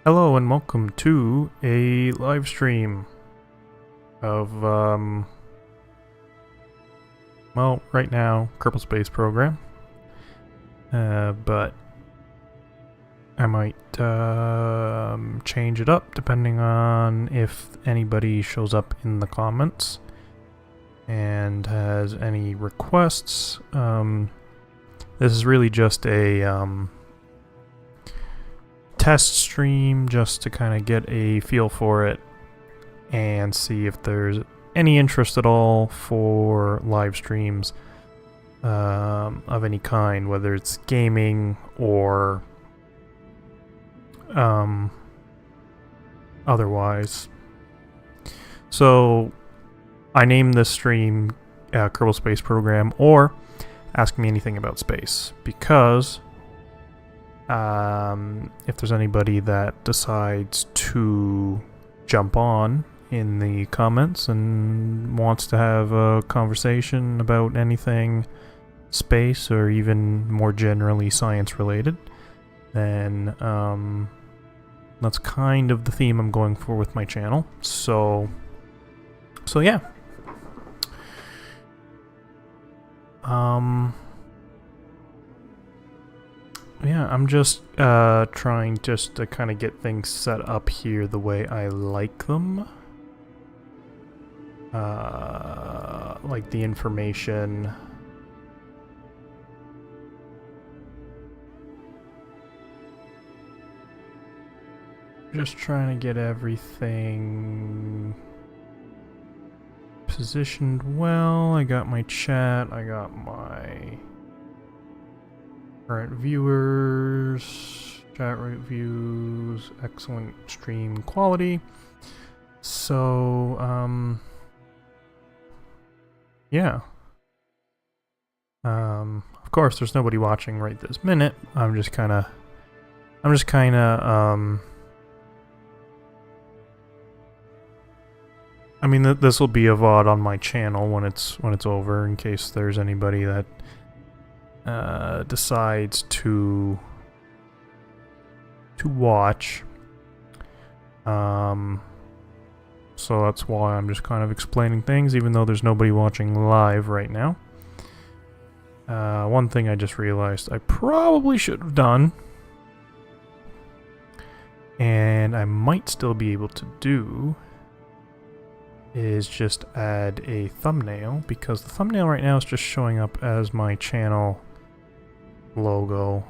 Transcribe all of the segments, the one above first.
Hello and welcome to a live stream of, well, right now, Kerbal Space Program. But I might, change it up depending on if anybody shows up in the comments and has any requests. This is really just a, test stream just to kind of get a feel for it and see if there's any interest at all for live streams of any kind, whether it's gaming or otherwise. So I named this stream Kerbal Space Program or Ask Me Anything About Space because if there's anybody that decides to jump on in the comments and wants to have a conversation about anything space or even more generally science related, then that's kind of the theme I'm going for with my channel. So yeah. Yeah, I'm just trying just to kind of get things set up here the way I like them. Like the information. Just trying to get everything positioned well. I got my chat, I got my current viewers, chat rate views, excellent stream quality. So, yeah. Of course, there's nobody watching right this minute. I'm just kind of, I mean, this will be a VOD on my channel when it's over, in case there's anybody that decides to watch. So that's why I'm just kind of explaining things, even though there's nobody watching live right now. One thing I just realized I probably should have done, and I might still be able to do, is just add a thumbnail, because the thumbnail right now is just showing up as my channel logo,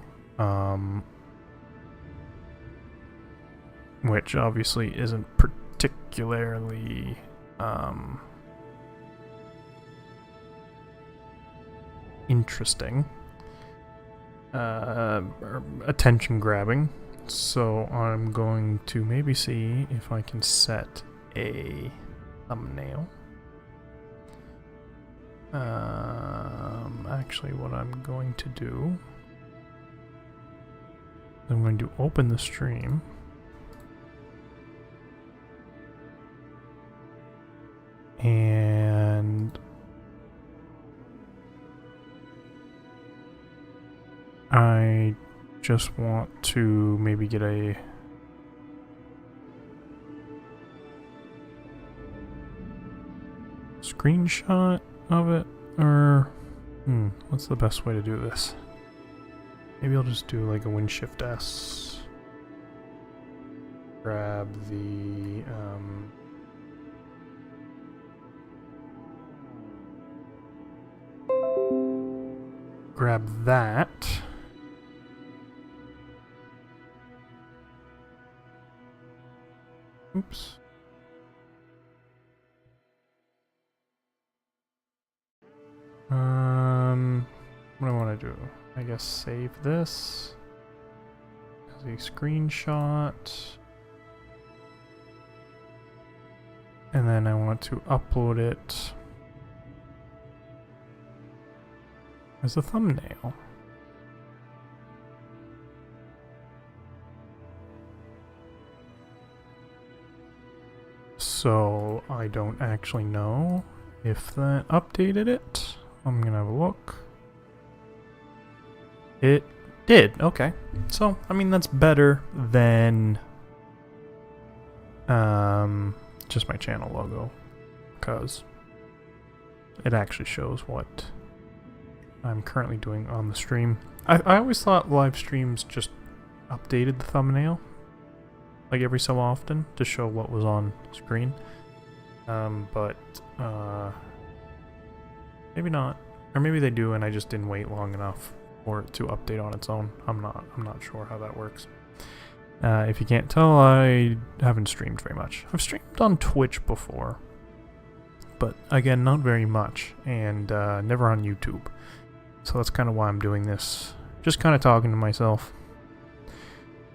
which obviously isn't particularly interesting, or attention grabbing. So I'm going to maybe see if I can set a thumbnail. Actually, what I'm going to do, I'm going to open the stream. And I just want to maybe get a screenshot of it, or what's the best way to do this? Maybe I'll just do like a Win-Shift S. Grab the grab that. Oops. What do I want to do? I guess save this as a screenshot. And then I want to upload it as a thumbnail. So I don't actually know if that updated it. I'm gonna have a look. It did, okay. So, I mean, that's better than Just my channel logo, because it actually shows what I'm currently doing on the stream. I always thought live streams just updated the thumbnail, like every so often, to show what was on screen. But maybe not, or maybe they do, and I just didn't wait long enough for it to update on its own. I'm not sure how that works. If you can't tell, I haven't streamed very much. I've streamed on Twitch before, but again, not very much, and never on YouTube. So that's kind of why I'm doing this. Just kind of talking to myself.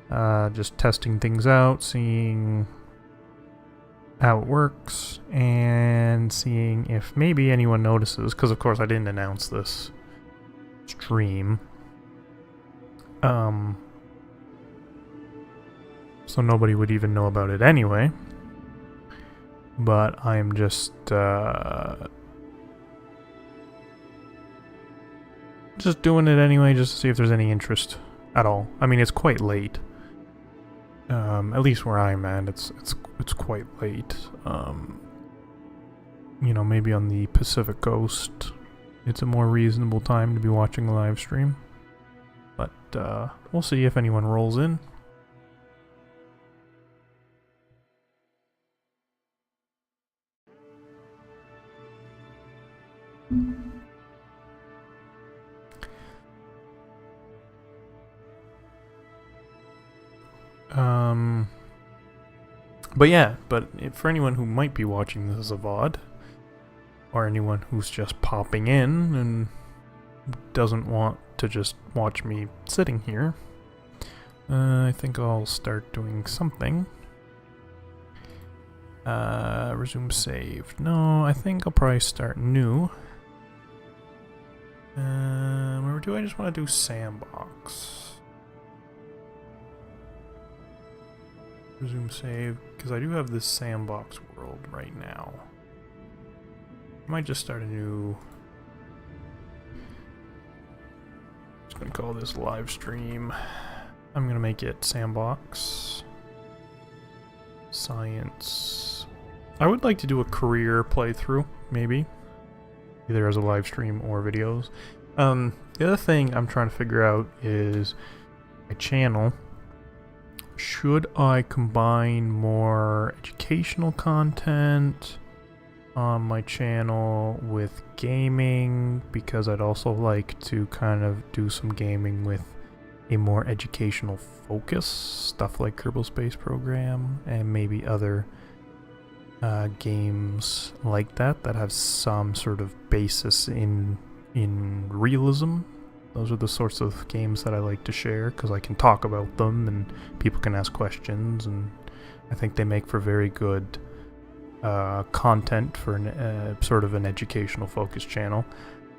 Just testing things out, seeing how it works, and seeing if maybe anyone notices, because of course I didn't announce this stream. So nobody would even know about it anyway. But I'm just doing it anyway, just to see if there's any interest at all. I mean, it's quite late. At least where I'm at, it's quite late. You know, maybe on the Pacific Coast, it's a more reasonable time to be watching a live stream. But we'll see if anyone rolls in. But yeah, for anyone who might be watching this as a VOD, or anyone who's just popping in and doesn't want to just watch me sitting here, I think I'll start doing something. Resume saved. No, I think I'll probably start new. Or do I just want to do sandbox? Resume save, because I do have this sandbox world right now. I might just start a new... just gonna call this live stream. I'm gonna make it sandbox. Science. I would like to do a career playthrough, maybe. Either as a live stream or videos. The other thing I'm trying to figure out is my channel. Should I combine more educational content on my channel with gaming? Because I'd also like to kind of do some gaming with a more educational focus. Stuff like Kerbal Space Program and maybe other games like that have some sort of basis in realism. Those are the sorts of games that I like to share because I can talk about them and people can ask questions, and I think they make for very good content for sort of an educational focused channel.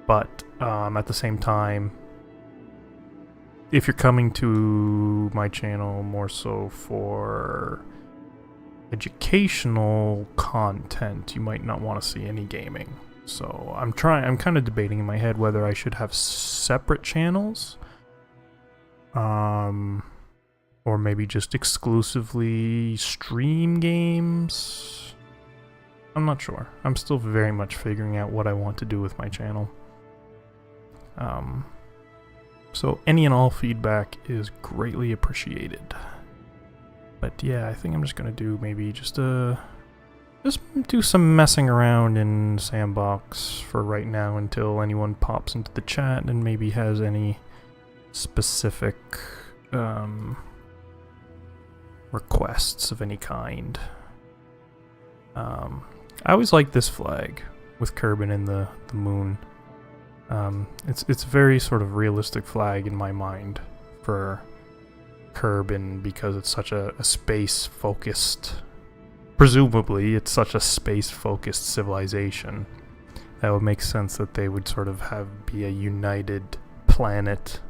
But at the same time, if you're coming to my channel more so for educational content, you might not want to see any gaming. So I'm kind of debating in my head whether I should have separate channels, or maybe just exclusively stream games. I'm not sure. I'm still very much figuring out what I want to do with my channel. So any and all feedback is greatly appreciated. But yeah, I think I'm just gonna do maybe just do some messing around in Sandbox for right now until anyone pops into the chat and maybe has any specific requests of any kind. I always like this flag with Kerbin and the moon. It's a very sort of realistic flag in my mind for Kerbin because it's such a space-focused... presumably, it's such a space-focused civilization. That would make sense that they would sort of be a united planet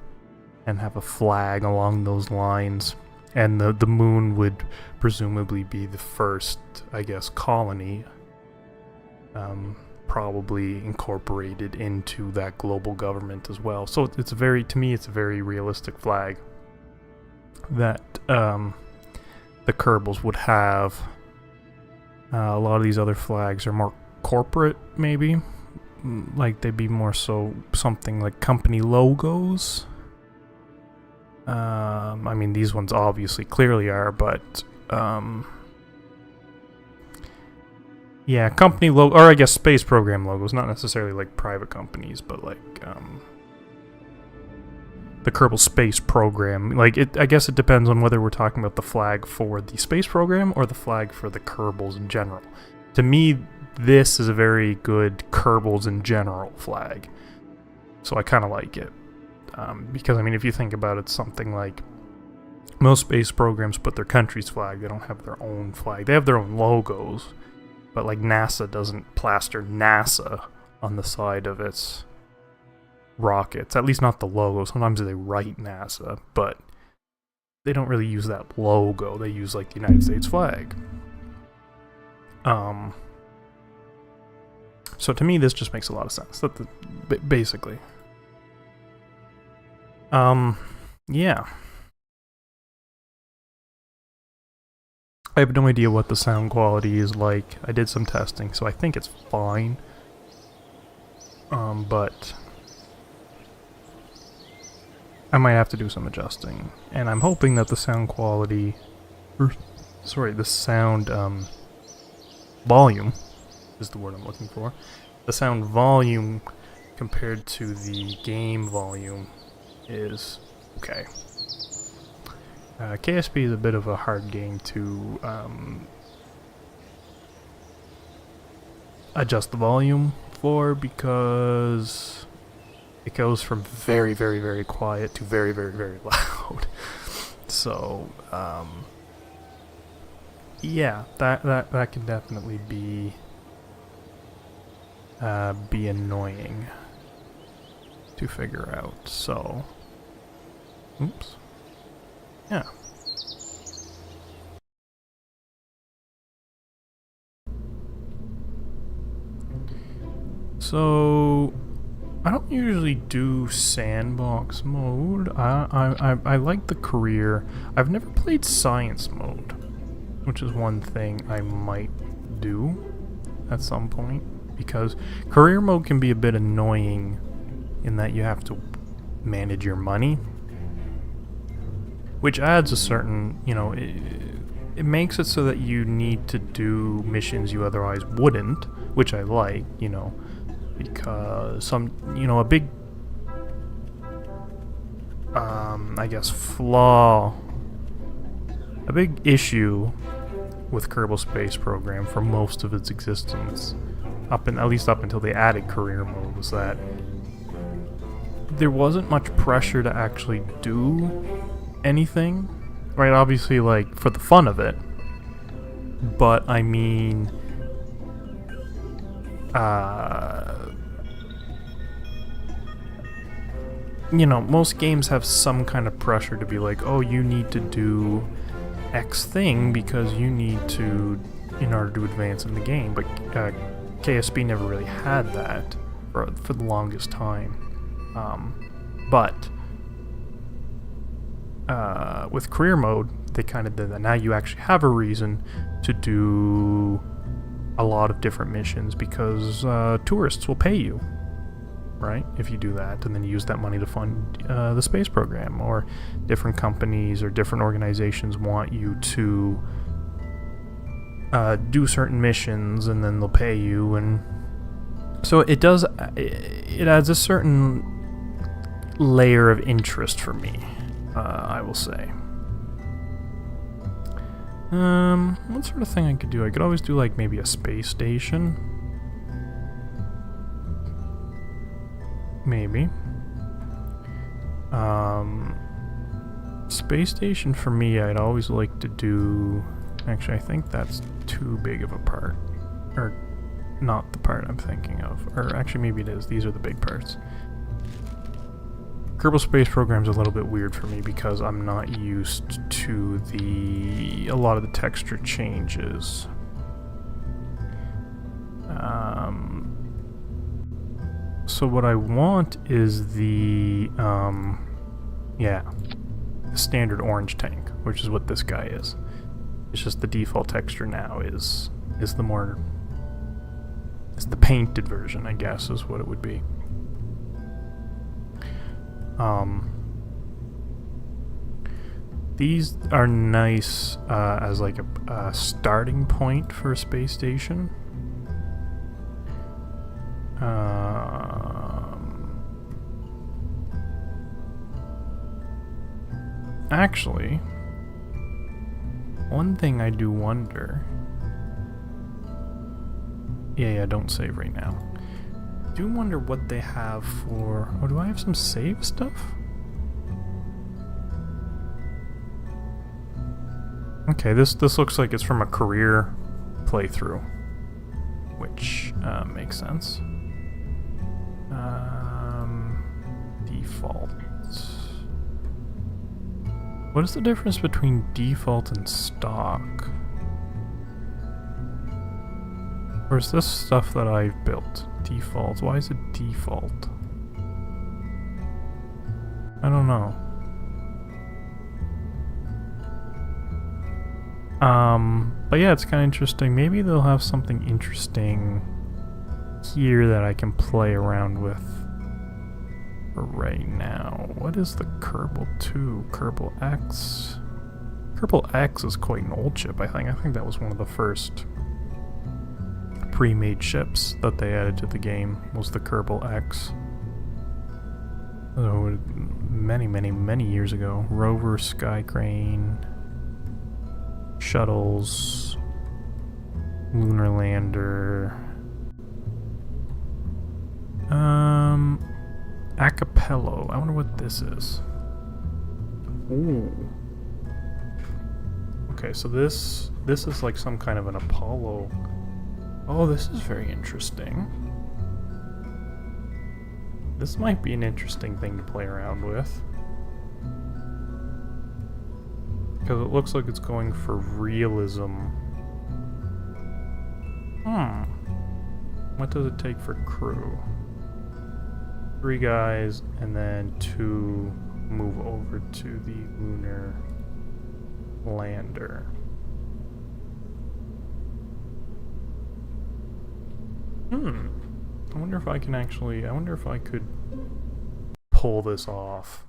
and have a flag along those lines. And the moon would presumably be the first, I guess, colony probably incorporated into that global government as well. So it's to me, it's a very realistic flag that the Kerbals would have A lot of these other flags are more corporate, maybe. Like they'd be more so something like company logos. I mean, these ones obviously clearly are, but yeah, company logo, or I guess space program logos, not necessarily like private companies, but like the Kerbal Space Program. Like, I guess it depends on whether we're talking about the flag for the space program or the flag for the Kerbals in general. To me, this is a very good Kerbals in general flag, so I kind of like it. Because, I mean, if you think about it, something like most space programs put their country's flag. They don't have their own flag. They have their own logos, but like NASA doesn't plaster NASA on the side of its rockets. At least not the logo. Sometimes they write NASA, but they don't really use that logo. They use like the United States flag. So to me, this just makes a lot of sense. Basically. Yeah. I have no idea what the sound quality is like. I did some testing, so I think it's fine. But I might have to do some adjusting. And I'm hoping that the sound quality... the sound, volume is the word I'm looking for. The sound volume compared to the game volume is okay. KSP is a bit of a hard game to adjust the volume for, because it goes from very, very, very quiet to very, very, very loud. So, yeah, that can definitely be annoying to figure out. So, oops. Yeah. So, I don't usually do sandbox mode. I like the career. I've never played science mode, which is one thing I might do at some point, because career mode can be a bit annoying in that you have to manage your money, which adds a certain, you know, it makes it so that you need to do missions you otherwise wouldn't, which I like, you know, because a big, I guess, flaw, a big issue with Kerbal Space Program for most of its existence, at least up until they added career mode, was that there wasn't much pressure to actually do anything, right? Obviously, like, for the fun of it, but I mean, you know, most games have some kind of pressure to be like, oh, you need to do X thing because you need to, in order to advance in the game, but KSP never really had that for the longest time. But with career mode, they kind of did that. Now you actually have a reason to do a lot of different missions, because tourists will pay you, right, if you do that, and then use that money to fund the space program, or different companies or different organizations want you to do certain missions, and then they'll pay you, and so it adds a certain layer of interest for me, I will say. What sort of thing I could do? I could always do, like, maybe a space station. Maybe. Space station for me, I'd always like to do... Actually, I think that's too big of a part. Or, not the part I'm thinking of. Or, actually, maybe it is. These are the big parts. Kerbal Space Program's a little bit weird for me because I'm not used to a lot of the texture changes. So what I want is the standard orange tank, which is what this guy is. It's just the default texture now is the painted version, I guess, is what it would be. These are nice as like a starting point for a space station. Actually, one thing I do wonder... Yeah, don't save right now. I do wonder what they have for... Oh, do I have some save stuff? Okay, this looks like it's from a career playthrough, which makes sense. Default. What is the difference between default and stock? Or is this stuff that I've built? Default. Why is it default? I don't know. But yeah, it's kind of interesting. Maybe they'll have something interesting here that I can play around with for right now. What is the Kerbal 2? Kerbal X? Kerbal X is quite an old ship, I think. I think that was one of the first pre-made ships that they added to the game, was the Kerbal X. So, many years ago. Rover, Sky Crane... Shuttles, lunar lander, Acapello. I wonder what this is. Ooh. Okay, so this is like some kind of an Apollo. Oh, this is very interesting. This might be an interesting thing to play around with. Because it looks like it's going for realism. What does it take for crew? 3 guys, and then 2 move over to the lunar lander. I wonder if I can actually... I wonder if I could pull this off.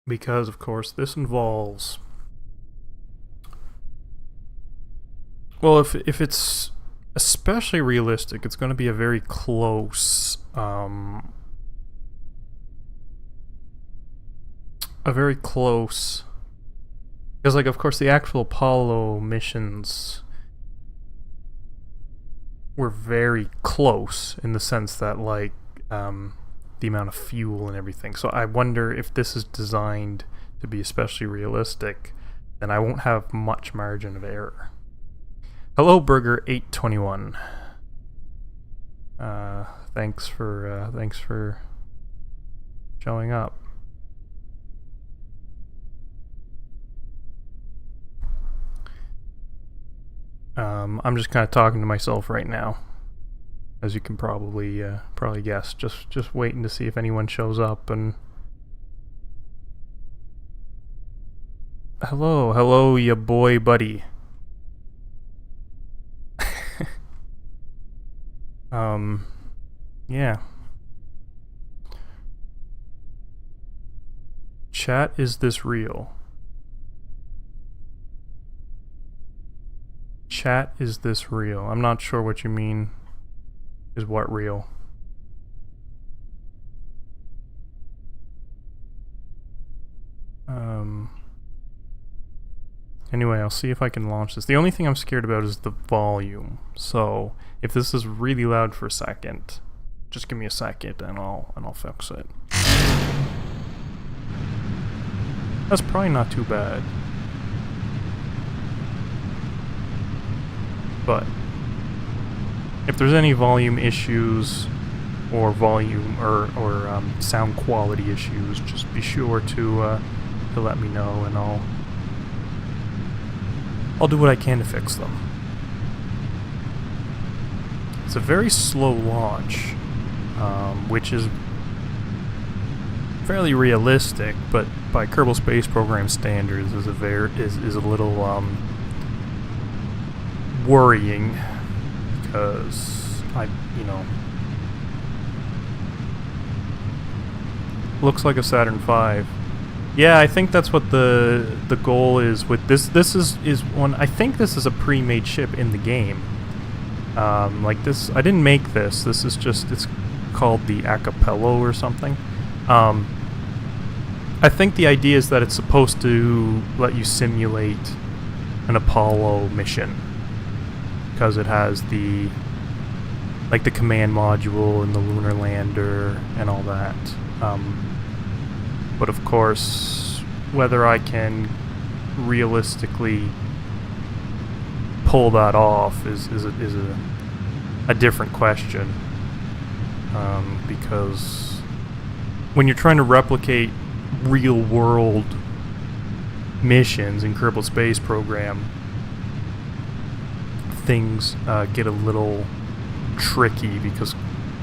Because, of course, this involves... Well, if it's especially realistic, it's going to be a very close... Because, like, of course, the actual Apollo missions were very close in the sense that, like, the amount of fuel and everything. So I wonder if this is designed to be especially realistic, then I won't have much margin of error. Hello, Burger 821. Thanks for showing up. I'm just kind of talking to myself right now, as you can probably guess. Just waiting to see if anyone shows up. And hello, ya boy buddy. Yeah. Chat, is this real? Chat, is this real? I'm not sure what you mean. Is what real? Anyway, I'll see if I can launch this. The only thing I'm scared about is the volume. So if this is really loud for a second, just give me a second and I'll fix it. That's probably not too bad. But if there's any volume issues or volume or sound quality issues, just be sure to let me know, and I'll do what I can to fix them. It's a very slow launch, which is fairly realistic, but by Kerbal Space Program standards is a little worrying, because looks like a Saturn V. Yeah, I think that's what the goal is with this. This is one. I think this is a pre-made ship in the game. Like this, I didn't make this. This is just, it's called the Acapello or something. I think the idea is that it's supposed to let you simulate an Apollo mission, because it has the command module and the lunar lander and all that. But of course, whether I can realistically pull that off is a different question. Because when you're trying to replicate real-world missions in Kerbal Space Program, things get a little tricky, because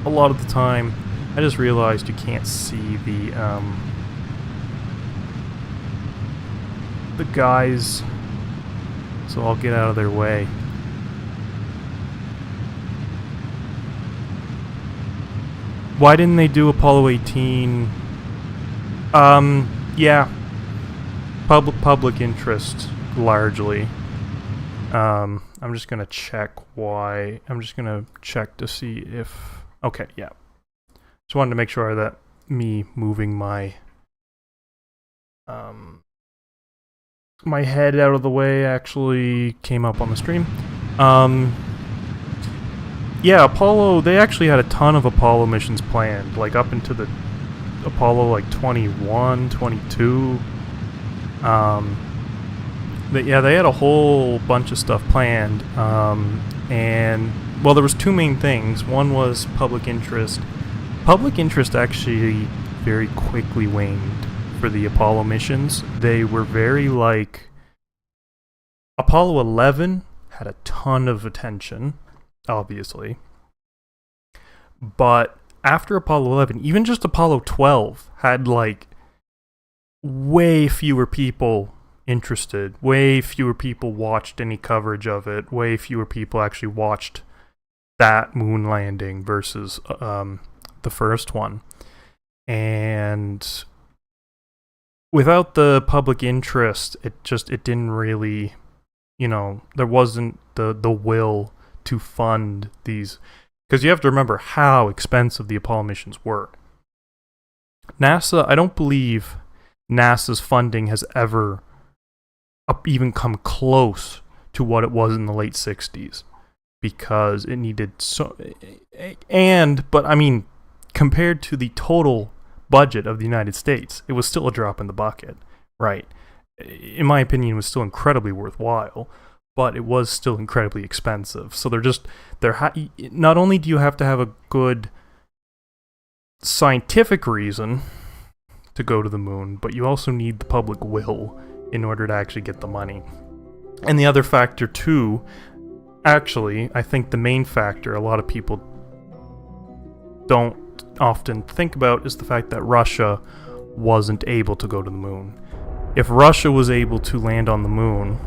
a lot of the time, I just realized you can't see the guys, so I'll get out of their way. Why didn't they do Apollo 18? Yeah, public interest largely. I'm just gonna check why. I'm just gonna check to see if. Okay, yeah. Just wanted to make sure that me moving my my head out of the way actually came up on the stream. Yeah, Apollo, they actually had a ton of Apollo missions planned, like up into the Apollo 21, 22. They had a whole bunch of stuff planned, and well, there was two main things. One was public interest. Public interest actually very quickly waned for the Apollo missions. They were very Apollo 11 had a ton of attention, obviously. But after Apollo 11, even just Apollo 12 had way fewer people interested, way fewer people watched any coverage of it, way fewer people actually watched that moon landing versus the first one. And without the public interest, it didn't really, there wasn't the will to fund these, because you have to remember how expensive the Apollo missions were. NASA, I don't believe NASA's funding has ever even come close to what it was in the late 60s, because it needed but I mean, compared to the total budget of the United States, it was still a drop in the bucket, right? In my opinion, it was still incredibly worthwhile, but it was still incredibly expensive. So not only do you have to have a good scientific reason to go to the moon, but you also need the public will in order to actually get the money. And the other factor too, actually, I think the main factor a lot of people don't often think about is the fact that Russia wasn't able to go to the moon. If Russia was able to land on the moon,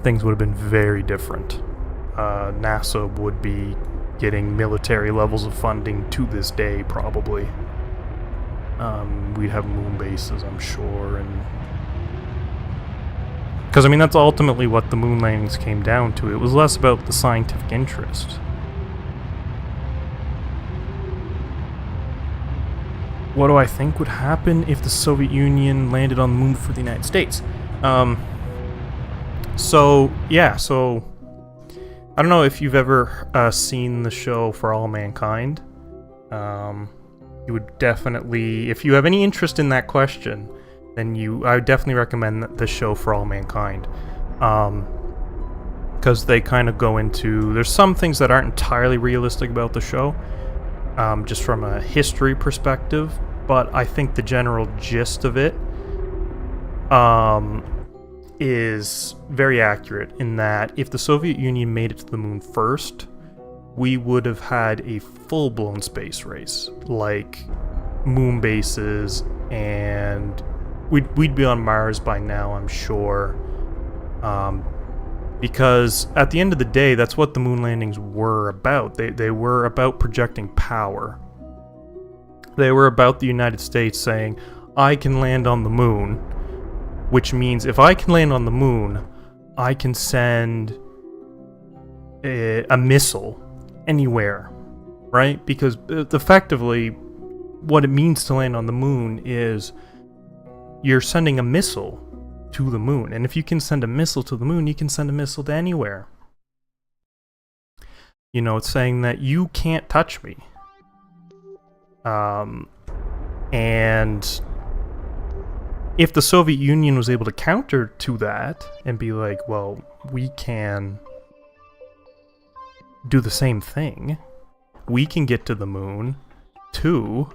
things would have been very different. NASA would be getting military levels of funding to this day, probably. We'd have moon bases, I'm sure, and because, I mean, that's ultimately what the moon landings came down to. It was less about the scientific interest. What do I think would happen if the Soviet Union landed on the moon for the United States? So I don't know if you've ever seen the show For All Mankind. You would definitely, if you have any interest in that question, then I would definitely recommend the show For All Mankind. Because they kind of go into, there's some things that aren't entirely realistic about the show, just from a history perspective, but I think the general gist of it is very accurate, in that if the Soviet Union made it to the moon first, we would have had a full-blown space race. moon bases, and we'd be on Mars by now, I'm sure. Because at the end of the day, that's what the moon landings were about. They were about projecting power. They were about the United States saying, I can land on the moon, which means if I can land on the moon, I can send a missile anywhere, right? Because effectively, what it means to land on the moon is you're sending a missile to the moon. And if you can send a missile to the moon, you can send a missile to anywhere. You know, it's saying that you can't touch me. And if the Soviet Union was able to counter to that and be like, well, we can do the same thing, we can get to the moon too,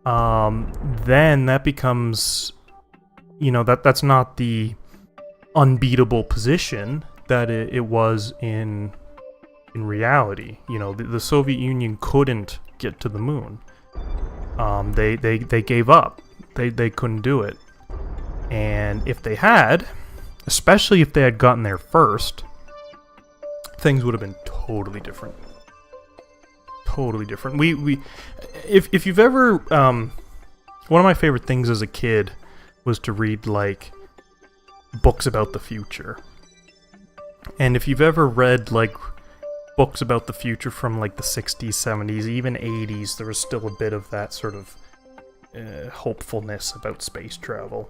then that becomes, you know, that's not the unbeatable position that it was in reality. You know, the Soviet Union couldn't get to the moon. They gave up. They couldn't do it. And if they had, especially if they had gotten there first, things would have been totally different. Totally different. If you've ever, one of my favorite things as a kid was to read, like, books about the future. And if you've ever read, like, books about the future from, like, the 60s, 70s, even 80s, there was still a bit of that sort of hopefulness about space travel.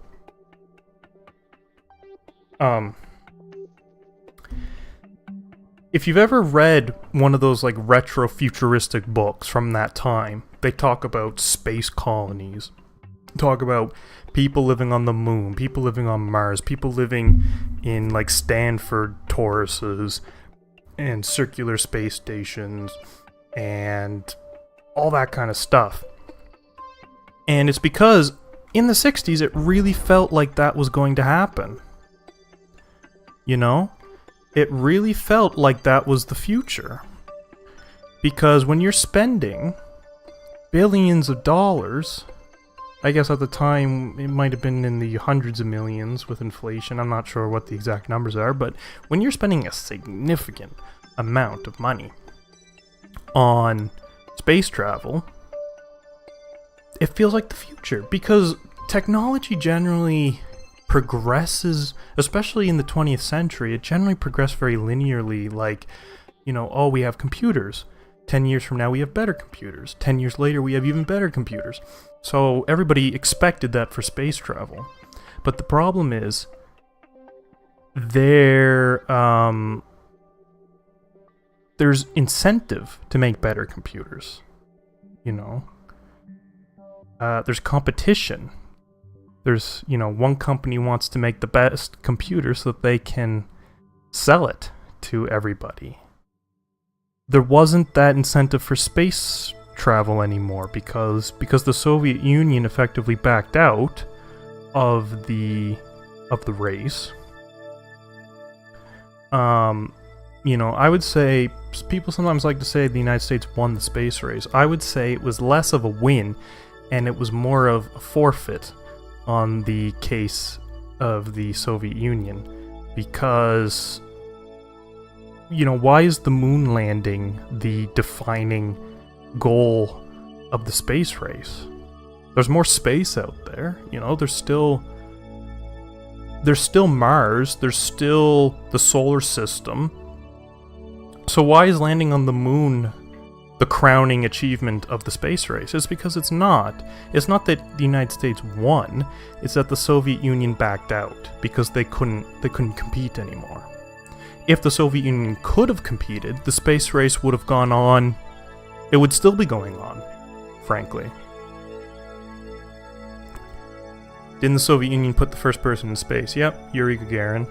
If you've ever read one of those, like, retro-futuristic books from that time, they talk about space colonies, talk about people living on the moon, people living on Mars, people living in, like, Stanford toruses and circular space stations and all that kind of stuff. And it's because in the 60s it really felt like that was going to happen. You know? It really felt like that was the future. Because when you're spending billions of dollars, I guess at the time it might have been in the hundreds of millions with inflation, I'm not sure what the exact numbers are, but when you're spending a significant amount of money on space travel, it feels like the future. Because technology generally progresses, especially in the 20th century, it generally progressed very linearly. Like, you know, oh, we have computers. 10 years from now, we have better computers. 10 years later, we have even better computers. So everybody expected that for space travel. But the problem is, there's incentive to make better computers. You know? There's competition. There's, you know, one company wants to make the best computer so that they can sell it to everybody. There wasn't that incentive for space travel anymore because the Soviet Union effectively backed out of the race. You know, I would say, people sometimes like to say the United States won the space race. I would say it was less of a win and it was more of a forfeit on the case of the Soviet Union, because, you know, why is the moon landing the defining goal of the space race? There's more space out there, you know, there's still Mars, there's still the solar system. So why is landing on the moon the crowning achievement of the space race? It's because it's not. It's not that the United States won, it's that the Soviet Union backed out because they couldn't compete anymore. If the Soviet Union could have competed, the space race would have gone on. It would still be going on, frankly. Didn't the Soviet Union put the first person in space? Yep, Yuri Gagarin.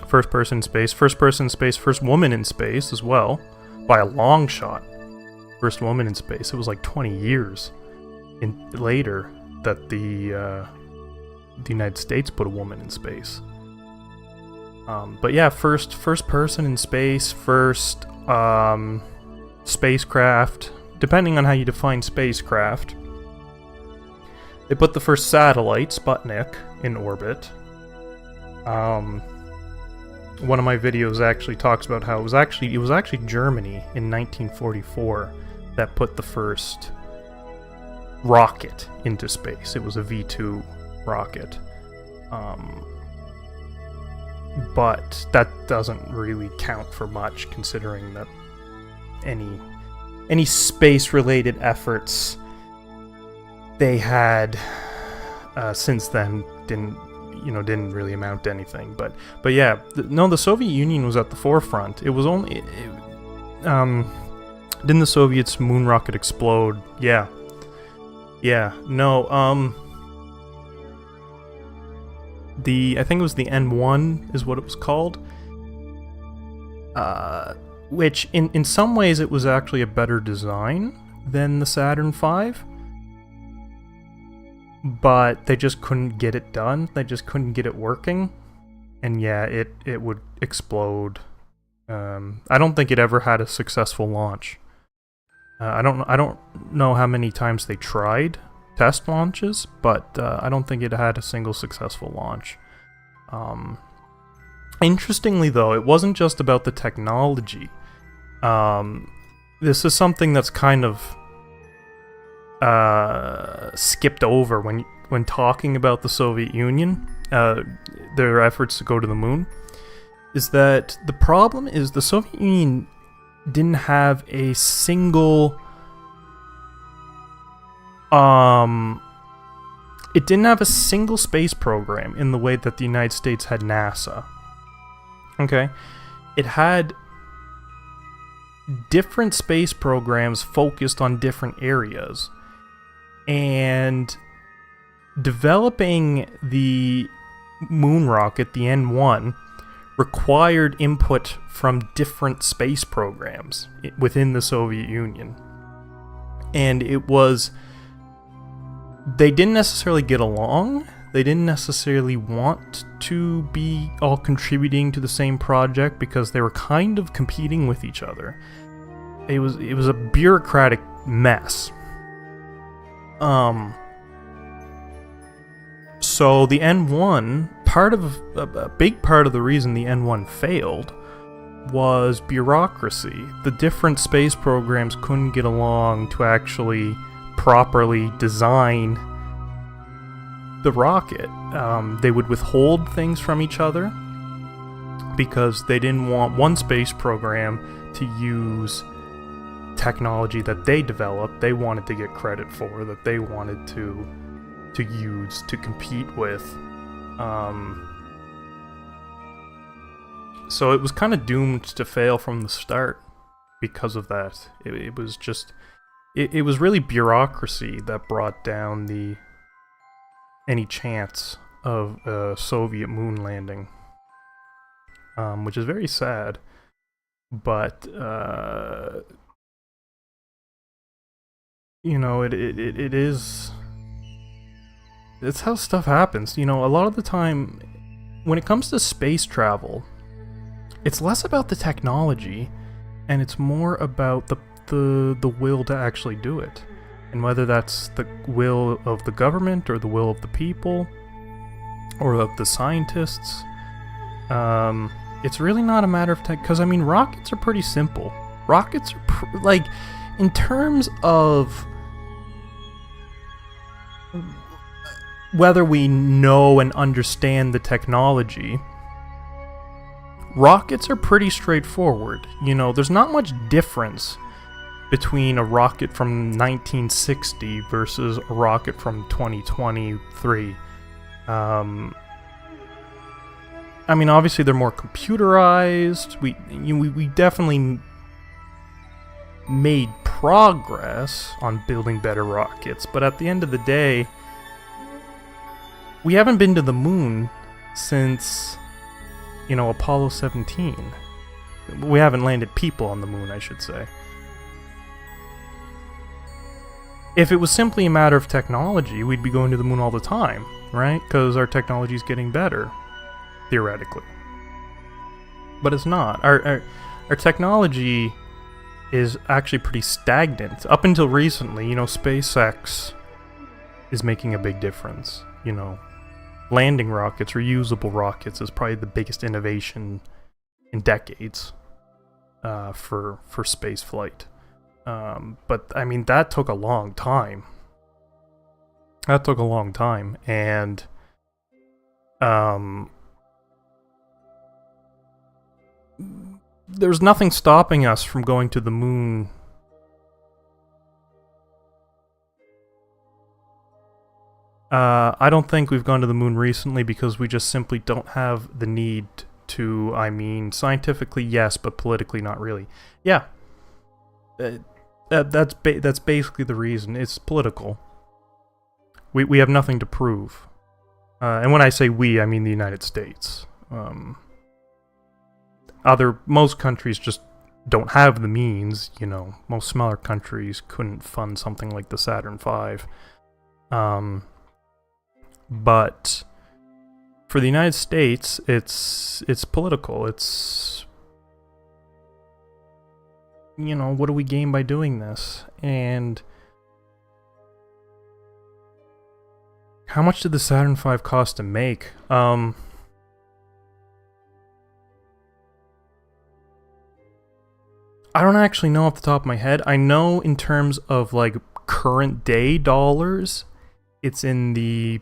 First person in space, first woman in space as well. By a long shot. First woman in space. It was like 20 years later that the United States put a woman in space. But yeah, first person in space, first spacecraft, depending on how you define spacecraft, they put the first satellite, Sputnik, in orbit. One of my videos actually talks about how it was actually Germany in 1944 that put the first rocket into space. It was a V2 rocket. But that doesn't really count for much, considering that any space-related efforts they had since then didn't really amount to anything. But yeah, the Soviet Union was at the forefront. It was only didn't the Soviets' moon rocket explode? Yeah. No. I think it was the N1 is what it was called. Which in some ways it was actually a better design than the Saturn V. But they just couldn't get it done. They just couldn't get it working. And yeah, it would explode. I don't think it ever had a successful launch. I don't know how many times they tried test launches, but I don't think it had a single successful launch. Interestingly, though, it wasn't just about the technology. This is something that's kind of skipped over when talking about the Soviet Union, their efforts to go to the moon, is that the problem is the Soviet Union didn't have a single it didn't have a single space program in the way that the United States had NASA. Okay? It had different space programs focused on different areas. And developing the moon rocket, the N1, required input from different space programs within the Soviet Union. And they didn't necessarily get along. They didn't necessarily want to be all contributing to the same project because they were kind of competing with each other. It was a bureaucratic mess. So the N1, a big part of the reason the N1 failed was bureaucracy. The different space programs couldn't get along to actually properly design the rocket. They would withhold things from each other because they didn't want one space program to use technology that they developed, they wanted to get credit for, that they wanted to use to compete with. So it was kind of doomed to fail from the start because of that. It was really bureaucracy that brought down any chance of a Soviet moon landing, which is very sad. But it is. It's how stuff happens. A lot of the time, when it comes to space travel, it's less about the technology, and it's more about the will to actually do it. And whether that's the will of the government, or the will of the people, or of the scientists. It's really not a matter of tech, because, rockets are pretty simple. Rockets are, in terms of whether we know and understand the technology, rockets are pretty straightforward. There's not much difference between a rocket from 1960 versus a rocket from 2023. Obviously they're more computerized. We definitely made progress on building better rockets, but at the end of the day, we haven't been to the moon since, Apollo 17. We haven't landed people on the moon, I should say. If it was simply a matter of technology, we'd be going to the moon all the time, right? Because our technology is getting better, theoretically. But it's not. Our technology is actually pretty stagnant. Up until recently, SpaceX is making a big difference. Landing rockets, reusable rockets, is probably the biggest innovation in decades for space flight. But I mean, that took a long time. And there's nothing stopping us from going to the moon. I don't think we've gone to the moon recently because we just simply don't have the need to. I mean, scientifically, yes, but politically, not really. Yeah. That's basically the reason. It's political. We have nothing to prove. And when I say we, I mean the United States. Most countries just don't have the means, Most smaller countries couldn't fund something like the Saturn V. But for the United States, it's political. It's, what do we gain by doing this? And how much did the Saturn V cost to make? I don't actually know off the top of my head. I know in terms of like current day dollars, it's in the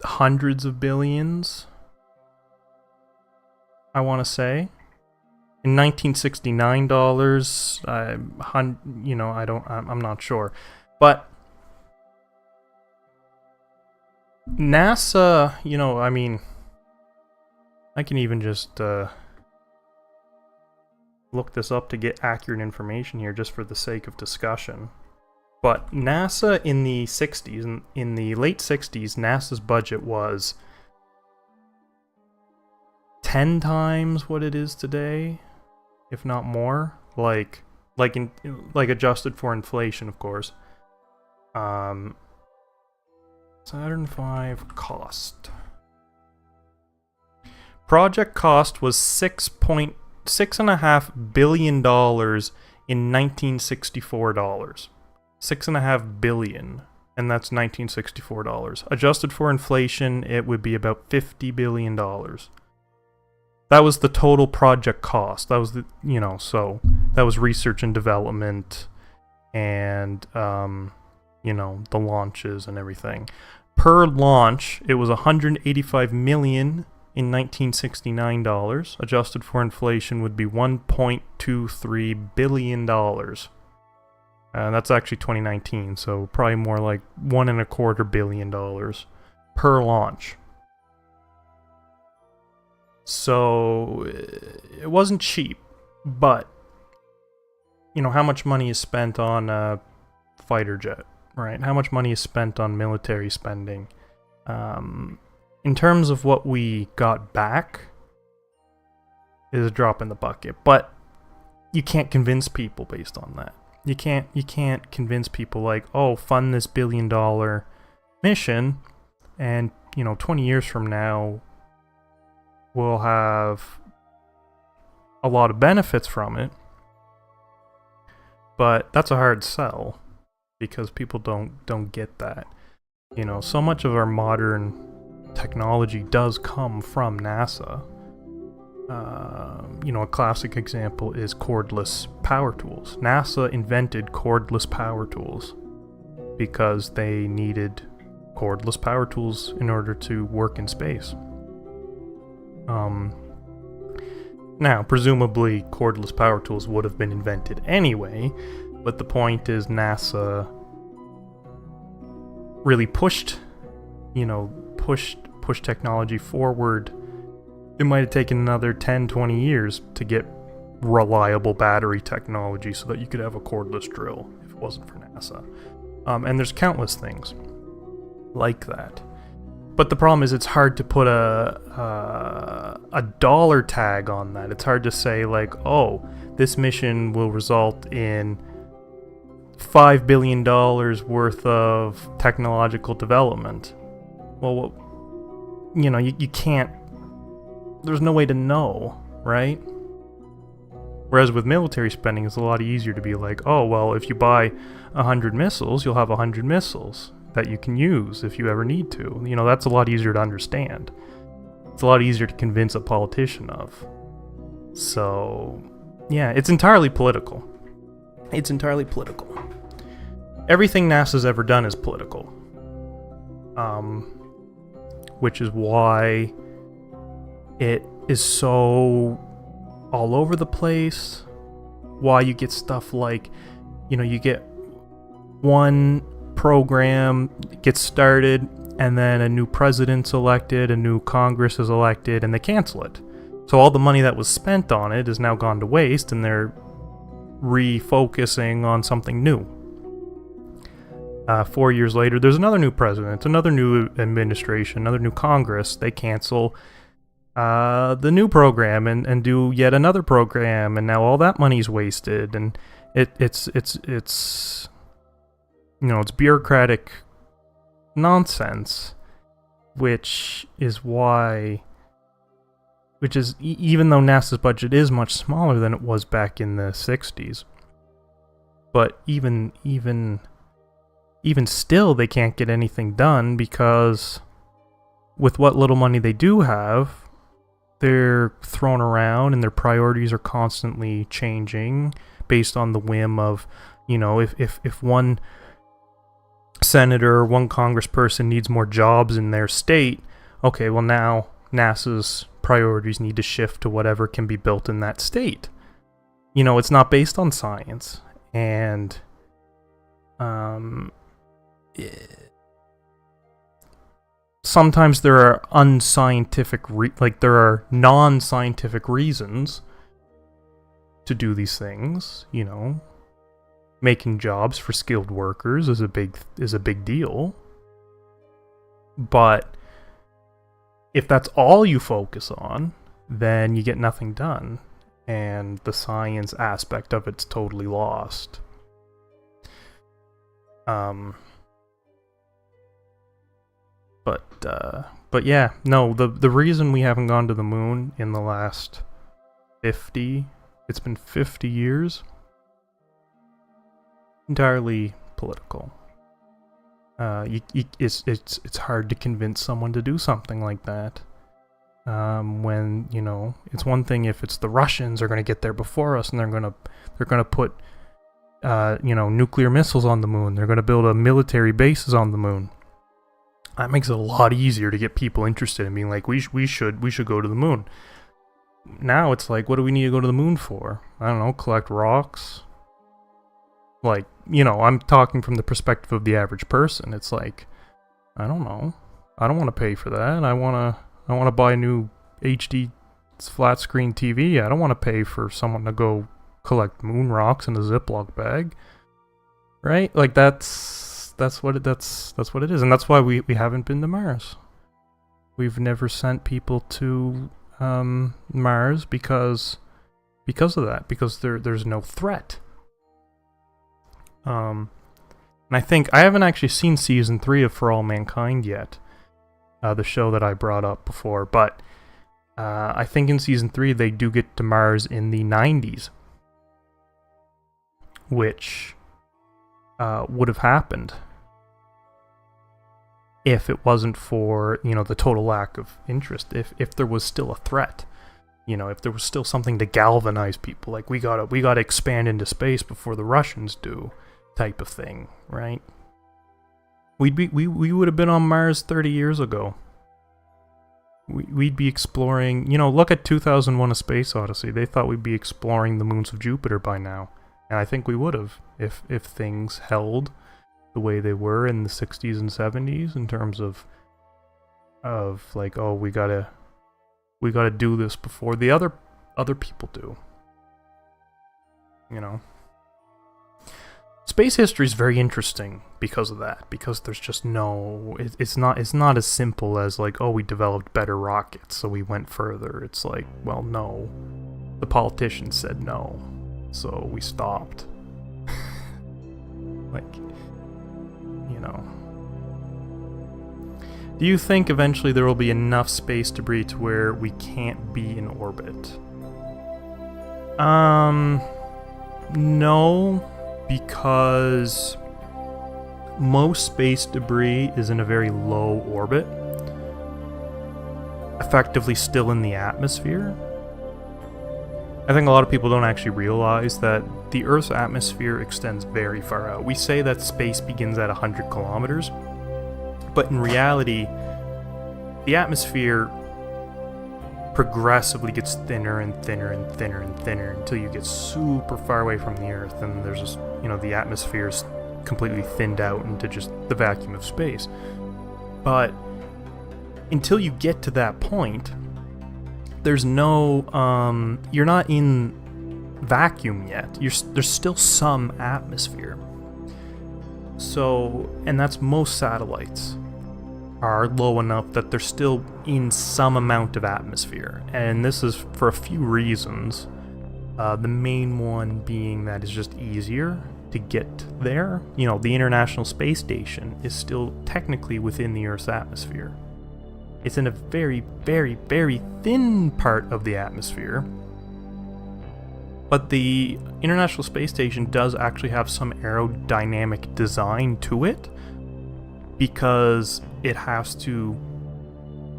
hundreds of billions, I want to say. In 1969 dollars, I'm not sure. But NASA, I mean, I can even just look this up to get accurate information here just for the sake of discussion. But NASA in the 60s, in the late 60s, NASA's budget was 10 times what it is today, if not more. Like adjusted for inflation, of course. Saturn V cost. Project cost was $6.5 billion in 1964 dollars. $6.5 billion, and that's 1964 dollars. Adjusted for inflation, it would be about $50 billion. That was the total project cost. That was so that was research and development, and the launches and everything. Per launch, it was $185 million in 1969 dollars. Adjusted for inflation, would be $1.23 billion. That's actually 2019, so probably more like $1.25 billion per launch. So it wasn't cheap, but how much money is spent on a fighter jet, right? How much money is spent on military spending? In terms of what we got back, is a drop in the bucket, but you can't convince people based on that. You can't convince people like, oh, fund this $1 billion mission, and 20 years from now we'll have a lot of benefits from it. But that's a hard sell because people don't get that. So much of our modern technology does come from NASA. A classic example is cordless power tools. NASA invented cordless power tools because they needed cordless power tools in order to work in space. Now, presumably, cordless power tools would have been invented anyway, but the point is NASA really pushed technology forward. It might have taken another 10, 20 years to get reliable battery technology so that you could have a cordless drill if it wasn't for NASA. And there's countless things like that. But the problem is it's hard to put a dollar tag on that. It's hard to say like, oh, this mission will result in $5 billion worth of technological development. Well, you can't. There's no way to know, right? Whereas with military spending, it's a lot easier to be like, oh, well, if you buy 100 missiles, you'll have 100 missiles that you can use if you ever need to. You know, that's a lot easier to understand. It's a lot easier to convince a politician of. So, yeah, it's entirely political. It's entirely political. Everything NASA's ever done is political. Which is why it is so all over the place. Why you get stuff like, you know, you get one program gets started and then a new president's elected, a new Congress is elected, and they cancel it. So all the money that was spent on it is now gone to waste, and they're refocusing on something new. 4 years later, there's another new president, another new administration, another new Congress. They cancel the new program and do yet another program, and now all that money's wasted, and it's you know, it's bureaucratic nonsense, which is even though NASA's budget is much smaller than it was back in the 60s, but even still, they can't get anything done because with what little money they do have, they're thrown around and their priorities are constantly changing based on the whim of, you know, if one senator or one congressperson needs more jobs in their state, okay, well now NASA's priorities need to shift to whatever can be built in that state. You know, it's not based on science, and sometimes there are there are non-scientific reasons to do these things. You know, making jobs for skilled workers is a big deal. But if that's all you focus on, then you get nothing done, and the science aspect of it's totally lost. But yeah, no, the reason we haven't gone to the moon in the last 50 years, entirely political. It's hard to convince someone to do something like that. When, you know, it's one thing if it's the Russians are going to get there before us and they're going to put you know, nuclear missiles on the moon. They're going to build military bases on the moon. That makes it a lot easier to get people interested in being like, we should go to the moon. Now it's like, what do we need to go to the moon for? I don't know, collect rocks? Like, you know, I'm talking from the perspective of the average person. It's like, I don't know. I don't want to pay for that. I want to buy a new HD flat screen TV. I don't want to pay for someone to go collect moon rocks in a Ziploc bag. Right? Like that's what it is. And that's why we haven't been to Mars. We've never sent people to Mars because of that, because there's no threat. And I think I haven't actually seen season 3 of For All Mankind yet, the show that I brought up before, but I think in season 3 they do get to Mars in the 90s, which would have happened if it wasn't for, you know, the total lack of interest. If there was still a threat, you know, if there was still something to galvanize people, like we gotta expand into space before the Russians do, type of thing, right? We would have been on Mars 30 years ago. We'd be exploring, you know, look at 2001: A Space Odyssey. They thought we'd be exploring the moons of Jupiter by now, and I think we would have if things held the way they were in the 60s and 70s in terms of like, oh, we gotta do this before the other people do. You know, space history is very interesting because of that. Because there's just no, it's not as simple as like, oh, we developed better rockets, so we went further. It's like, well, no, the politicians said no, so we stopped. Like, you know. Do you think eventually there will be enough space debris to where we can't be in orbit? No, because most space debris is in a very low orbit, effectively still in the atmosphere. I think a lot of people don't actually realize that the Earth's atmosphere extends very far out. We say that space begins at 100 kilometers, but in reality, the atmosphere progressively gets thinner and thinner and thinner and thinner until you get super far away from the Earth, and there's just, the atmosphere is completely thinned out into just the vacuum of space. But until you get to that point, there's no, you're not in vacuum yet. There's still some atmosphere. So, and that's most satellites are low enough that they're still in some amount of atmosphere. And this is for a few reasons. The main one being that it's just easier to get there. The International Space Station is still technically within the Earth's atmosphere. It's in a very, very, very thin part of the atmosphere. But the International Space Station does actually have some aerodynamic design to it, because it has to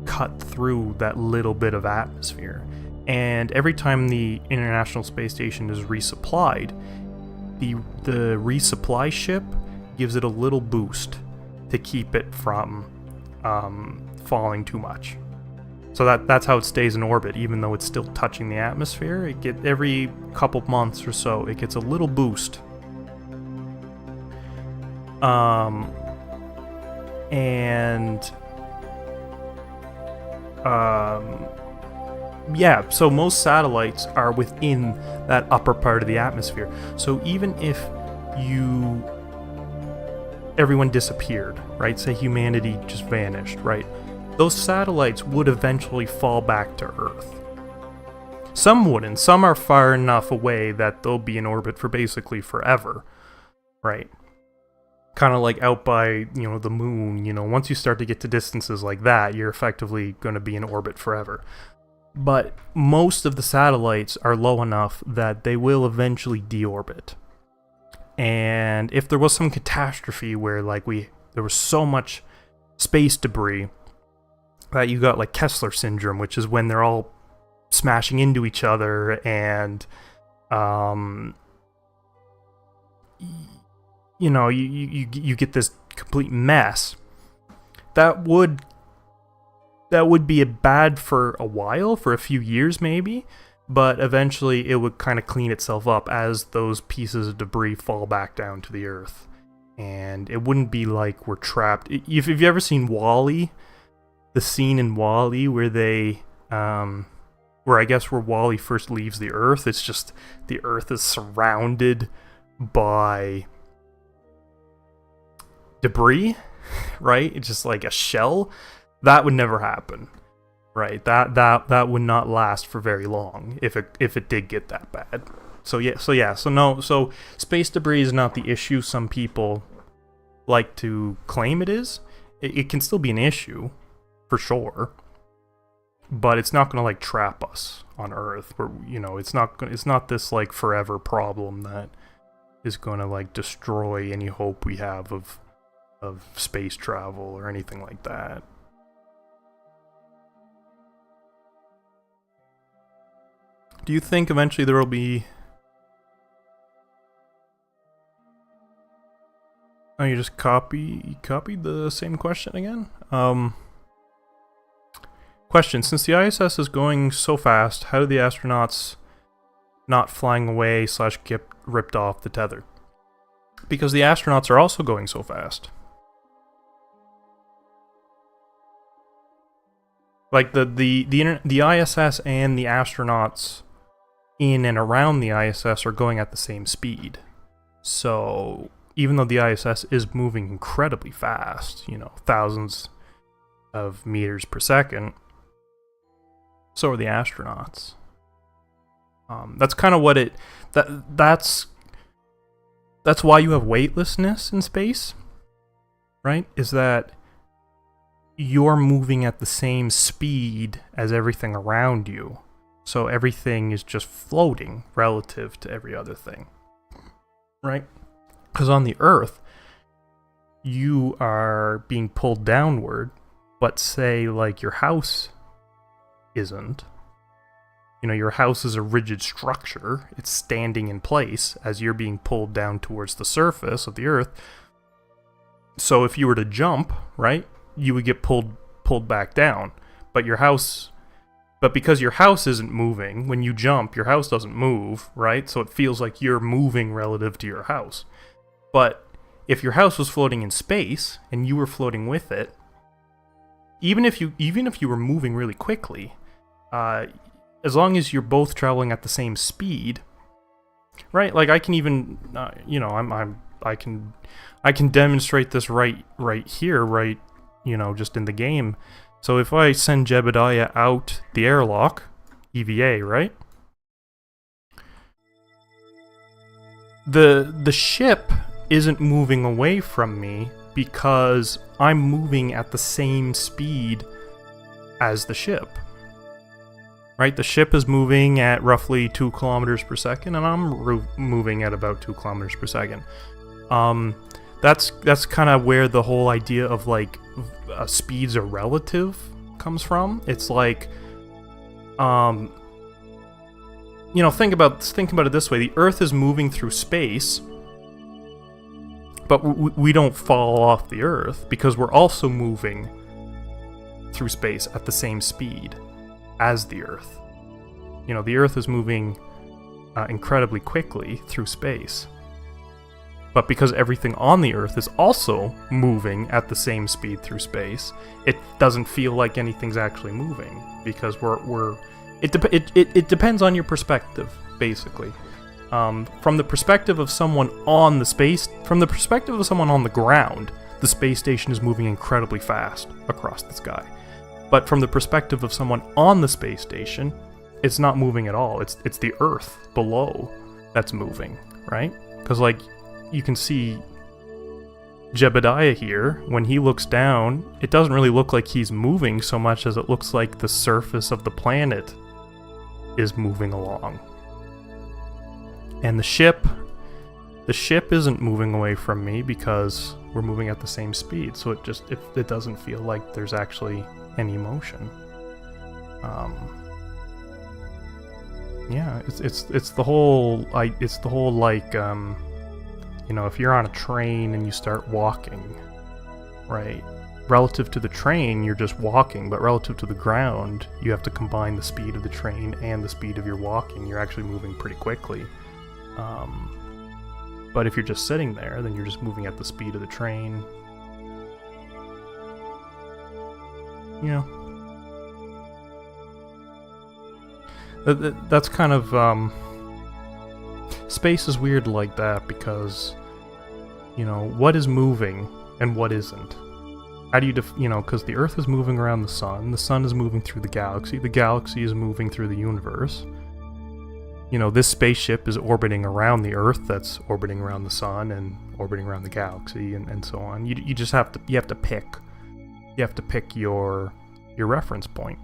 cut through that little bit of atmosphere. And every time the International Space Station is resupplied, the resupply ship gives it a little boost to keep it from falling too much. So that's how it stays in orbit, even though it's still touching the atmosphere. Every couple months or so, it gets a little boost. So most satellites are within that upper part of the atmosphere. So even if everyone disappeared, right? Say humanity just vanished, right? Those satellites would eventually fall back to Earth. Some wouldn't. Some are far enough away that they'll be in orbit for basically forever, right? Kind of like out by, the moon, once you start to get to distances like that, you're effectively going to be in orbit forever. But most of the satellites are low enough that they will eventually deorbit. And if there was some catastrophe where there was so much space debris that you got like Kessler syndrome, which is when they're all smashing into each other and you get this complete mess. That would be bad for a while, for a few years maybe, but eventually it would kind of clean itself up as those pieces of debris fall back down to the Earth. And it wouldn't be like we're trapped. If you've ever seen WALL-E, the scene in WALL-E where where WALL-E first leaves the Earth, it's just the Earth is surrounded by debris, right? It's just like a shell. That would never happen, right? That would not last for very long if it did get that bad. So space debris is not the issue some people like to claim it is. It can still be an issue, for sure, but it's not going to trap us on Earth. Where it's not this forever problem that is going to destroy any hope we have of space travel or anything like that. Do you think eventually there will be... Oh, you just copied the same question again? Question: since the ISS is going so fast, how do the astronauts not flying away / get ripped off the tether? Because the astronauts are also going so fast. The ISS and the astronauts in and around the ISS are going at the same speed. So even though the ISS is moving incredibly fast, thousands of meters per second, so are the astronauts. That's kind of what that's why you have weightlessness in space, right? Is that you're moving at the same speed as everything around you. So everything is just floating relative to every other thing, right? Because on the Earth, you are being pulled downward, but say like your house isn't. You know, your house is a rigid structure. It's standing in place as you're being pulled down towards the surface of the Earth. So if you were to jump, right, you would get pulled back down. But because your house isn't moving, when you jump, your house doesn't move, right? So it feels like you're moving relative to your house. But if your house was floating in space and you were floating with it, even if you were moving really quickly, as long as you're both traveling at the same speed, right? Like I can even, I can demonstrate this right here, right? You know, just in the game. So if I send Jebediah out the airlock, EVA, right? The ship isn't moving away from me because I'm moving at the same speed as the ship. Right? The ship is moving at roughly 2 kilometers per second, and I'm moving at about 2 kilometers per second. That's kind of where the whole idea of like speeds are relative comes from. It's like, think about it this way: the Earth is moving through space, but we don't fall off the Earth because we're also moving through space at the same speed as the Earth. You know, the Earth is moving incredibly quickly through space. But because everything on the Earth is also moving at the same speed through space, it doesn't feel like anything's actually moving because it depends on your perspective, basically. From the perspective of someone on the ground, the space station is moving incredibly fast across the sky. But from the perspective of someone on the space station, it's not moving at all. It's the Earth below that's moving, right? Because like you can see Jebediah here, when he looks down, it doesn't really look like he's moving so much as it looks like the surface of the planet is moving along. And the ship isn't moving away from me because we're moving at the same speed, so it doesn't feel like there's actually any motion. It's the whole like if you're on a train and you start walking, right? Relative to the train, you're just walking, but relative to the ground, you have to combine the speed of the train and the speed of your walking. You're actually moving pretty quickly. But if you're just sitting there, then you're just moving at the speed of the train. Yeah. That's kind of, space is weird like that because, what is moving and what isn't? How do you because the Earth is moving around the sun is moving through the galaxy is moving through the universe. This spaceship is orbiting around the Earth that's orbiting around the sun and orbiting around the galaxy and so on. You just have to pick your reference point.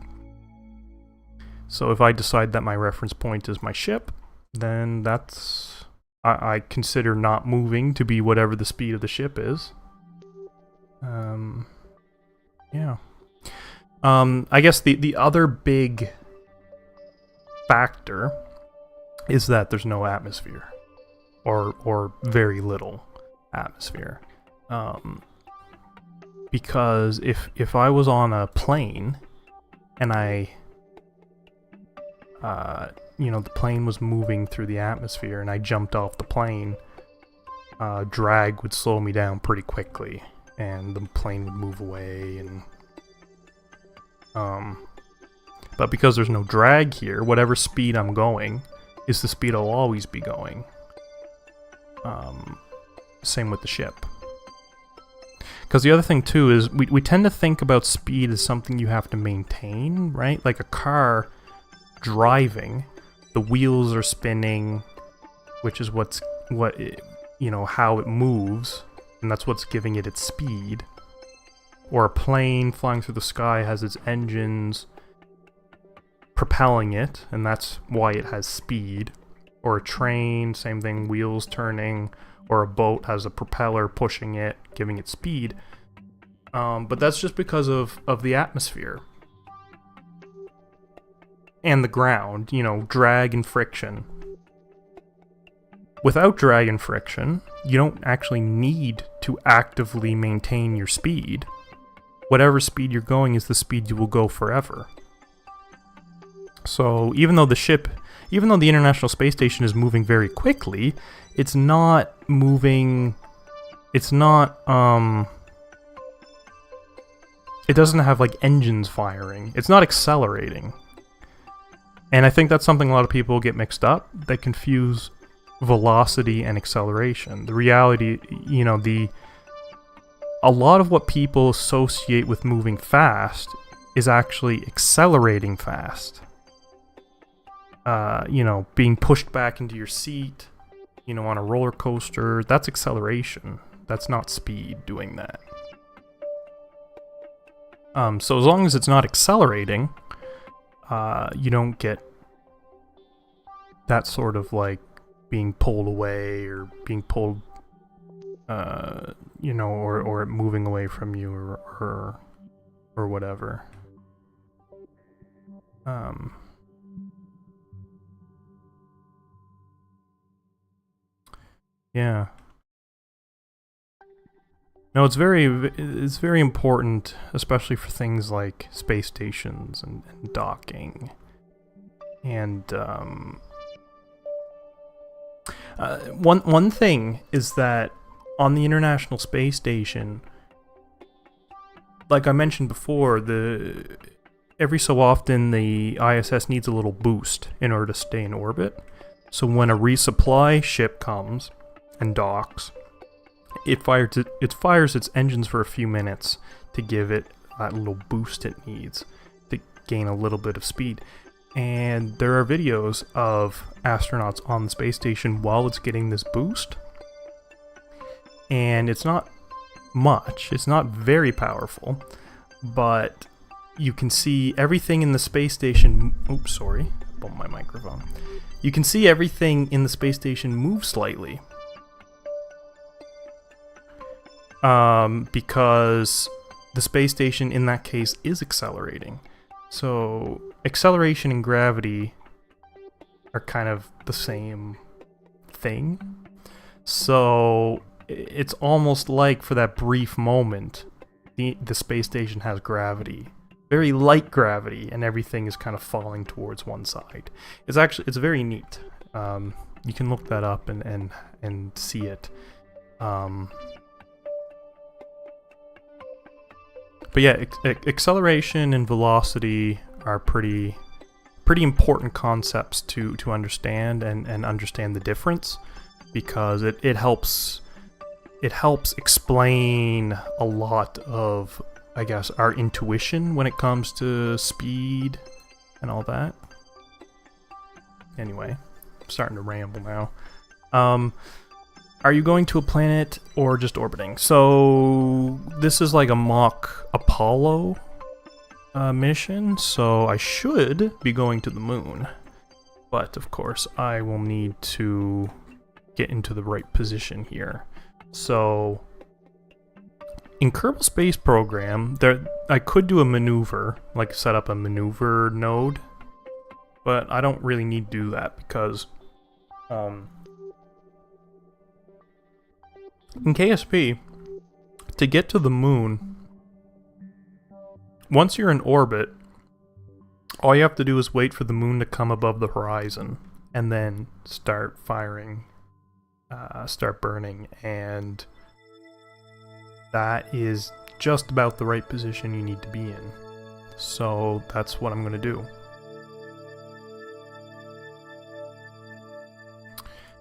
So if I decide that my reference point is my ship, then I consider not moving to be whatever the speed of the ship is. Yeah. I guess the other big factor is that there's no atmosphere, or very little atmosphere. Because if I was on a plane and the plane was moving through the atmosphere and I jumped off the plane, drag would slow me down pretty quickly and the plane would move away but because there's no drag here, whatever speed I'm going is the speed I'll always be going. Same with the ship. Because the other thing too is we tend to think about speed as something you have to maintain, right? Like a car driving, the wheels are spinning, which is how it moves, and that's what's giving it its speed. Or a plane flying through the sky has its engines propelling it, and that's why it has speed. Or a train, same thing, wheels turning, or a boat has a propeller pushing it, giving it speed. But that's just because of the atmosphere. And the ground, you know, drag and friction. Without drag and friction, you don't actually need to actively maintain your speed. Whatever speed you're going is the speed you will go forever. So even though the International Space Station is moving very quickly, it's not moving, it doesn't have like engines firing. It's not accelerating. And I think that's something a lot of people get mixed up. They confuse velocity and acceleration. The reality, you know, a lot of what people associate with moving fast is actually accelerating fast. You know, being pushed back into your seat, you know, on a roller coaster, that's acceleration. That's not speed doing that. So as long as it's not accelerating, you don't get that sort of like being pulled away or being pulled, you know, or moving away from you or whatever. Yeah. No, it's very important, especially for things like space stations and docking. And one thing is that on the International Space Station, like I mentioned before, every so often the ISS needs a little boost in order to stay in orbit. So when a resupply ship comes and docks, it fires its engines for a few minutes to give it that little boost it needs to gain a little bit of speed. And there are videos of astronauts on the space station while it's getting this boost. And it's not much, it's not very powerful, but you can see everything in the space station. Oops, sorry, bumped my microphone. You can see everything in the space station move slightly. Because the space station in that case is accelerating. So acceleration and gravity are kind of the same thing. So it's almost like for that brief moment, the space station has gravity. Very light gravity, and everything is kind of falling towards one side. It's very neat. You can look that up and see it. But yeah, acceleration and velocity are pretty important concepts to understand and understand the difference, because it helps explain a lot of, I guess, our intuition when it comes to speed and all that. Anyway, I'm starting to ramble now. Are you going to a planet or just orbiting? So this is like a mock Apollo mission, so I should be going to the moon. But of course, I will need to get into the right position here. So in Kerbal Space Program, I could do a maneuver, like set up a maneuver node, but I don't really need to do that because in KSP, to get to the moon, once you're in orbit, all you have to do is wait for the moon to come above the horizon, and then start firing, start burning, and that is just about the right position you need to be in. So that's what I'm going to do.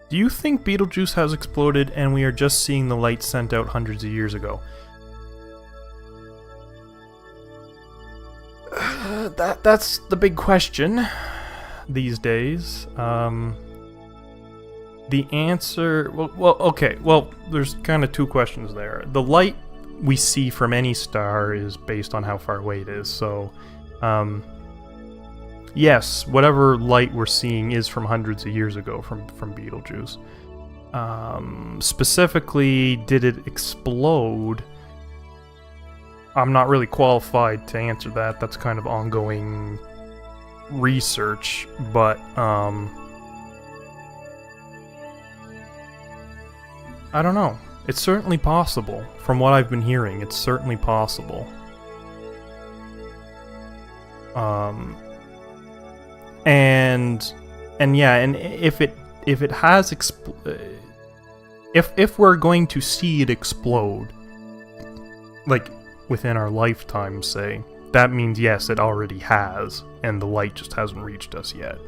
Do you think Betelgeuse has exploded and we are just seeing the light sent out hundreds of years ago? That's the big question these days. The answer... Well, there's kind of two questions there. The light we see from any star is based on how far away it is, so... yes, whatever light we're seeing is from hundreds of years ago from Betelgeuse. Specifically, did it explode? I'm not really qualified to answer that. That's kind of ongoing research, but I don't know. It's certainly possible. From what I've been hearing, it's certainly possible. And yeah, and if it has if we're going to see it explode, like within our lifetime, say, that means yes, it already has, and the light just hasn't reached us yet.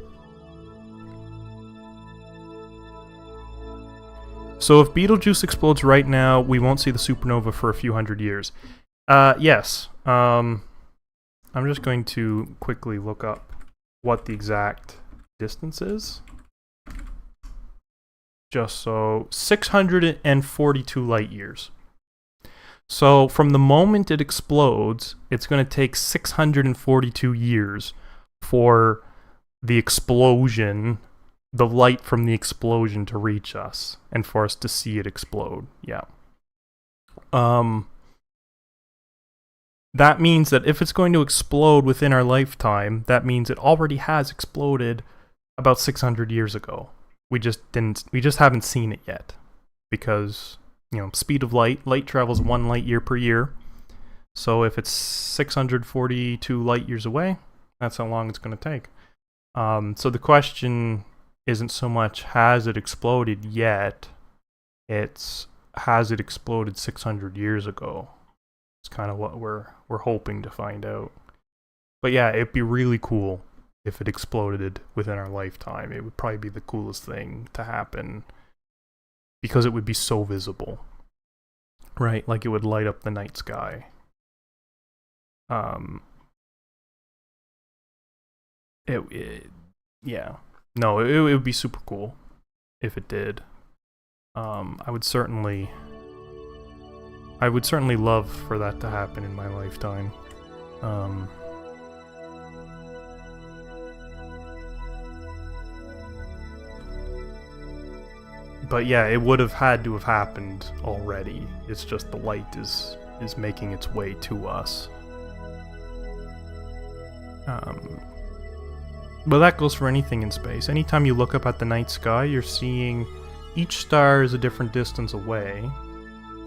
So if Betelgeuse explodes right now, we won't see the supernova for a few hundred years. Yes. I'm just going to quickly look up what the exact distance is. Just so 642 light years. So from the moment it explodes, it's going to take 642 years for the explosion, the light from the explosion to reach us, and for us to see it explode. Yeah. That means that if it's going to explode within our lifetime, that means it already has exploded about 600 years ago. We just haven't seen it yet, because, speed of light travels 1 light year per year. So if it's 642 light years away, that's how long it's going to take. So the question isn't so much has it exploded yet, it's has it exploded 600 years ago. It's kind of what we're hoping to find out. But yeah, it'd be really cool if it exploded within our lifetime. It would probably be the coolest thing to happen, because it would be so visible, right? Like, it would light up the night sky. Yeah. No, it would be super cool if it did. I would certainly love for that to happen in my lifetime. But yeah, it would have had to have happened already. It's just the light is making its way to us. But that goes for anything in space. Anytime you look up at the night sky, you're seeing each star is a different distance away.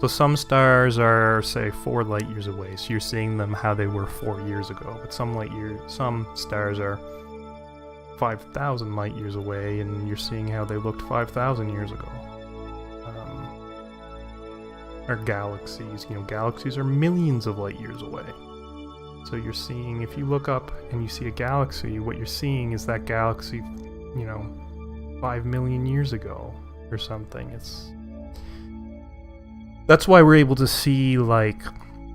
So some stars are, say, 4 light years away, so you're seeing them how they were 4 years ago. But some stars are 5,000 light years away, and you're seeing how they looked 5,000 years ago. Or galaxies. Galaxies are millions of light years away. So you're seeing, if you look up and you see a galaxy, what you're seeing is that galaxy, 5 million years ago or something. That's why we're able to see, like,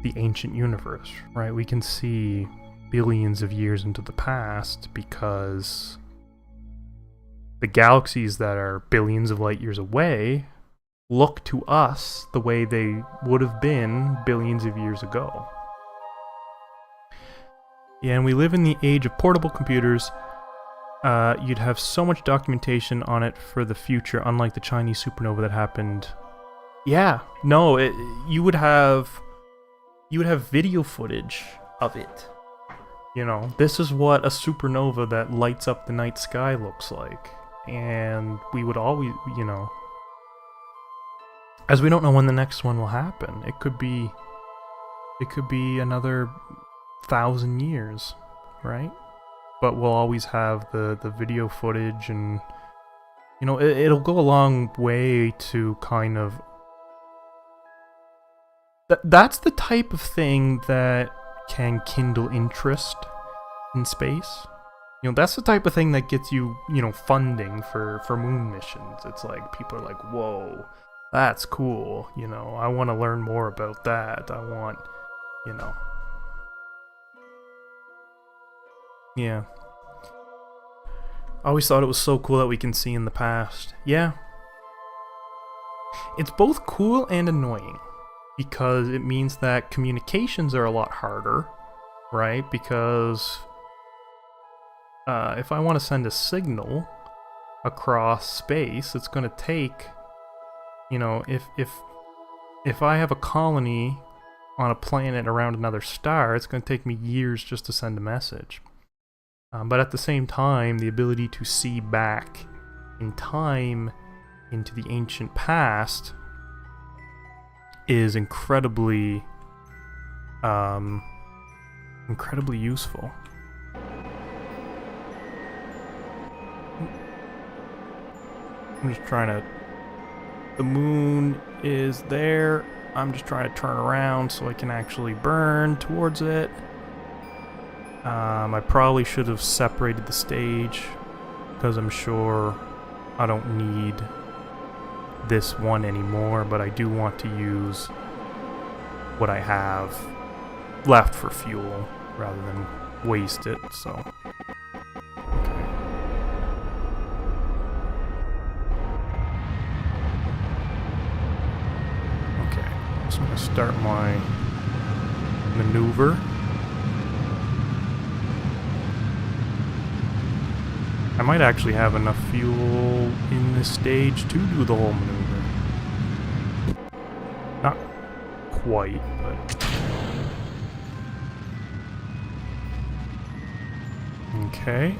the ancient universe, right? We can see billions of years into the past, because the galaxies that are billions of light years away look to us the way they would have been billions of years ago. Yeah, and we live in the age of portable computers. You'd have so much documentation on it for the future, unlike the Chinese supernova that happened. Yeah, no, you would have video footage of it. This is what a supernova that lights up the night sky looks like. And we would always, as we don't know when the next one will happen. It could be another 1,000 years, right? But we'll always have the video footage, and it'll go a long way to kind of that's the type of thing that can kindle interest in space. That's the type of thing that gets you, funding for moon missions. It's like, people are like, whoa, that's cool, I want to learn more about that. I want, Yeah. I always thought it was so cool that we can see in the past. Yeah. It's both cool and annoying, because it means that communications are a lot harder, right? Because if I want to send a signal across space, it's going to take, you know, if I have a colony on a planet around another star, it's going to take me years just to send a message. But at the same time, the ability to see back in time into the ancient past is incredibly useful. I'm just trying to... The moon is there. I'm just trying to turn around so I can actually burn towards it. I probably should have separated the stage, because I'm sure I don't need this one anymore, but I do want to use what I have left for fuel rather than waste it, so... Okay. Okay, so I'm going to start my maneuver. I might actually have enough fuel in this stage to do the whole maneuver. Not quite, but... Okay.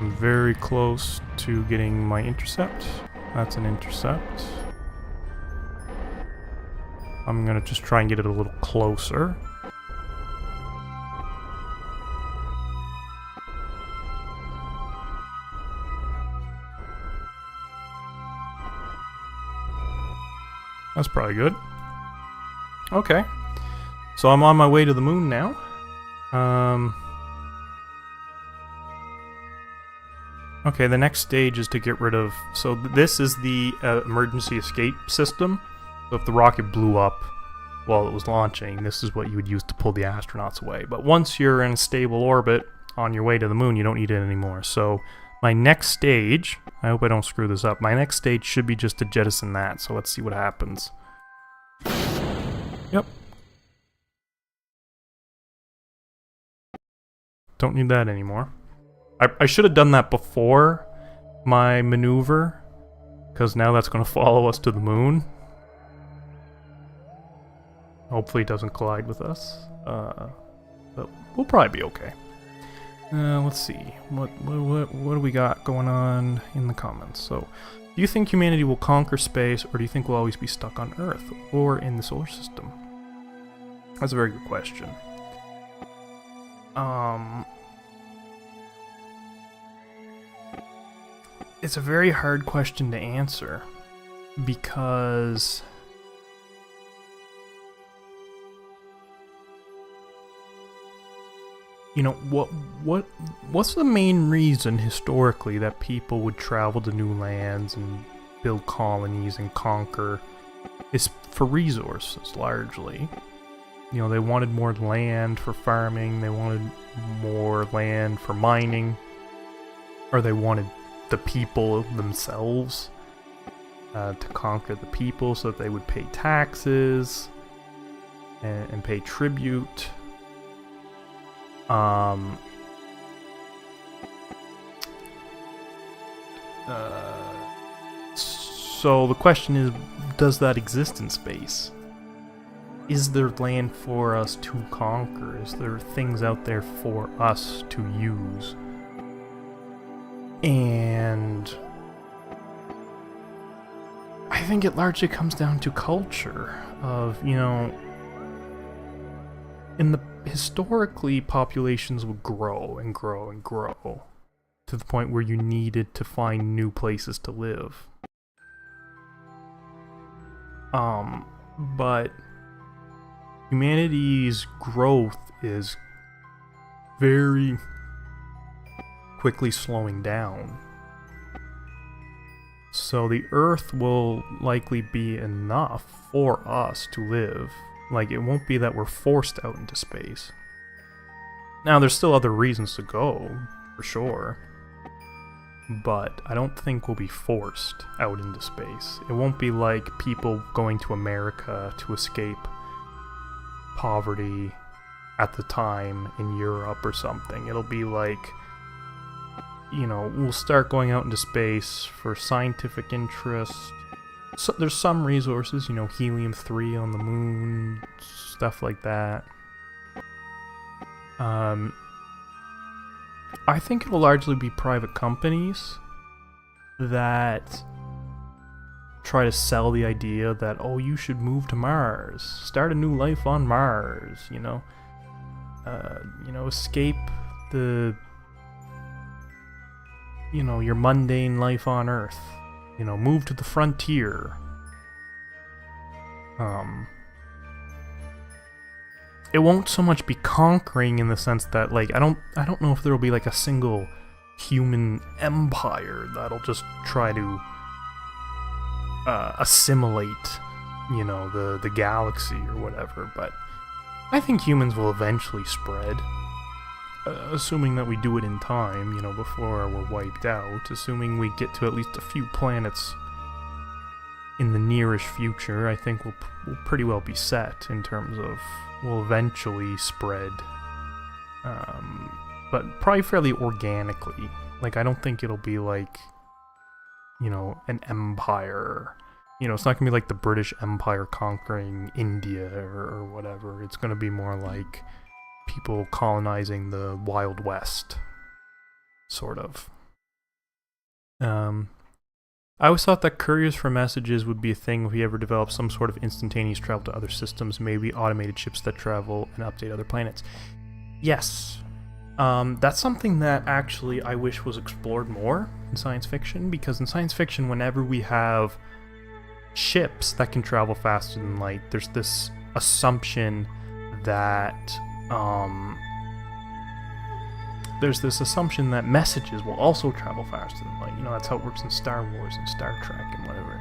I'm very close to getting my intercept. That's an intercept. I'm gonna just try and get it a little closer. That's probably good. Okay. So I'm on my way to the moon now. Okay, the next stage is to get rid of... So this is the emergency escape system. So if the rocket blew up while it was launching, this is what you would use to pull the astronauts away. But once you're in a stable orbit on your way to the moon, you don't need it anymore. So my next stage... I hope I don't screw this up. My next stage should be just to jettison that. So let's see what happens. Yep. Don't need that anymore. I should have done that before my maneuver, because now that's going to follow us to the moon. Hopefully it doesn't collide with us. But we'll probably be okay. Let's see. What do we got going on in the comments? So, do you think humanity will conquer space, or do you think we'll always be stuck on Earth or in the solar system? That's a very good question. It's a very hard question to answer, because you know, what's the main reason historically that people would travel to new lands and build colonies and conquer? It's for resources, largely. You know, they wanted more land for farming, they wanted more land for mining, or they wanted the people themselves to conquer the people so that they would pay taxes and pay tribute. So the question is, does that exist in space? Is there land for us to conquer? Is there things out there for us to use? And I think it largely comes down to culture of, you know, historically populations would grow and grow and grow to the point where you needed to find new places to live. But humanity's growth is very quickly slowing down. So the Earth will likely be enough for us to live. Like, it won't be that we're forced out into space. Now, there's still other reasons to go, for sure. But I don't think we'll be forced out into space. It won't be like people going to America to escape poverty at the time in Europe or something. It'll be like, you know, we'll start going out into space for scientific interest. So there's some resources, you know, helium-3 on the moon, stuff like that. I think it'll largely be private companies that try to sell the idea that, oh, you should move to Mars, start a new life on Mars, you know, escape the, you know, your mundane life on Earth, you know, move to the frontier. It won't so much be conquering in the sense that, like, I don't know if there'll be like a single human empire that'll just try to assimilate, you know, the galaxy or whatever, but I think humans will eventually spread, assuming that we do it in time, you know, before we're wiped out, assuming we get to at least a few planets in the nearish future. I think we'll pretty well be set in terms of we'll eventually spread, but probably fairly organically. Like, I don't think it'll be like, you know, an empire. You know, it's not gonna be like the British Empire conquering India or whatever. It's gonna be more like people colonizing the Wild West, sort of. I always thought that couriers for messages would be a thing if we ever developed some sort of instantaneous travel to other systems, maybe automated ships that travel and update other planets. Yes. That's something that actually I wish was explored more in science fiction, because in science fiction, whenever we have ships that can travel faster than light, there's this assumption that messages will also travel faster than light. You know, that's how it works in Star Wars and Star Trek and whatever.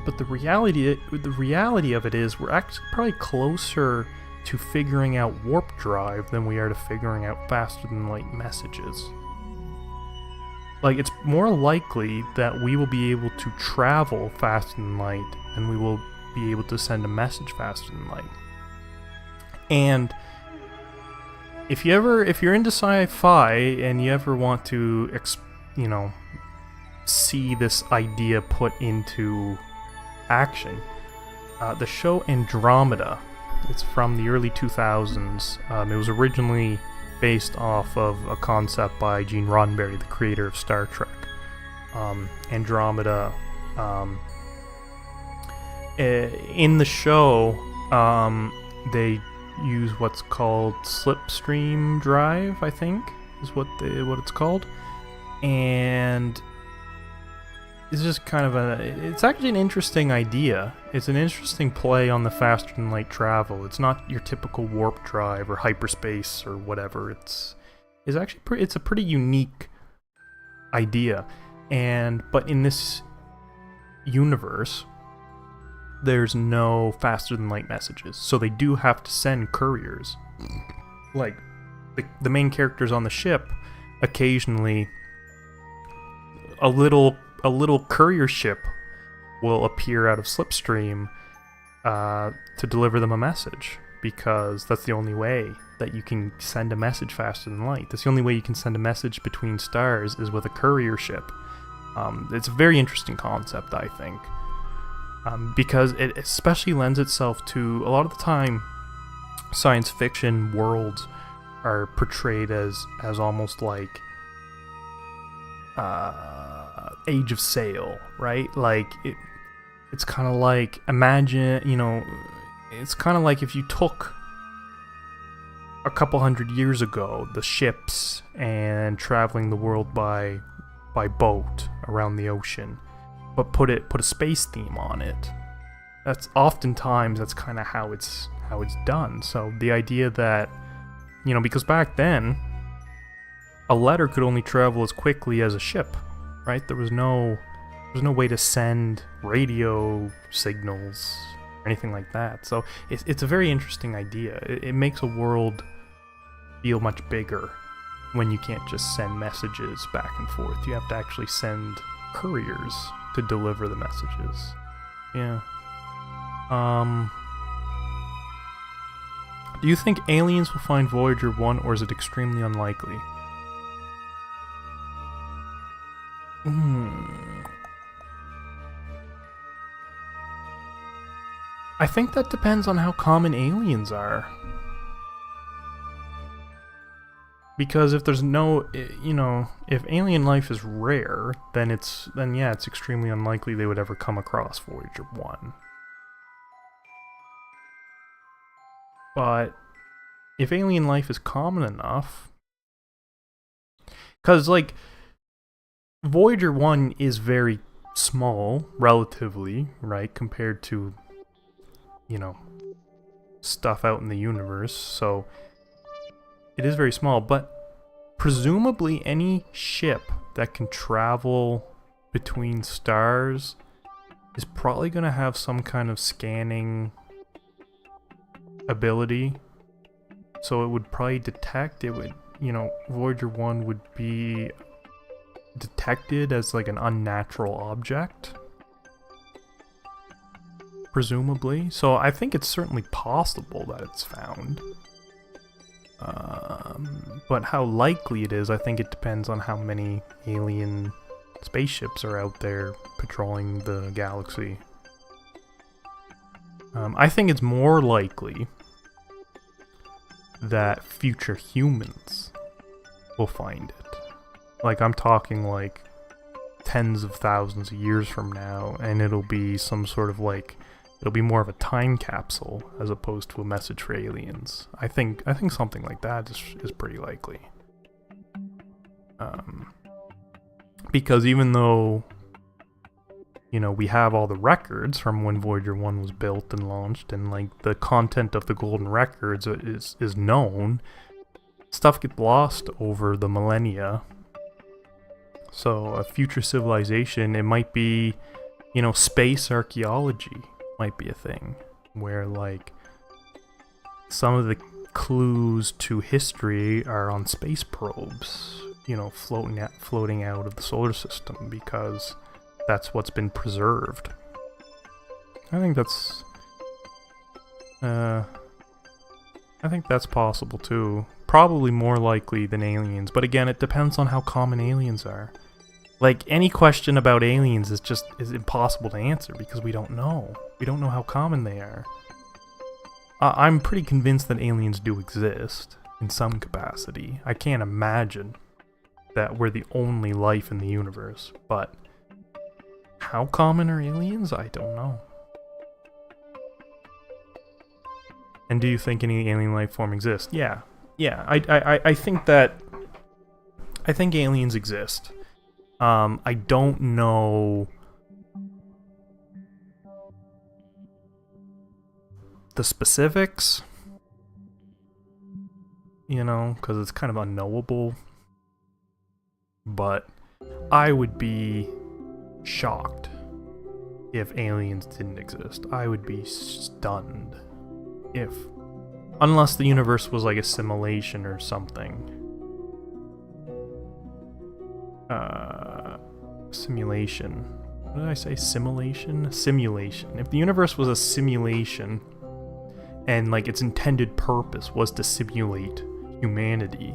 But the reality of it is we're actually probably closer to figuring out warp drive than we are to figuring out faster than light messages. Like, it's more likely that we will be able to travel faster than light and we will be able to send a message faster than light. And if you're into sci-fi and you ever want to, you know, see this idea put into action, the show Andromeda, it's from the early 2000s. It was originally based off of a concept by Gene Roddenberry, the creator of Star Trek. Andromeda, in the show, they use what's called slipstream drive, I think, is what it's called, and it's just kind of it's actually an interesting idea. It's an interesting play on the faster than light travel. It's not your typical warp drive or hyperspace or whatever. It's actually it's a pretty unique idea, but in this universe, there's no faster than light messages, so they do have to send couriers. Like, the main characters on the ship, occasionally a little courier ship will appear out of slipstream to deliver them a message, because that's the only way that you can send a message faster than light. That's the only way you can send a message between stars is with a courier ship. It's a very interesting concept, I think. Because it especially lends itself to, a lot of the time, science fiction worlds are portrayed as almost like Age of Sail, right? Like, it's kind of like, imagine, you know, it's kind of like if you took a couple hundred years ago the ships and traveling the world by boat around the ocean, but put a space theme on it. That's kind of how it's done. So the idea that, you know, because back then a letter could only travel as quickly as a ship, right? There was no way to send radio signals or anything like that. So it's a very interesting idea. It makes a world feel much bigger when you can't just send messages back and forth. You have to actually send couriers to deliver the messages. Yeah. Do you think aliens will find Voyager 1, or is it extremely unlikely? I think that depends on how common aliens are. Because if there's no, if alien life is rare, then it's extremely unlikely they would ever come across Voyager 1. But if alien life is common enough, because like Voyager 1 is very small relatively, right, compared to stuff out in the universe, so it is very small, but presumably any ship that can travel between stars is probably going to have some kind of scanning ability. So it would probably detect, Voyager 1 would be detected as like an unnatural object. Presumably. So I think it's certainly possible that it's found. But how likely it is, I think it depends on how many alien spaceships are out there patrolling the galaxy. I think it's more likely that future humans will find it. Like, I'm talking like tens of thousands of years from now, and it'll be some sort of like, it'll be more of a time capsule as opposed to a message for aliens. I think something like that is pretty likely. Because even though, we have all the records from when Voyager 1 was built and launched, and like the content of the golden records is known, stuff gets lost over the millennia. So a future civilization, it might be, space archaeology might be a thing, where like some of the clues to history are on space probes, floating out of the solar system, because that's what's been preserved. I think that's possible too. Probably more likely than aliens, but again, it depends on how common aliens are. Like, any question about aliens is impossible to answer because we don't know. We don't know how common they are. I'm pretty convinced that aliens do exist in some capacity. I can't imagine that we're the only life in the universe, but how common are aliens? I don't know. And do you think any alien life form exists? Yeah. I think aliens exist. I don't know the specifics, because it's kind of unknowable. But I would be shocked if aliens didn't exist. I would be stunned unless the universe was like a simulation or something. Simulation. What did I say? Simulation? Simulation. If the universe was a simulation, and like its intended purpose was to simulate humanity,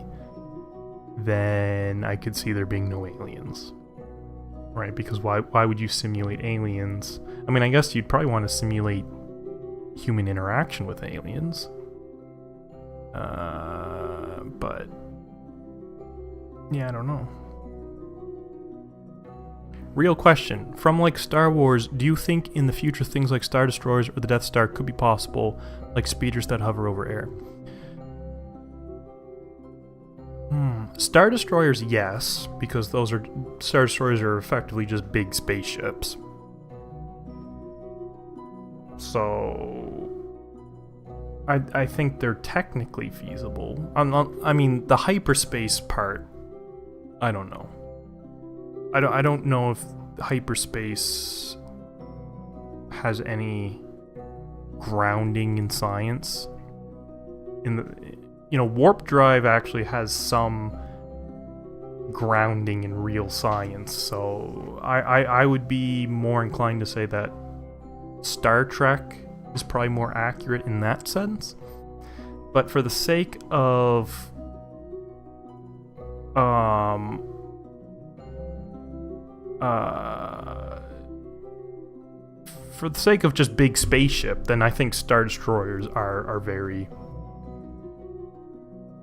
then I could see there being no aliens. Right? Because why would you simulate aliens? I mean, I guess you'd probably want to simulate human interaction with aliens. But yeah, I don't know. Real question. From like Star Wars, do you think in the future things like Star Destroyers or the Death Star could be possible, like speeders that hover over air? Star Destroyers, yes, because Star Destroyers are effectively just big spaceships. So I think they're technically feasible. I mean, the hyperspace part, I don't know. I don't know if hyperspace has any grounding in science. Warp drive actually has some grounding in real science, so I would be more inclined to say that Star Trek is probably more accurate in that sense. But for the sake of for the sake of just big spaceship, then I think Star Destroyers are very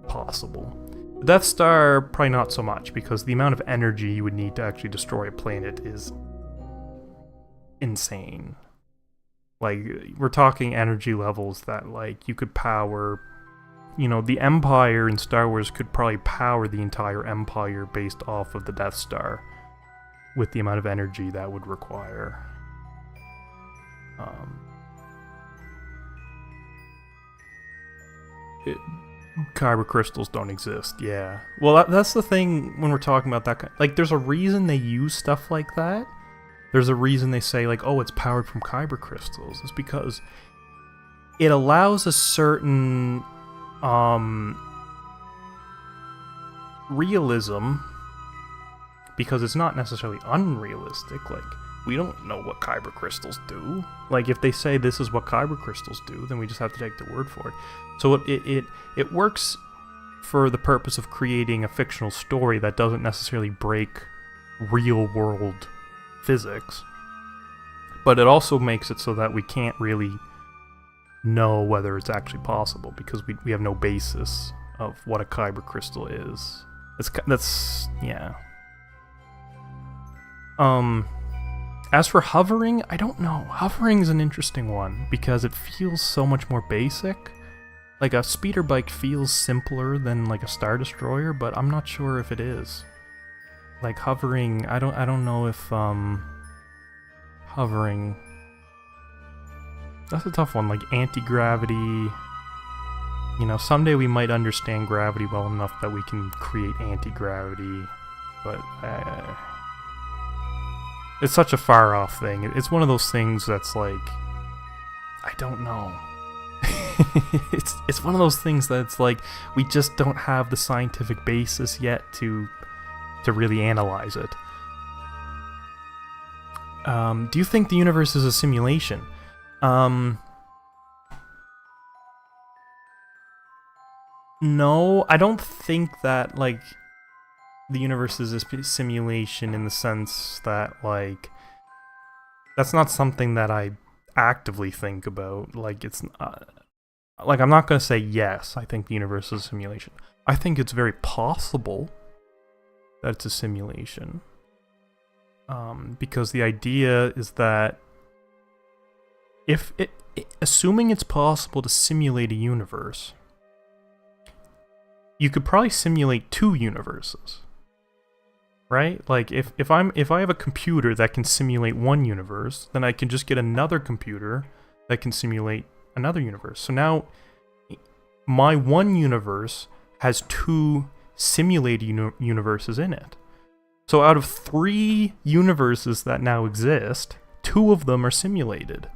possible. The Death Star, probably not so much, because the amount of energy you would need to actually destroy a planet is insane. Like, we're talking energy levels that, like, you could power... You know, the Empire in Star Wars could probably power the entire Empire based off of the Death Star, with the amount of energy that would require. Kyber crystals don't exist, yeah. Well, that's the thing when we're talking about that. Like, there's a reason they use stuff like that. There's a reason they say, like, oh, it's powered from Kyber crystals. It's because it allows a certain realism, because it's not necessarily unrealistic. Like, we don't know what Kyber crystals do. Like, if they say this is what Kyber crystals do, then we just have to take their word for it. So it works for the purpose of creating a fictional story that doesn't necessarily break real-world physics. But it also makes it so that we can't really know whether it's actually possible, because we have no basis of what a Kyber crystal is. That's yeah. As for hovering, I don't know. Hovering is an interesting one, because it feels so much more basic. Like, a speeder bike feels simpler than, like, a Star Destroyer, but I'm not sure if it is. Like, hovering, I don't know if, hovering... That's a tough one, like, anti-gravity... You know, someday we might understand gravity well enough that we can create anti-gravity, but it's such a far-off thing. It's one of those things that's like... I don't know. It's one of those things that's like, we just don't have the scientific basis yet to really analyze it. Do you think the universe is a simulation? No, I don't think that, like, the universe is a simulation in the sense that, like, that's not something that I actively think about. Like, it's not... Like, I'm not going to say yes, I think the universe is a simulation. I think it's very possible that it's a simulation. Because the idea is that assuming it's possible to simulate a universe, you could probably simulate two universes. Right? Like, if I have a computer that can simulate one universe, then I can just get another computer that can simulate another universe. So now, my one universe has two simulated universes in it. So out of 3 universes that now exist, 2 of them are simulated.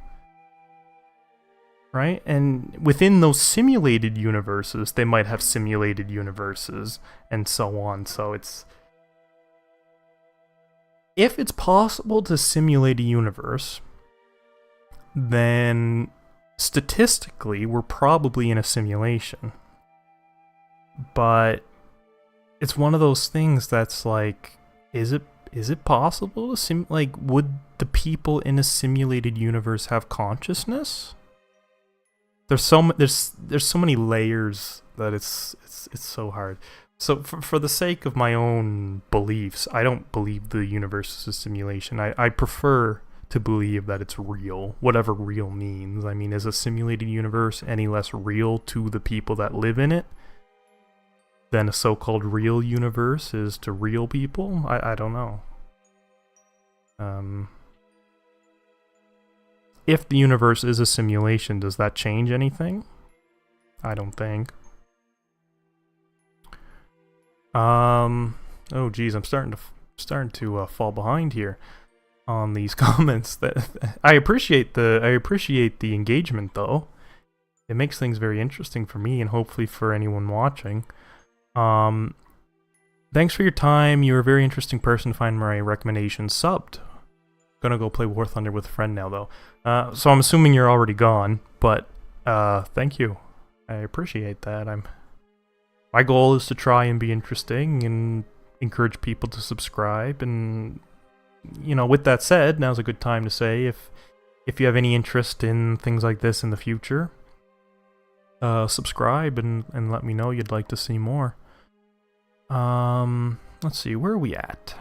Right? And within those simulated universes, they might have simulated universes, and so on. So it's... If it's possible to simulate a universe, then... statistically, we're probably in a simulation. But it's one of those things that's like, is it possible to like, would the people in a simulated universe have consciousness? There's so many layers that it's so hard. So for the sake of my own beliefs, I don't believe the universe is a simulation. I prefer to believe that it's real, whatever real means. I mean, is a simulated universe any less real to the people that live in it than a so-called real universe is to real people? I don't know. If the universe is a simulation, does that change anything? I don't think. Oh geez, I'm starting to fall behind here on these comments. That I appreciate the engagement though. It makes things very interesting for me and hopefully for anyone watching. Thanks for your time. You're a very interesting person to find my recommendations subbed. Gonna go play War Thunder with a friend now though. So I'm assuming you're already gone, but thank you. I appreciate that. My goal is to try and be interesting and encourage people to subscribe. And with that said, now's a good time to say if you have any interest in things like this in the future, subscribe and let me know you'd like to see more. Let's see, where are we at?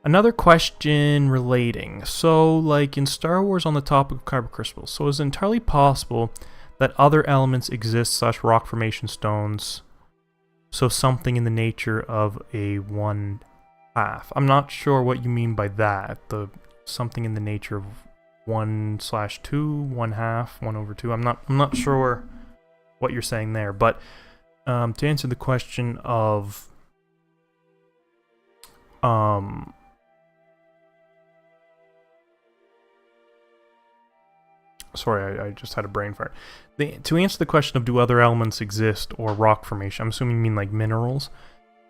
Another question relating. So, like in Star Wars on the topic of kyber crystals, so is it entirely possible that other elements exist / rock formation stones, so something in the nature of a 1/2? I'm not sure what you mean by that. The something in the nature of 1/2, 1/2, 1/2. I'm not sure what you're saying there, but to answer the question of sorry, I just had a brain fart. To answer the question of do other elements exist or rock formation, I'm assuming you mean like minerals.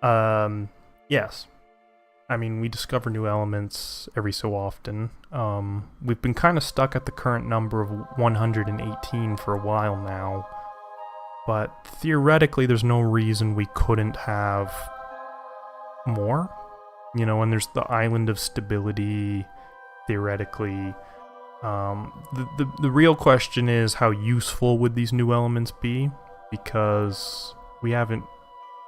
Yes. I mean, we discover new elements every so often. We've been kind of stuck at the current number of 118 for a while now. But theoretically, there's no reason we couldn't have more. And there's the island of stability, theoretically. The real question is how useful would these new elements be, because we haven't,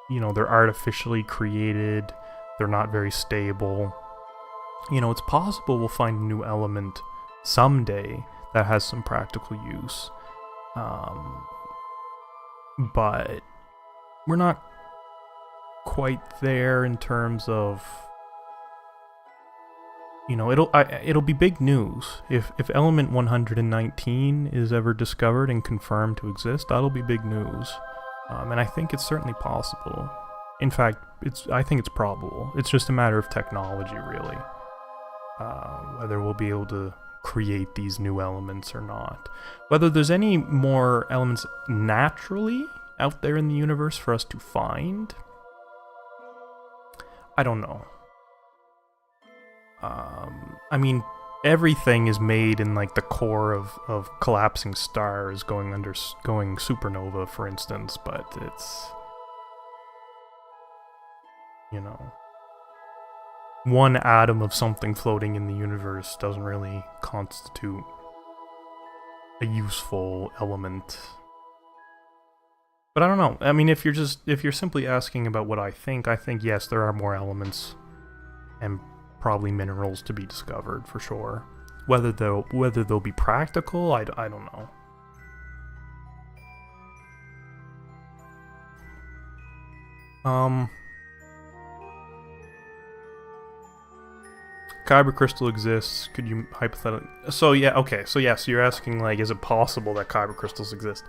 they're artificially created, they're not very stable. It's possible we'll find a new element someday that has some practical use, but we're not quite there in terms of it'll be big news if element 119 is ever discovered and confirmed to exist. That'll be big news, and I think it's certainly possible. In fact, I think it's probable. It's just a matter of technology, really, whether we'll be able to create these new elements or not. Whether there's any more elements naturally out there in the universe for us to find, I don't know. I mean, everything is made in like the core of collapsing stars going supernova, for instance, but it's one atom of something floating in the universe doesn't really constitute a useful element. But I don't know. I mean, if you're simply asking about what I think yes, there are more elements and probably minerals to be discovered for sure. Whether they'll be practical, I don't know. Kyber crystal exists. Could you hypothetically? So yeah, okay. So yeah, so you're asking like, is it possible that kyber crystals exist?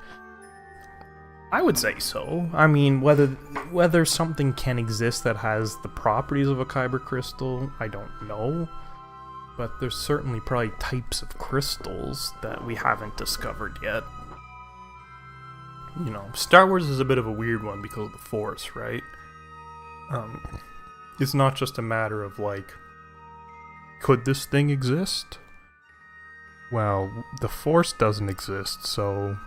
I would say so. I mean, whether something can exist that has the properties of a kyber crystal, I don't know. But there's certainly probably types of crystals that we haven't discovered yet. Star Wars is a bit of a weird one because of the Force, right? It's not just a matter of like, could this thing exist? Well, the Force doesn't exist, so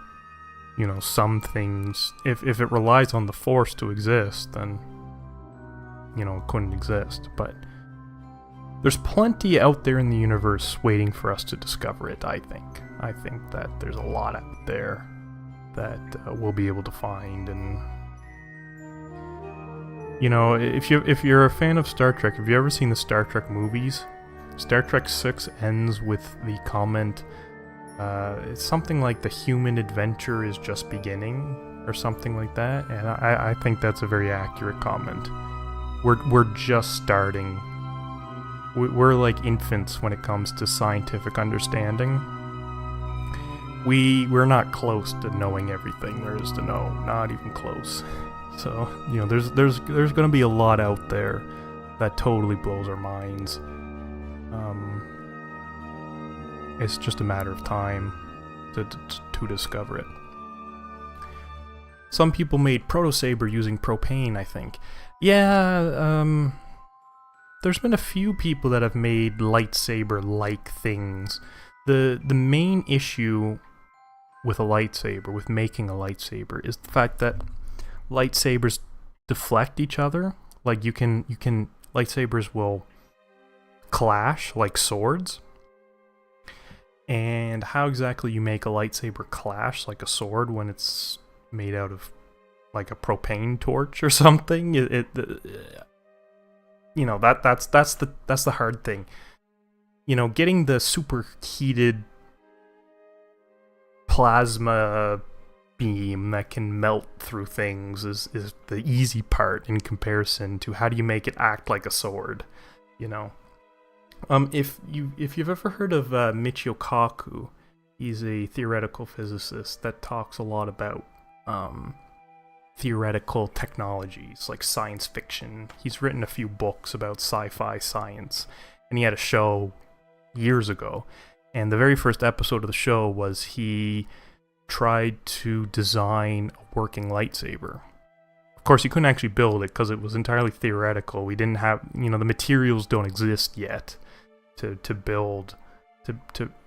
some things, if it relies on the Force to exist, then it couldn't exist. But there's plenty out there in the universe waiting for us to discover it. I think that there's a lot out there that we'll be able to find. And if you're a fan of Star Trek, have you ever seen the Star Trek movies? Star Trek 6 ends with the comment, it's something like the human adventure is just beginning, or something like that, and I think that's a very accurate comment. We're just starting. We're like infants when it comes to scientific understanding. We're not close to knowing everything there is to know, not even close. So there's going to be a lot out there that totally blows our minds. It's just a matter of time to discover it. Some people made Proto-Saber using propane, I think. Yeah, there's been a few people that have made lightsaber-like things. The main issue with a lightsaber, with making a lightsaber, is the fact that lightsabers deflect each other. Like you can lightsabers will clash like swords. And how exactly you make a lightsaber clash like a sword when it's made out of like a propane torch or something? That's the hard thing. Getting the superheated plasma beam that can melt through things is the easy part in comparison to how do you make it act like a sword, If you've ever heard of Michio Kaku, he's a theoretical physicist that talks a lot about theoretical technologies like science fiction. He's written a few books about sci-fi science, and he had a show years ago. And the very first episode of the show was he tried to design a working lightsaber. Of course, he couldn't actually build it because it was entirely theoretical. We didn't have, the materials don't exist yet to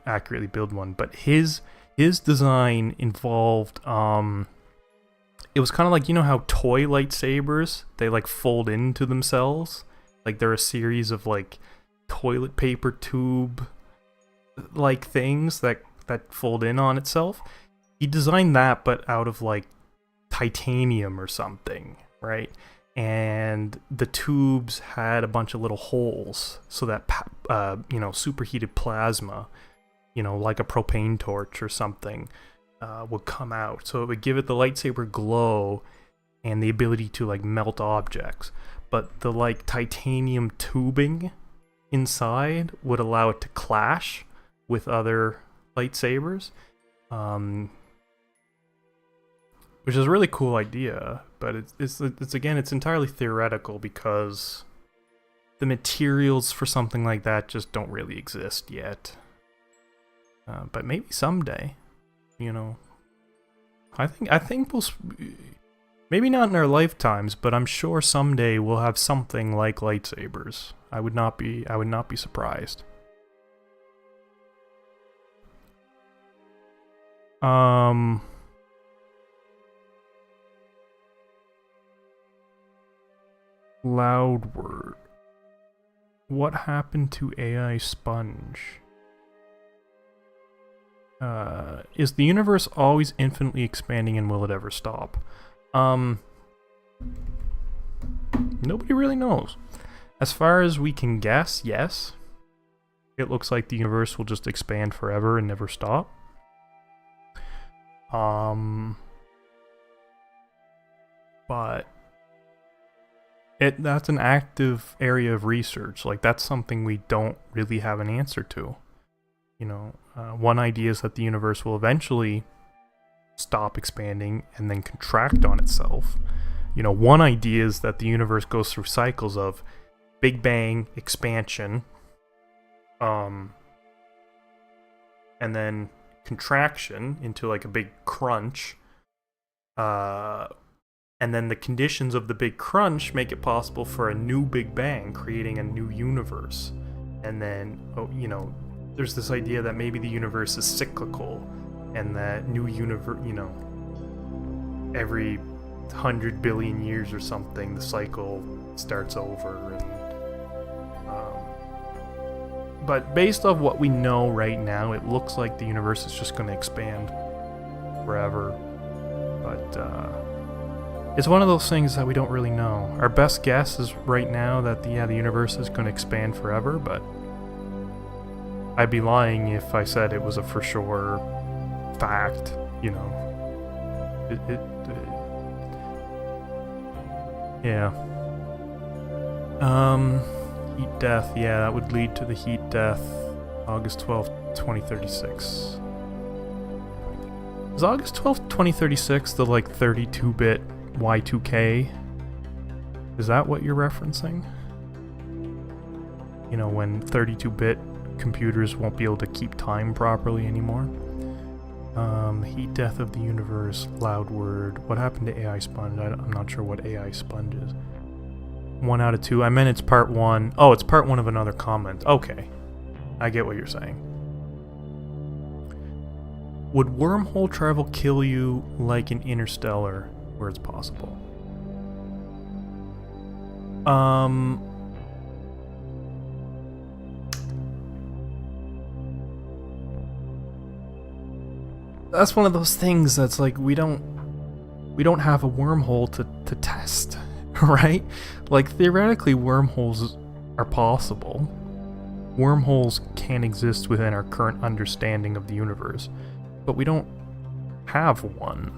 accurately build one. But his design involved, it was kind of like, how toy lightsabers, they like fold into themselves. Like they're a series of like toilet paper tube like things that fold in on itself. He designed that, but out of like titanium or something, right? And the tubes had a bunch of little holes so that superheated plasma, like a propane torch or something, would come out. So it would give it the lightsaber glow and the ability to like melt objects. But the like titanium tubing inside would allow it to clash with other lightsabers, which is a really cool idea. But it's entirely theoretical because the materials for something like that just don't really exist yet. But maybe someday, I think we'll, maybe not in our lifetimes, but I'm sure someday we'll have something like lightsabers. I would not be surprised. Loud word. What happened to AI Sponge? Is the universe always infinitely expanding and will it ever stop? Nobody really knows. As far as we can guess, yes. It looks like the universe will just expand forever and never stop. But that's an active area of research. Like, that's something we don't really have an answer to. One idea is that the universe will eventually stop expanding and then contract on itself. One idea is that the universe goes through cycles of Big Bang, expansion, and then contraction into like a big crunch, and then the conditions of the big crunch make it possible for a new Big Bang, creating a new universe. And then, there's this idea that maybe the universe is cyclical, and that new universe, every 100 billion years or something, the cycle starts over. But based off what we know right now, it looks like the universe is just going to expand forever. But it's one of those things that we don't really know. Our best guess is right now that the universe is going to expand forever, but I'd be lying if I said it was a for sure fact, yeah. Heat death, yeah, that would lead to the heat death, August 12th, 2036. Is August 12th, 2036 the, 32-bit Y2K? Is that what you're referencing? When 32-bit computers won't be able to keep time properly anymore? Heat death of the universe, loud word. What happened to AI Sponge? I'm not sure what AI Sponge is. 1 out of 2. I meant it's part 1. Oh, it's part 1 of another comment. Okay. I get what you're saying. Would wormhole travel kill you like in Interstellar, where it's possible? That's one of those things that's like we don't have a wormhole to test, right? Like theoretically wormholes are possible. Wormholes can exist within our current understanding of the universe, but we don't have one.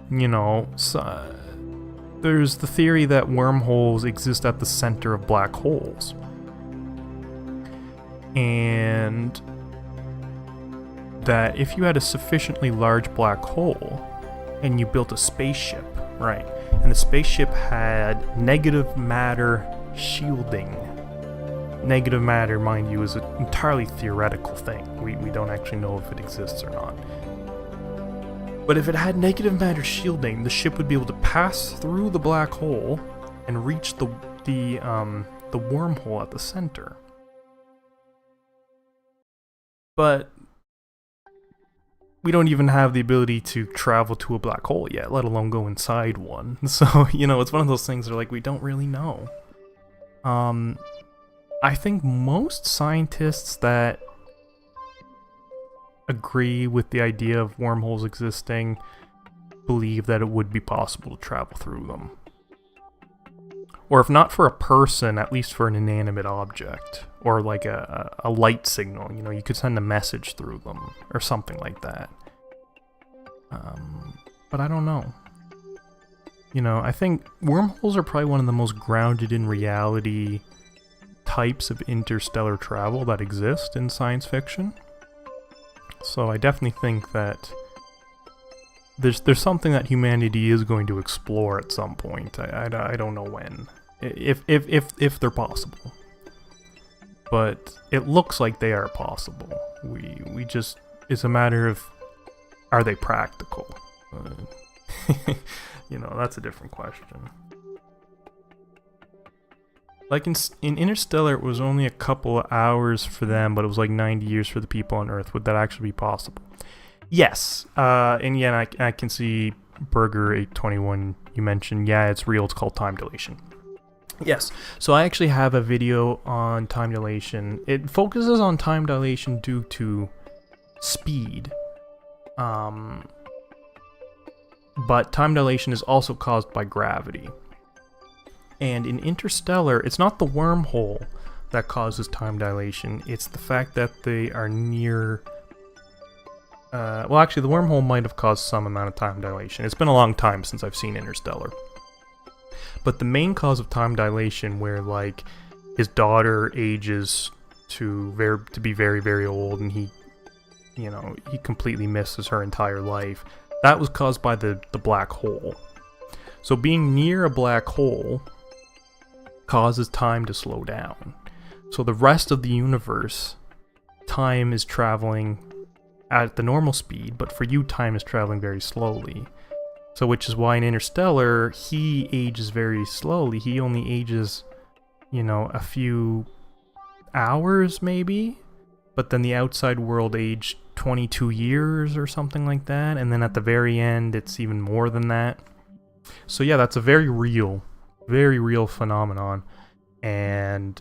You know, so, there's the theory that wormholes exist at the center of black holes. And that if you had a sufficiently large black hole and you built a spaceship, right, and the spaceship had negative matter shielding. Negative matter, mind you, is an entirely theoretical thing. We don't actually know if it exists or not. But if it had negative matter shielding, the ship would be able to pass through the black hole and reach the wormhole at the center. But we don't even have the ability to travel to a black hole yet, let alone go inside one. So, you know, it's one of those things that are like, we don't really know. I think most scientists that agree with the idea of wormholes existing believe that it would be possible to travel through them. Or if not for a person, at least for an inanimate object. Or like a light signal, you know, you could send a message through them, or something like that. But I don't know. You know, I think wormholes are probably one of the most grounded in reality types of interstellar travel that exist in science fiction. So I definitely think that there's something that humanity is going to explore at some point. I don't know when, if they're possible. But it looks like they are possible. We just, it's a matter of, are they practical? You know, that's a different question. Like in Interstellar, it was only a couple of hours for them, but it was like 90 years for the people on Earth. Would that actually be possible? Yes. And yeah, I can see Burger 821, you mentioned, yeah, it's real, it's called time dilation. Yes, so I actually have a video on time dilation. It focuses on time dilation due to speed. But time dilation is also caused by gravity. And in Interstellar, it's not the wormhole that causes time dilation, it's the fact that they are near... well, actually, the wormhole might have caused some amount of time dilation. It's been a long time since I've seen Interstellar. But the main cause of time dilation, where like his daughter ages to be very, very old, and he, you know, he completely misses her entire life, that was caused by the black hole. So being near a black hole causes time to slow down. So the rest of the universe, time is traveling at the normal speed, but for you, time is traveling very slowly. So which is why in Interstellar, he ages very slowly. He only ages, you know, a few hours maybe, but then the outside world aged 22 years or something like that, and then at the very end, it's even more than that. So yeah, that's a very real phenomenon, and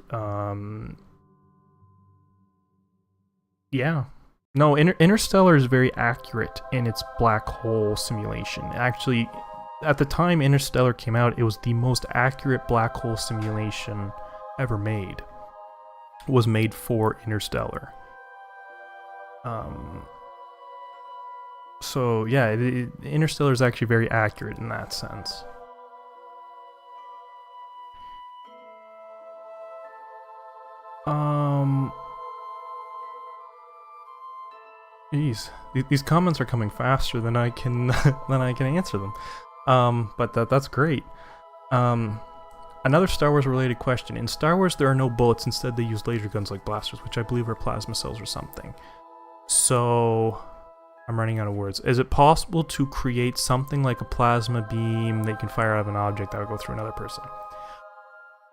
yeah. No, Interstellar is very accurate in its black hole simulation. Actually, at the time Interstellar came out, it was the most accurate black hole simulation ever made. It was made for Interstellar. So yeah, Interstellar is actually very accurate in that sense. Jeez, these comments are coming faster than I can answer them. But that's great. Another Star Wars related question. In Star Wars there are no bullets, instead they use laser guns like blasters, which I believe are plasma cells or something. So, I'm running out of words. Is it possible to create something like a plasma beam that you can fire out of an object that would go through another person?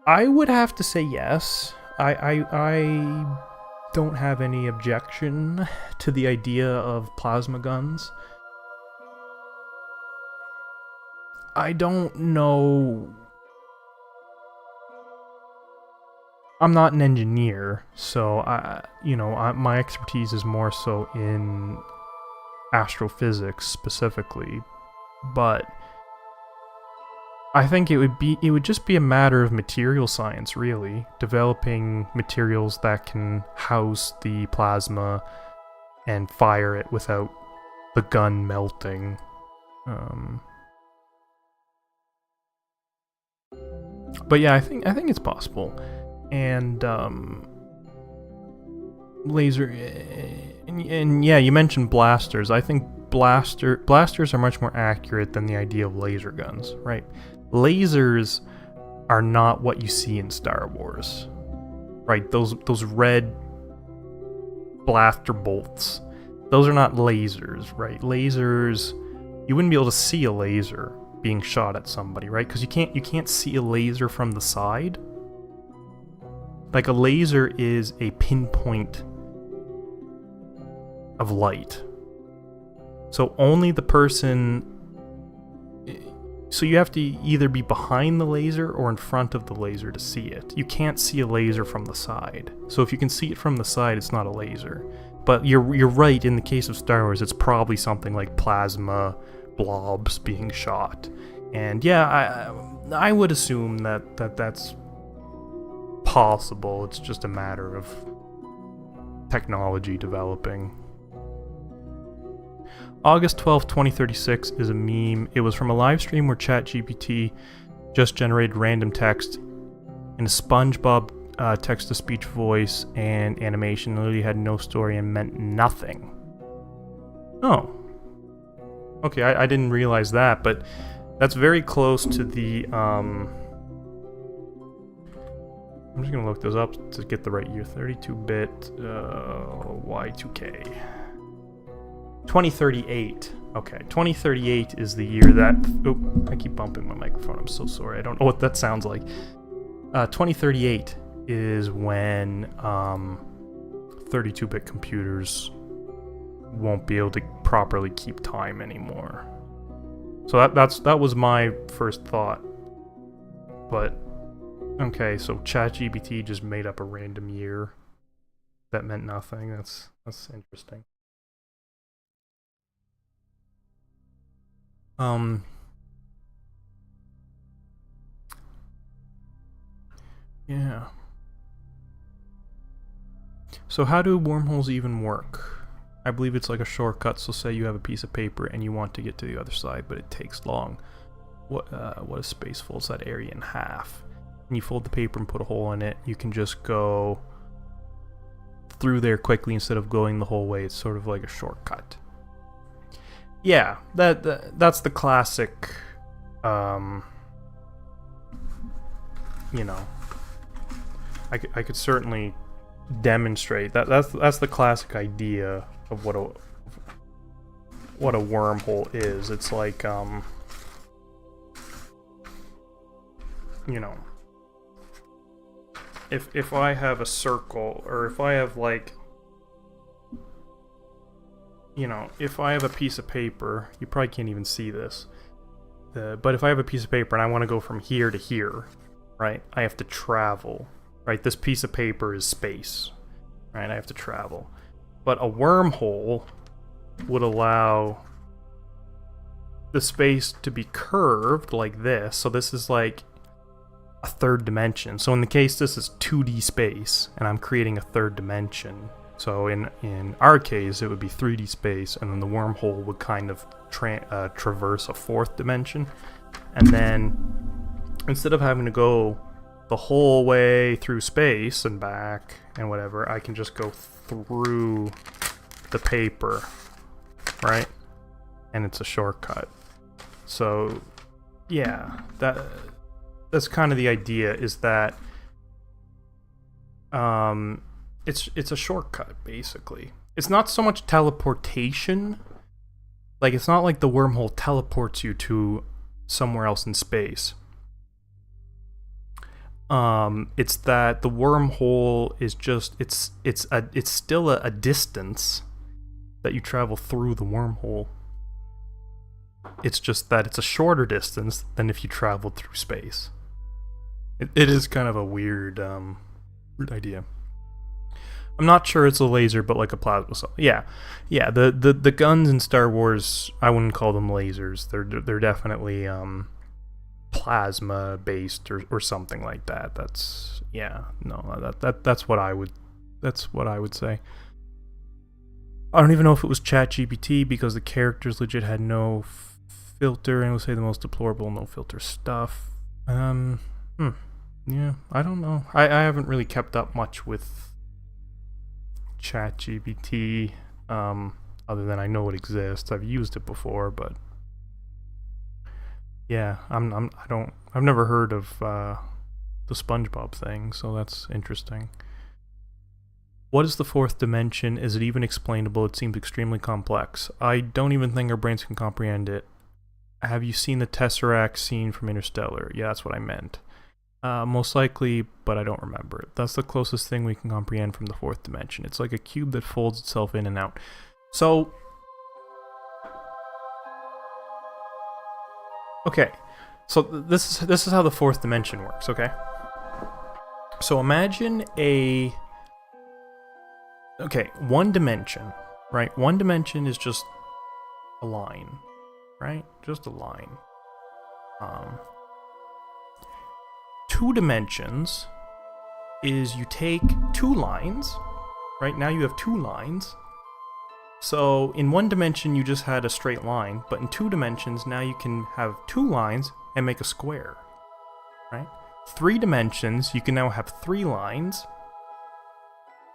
I would have to say yes. don't have any objection to the idea of plasma guns. I don't know. I'm not an engineer, so my expertise is more so in astrophysics specifically, but I think it would just be a matter of material science, really, developing materials that can house the plasma and fire it without the gun melting. But yeah, I think it's possible. And laser, and yeah, you mentioned blasters. I think blasters are much more accurate than the idea of laser guns, right? Lasers are not what you see in Star Wars, right? Those red blaster bolts, those are not lasers, right? Lasers, you wouldn't be able to see a laser being shot at somebody, right? Because you can't see a laser from the side. Like, a laser is a pinpoint of light. So only the person... So you have to either be behind the laser or in front of the laser to see it. You can't see a laser from the side. So if you can see it from the side, it's not a laser. But you're right, in the case of Star Wars, it's probably something like plasma blobs being shot. And yeah, I would assume that's possible. It's just a matter of technology developing. August 12th, 2036 is a meme. It was from a live stream where ChatGPT just generated random text in a SpongeBob text-to-speech voice and animation. Literally had no story and meant nothing. Oh. Okay, I didn't realize that, but that's very close to the... I'm just gonna look those up to get the right year. 32-bit Y2K. 2038. Okay, 2038 is the year that... Oh, I keep bumping my microphone. I'm so sorry. I don't know what that sounds like. 2038 is when 32-bit computers won't be able to properly keep time anymore. So that was my first thought. But okay, so ChatGPT just made up a random year that meant nothing. That's interesting. Yeah. So how do wormholes even work? I believe it's like a shortcut. So say you have a piece of paper and you want to get to the other side, but it takes long. What a space folds that area in half. And you fold the paper and put a hole in it. You can just go through there quickly instead of going the whole way. It's sort of like a shortcut. Yeah, that's the classic, you know, I could certainly demonstrate that's the classic idea of what a wormhole is. It's like, you know, if I have a circle, or if I have, like, you know, if I have a piece of paper, you probably can't even see this, but if I have a piece of paper and I want to go from here to here, right, I have to travel, right? This piece of paper is space, right? I have to travel. But a wormhole would allow the space to be curved like this, so this is like a third dimension. So in the case this is 2D space, and I'm creating a third dimension. So in our case, it would be 3D space, and then the wormhole would kind of traverse a fourth dimension. And then, instead of having to go the whole way through space and back and whatever, I can just go through the paper, right? And it's a shortcut. So, yeah, that's kind of the idea, is that it's a shortcut, basically. It's not so much teleportation. Like, it's not like the wormhole teleports you to somewhere else in space. It's that the wormhole is just it's still a distance that you travel through the wormhole. It's just that it's a shorter distance than if you traveled through space. It is kind of a weird idea. I'm not sure it's a laser, but like a plasma cell. Yeah. The guns in Star Wars, I wouldn't call them lasers. They're definitely plasma based or something like that. That's that's what I would say. I don't even know if it was ChatGPT because the characters legit had no filter, and it would say the most deplorable no filter stuff. Yeah, I don't know. I haven't really kept up much with ChatGPT, other than I know it exists. I've used it before, but yeah, I've never heard of the SpongeBob thing, so that's interesting. What is the fourth dimension? Is it even explainable? It seems extremely complex. I don't even think our brains can comprehend it. Have you seen the Tesseract scene from Interstellar? Yeah, that's what I meant. Most likely, but I don't remember it. That's the closest thing we can comprehend from the fourth dimension. It's like a cube that folds itself in and out. So, okay. So this is how the fourth dimension works, okay? So imagine one dimension, right? One dimension is just a line, right? Just a line. Two dimensions is you take two lines, right? Now you have two lines. So in one dimension you just had a straight line, but in two dimensions now you can have two lines and make a square, right? Three dimensions, you can now have three lines.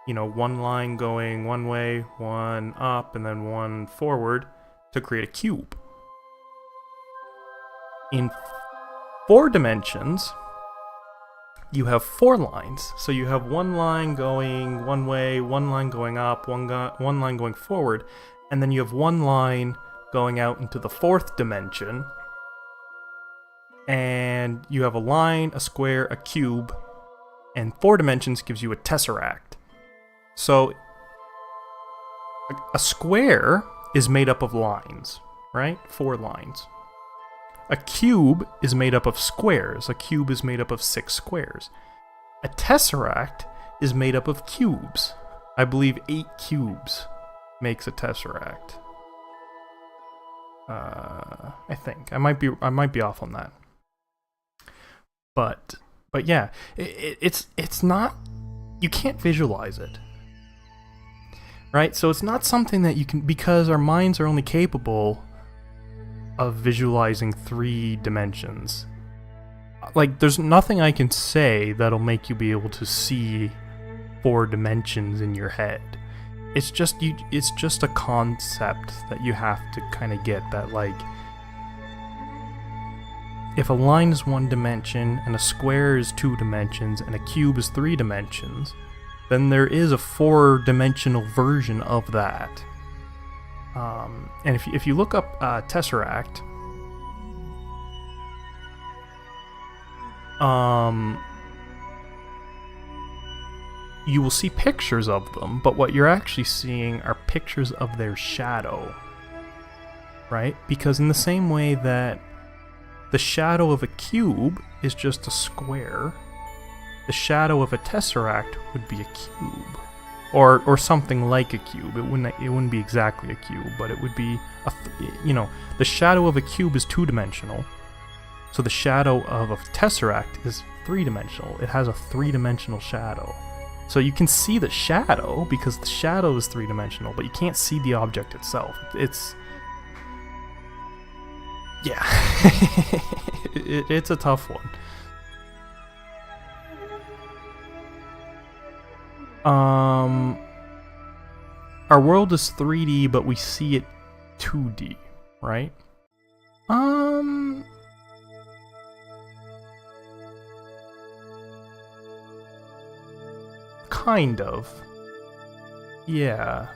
You know, one line going one way, one up, and then one forward to create a cube. In four dimensions, you have four lines. So you have one line going one way, one line going up, one line going forward, and then you have one line going out into the fourth dimension. And you have a line, a square, a cube, and four dimensions gives you a tesseract. So a square is made up of lines, right? Four lines. A cube is made up of squares. A cube is made up of 6 squares. A tesseract is made up of cubes. I believe 8 cubes makes a tesseract. I think I might be off on that. But yeah, it's not. You can't visualize it, right? So it's not something that you can, because our minds are only capable of visualizing 3 dimensions. Like, there's nothing I can say that'll make you be able to see 4 dimensions in your head. It's just a concept that you have to kind of get, that like, if a line is 1 dimension and a square is 2 dimensions and a cube is 3 dimensions, then there is a 4-dimensional version of that. And if you look up Tesseract, you will see pictures of them, but what you're actually seeing are pictures of their shadow, right? Because in the same way that the shadow of a cube is just a square, the shadow of a tesseract would be a cube. Or something like a cube. It wouldn't be exactly a cube, but it would be the shadow of a cube is 2-dimensional. So the shadow of a tesseract is 3-dimensional. It has a 3-dimensional shadow. So you can see the shadow because the shadow is 3-dimensional, but you can't see the object itself. It's it's a tough one. Our world is 3D, but we see it 2D, right? Kind of. Yeah.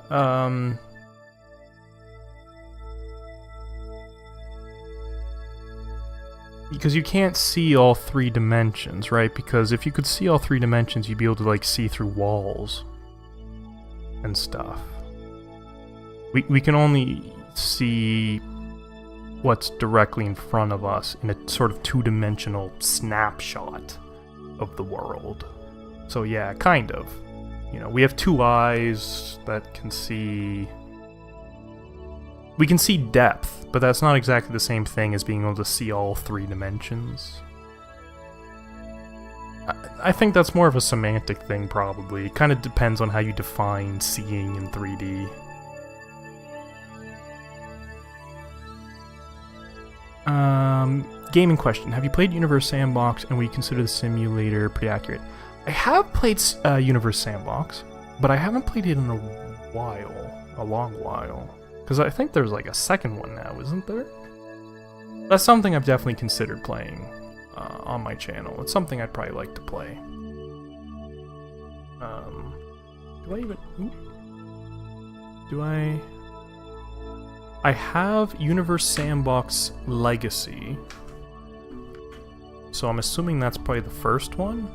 because you can't see all 3 dimensions, right? Because if you could see all 3 dimensions, you'd be able to like see through walls and stuff. We can only see what's directly in front of us in a sort of 2-dimensional snapshot of the world. So yeah, kind of. You know, we have 2 eyes that can see... We can see depth, but that's not exactly the same thing as being able to see all 3 dimensions. I think that's more of a semantic thing, probably. It kind of depends on how you define seeing in 3D. Gaming question. Have you played Universe Sandbox, and would you consider the simulator pretty accurate? I have played Universe Sandbox, but I haven't played it in a while. A long while. Because I think there's like a second one now, isn't there? That's something I've definitely considered playing on my channel. It's something I'd probably like to play. Do I even... Do I... I have Universe Sandbox Legacy. So I'm assuming that's probably the first one.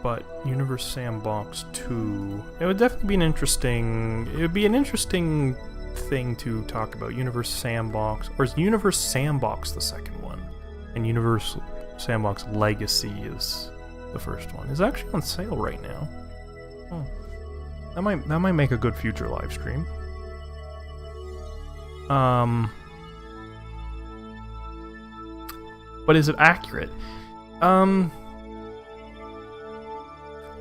But Universe Sandbox 2... It would definitely be an interesting... It would be an interesting thing to talk about. Universe Sandbox... Or is Universe Sandbox the second one? And Universe Sandbox Legacy is the first one. It's actually on sale right now. Oh. That might make a good future live stream. But is it accurate?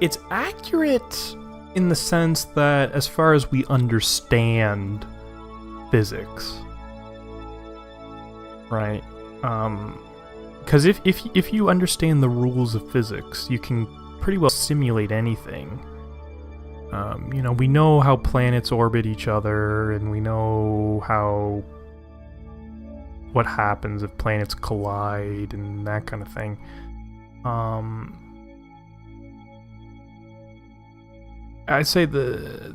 It's accurate in the sense that as far as we understand physics, right? Because if you understand the rules of physics, you can pretty well simulate anything. You know, we know how planets orbit each other, and we know what happens if planets collide and that kind of thing. I'd say the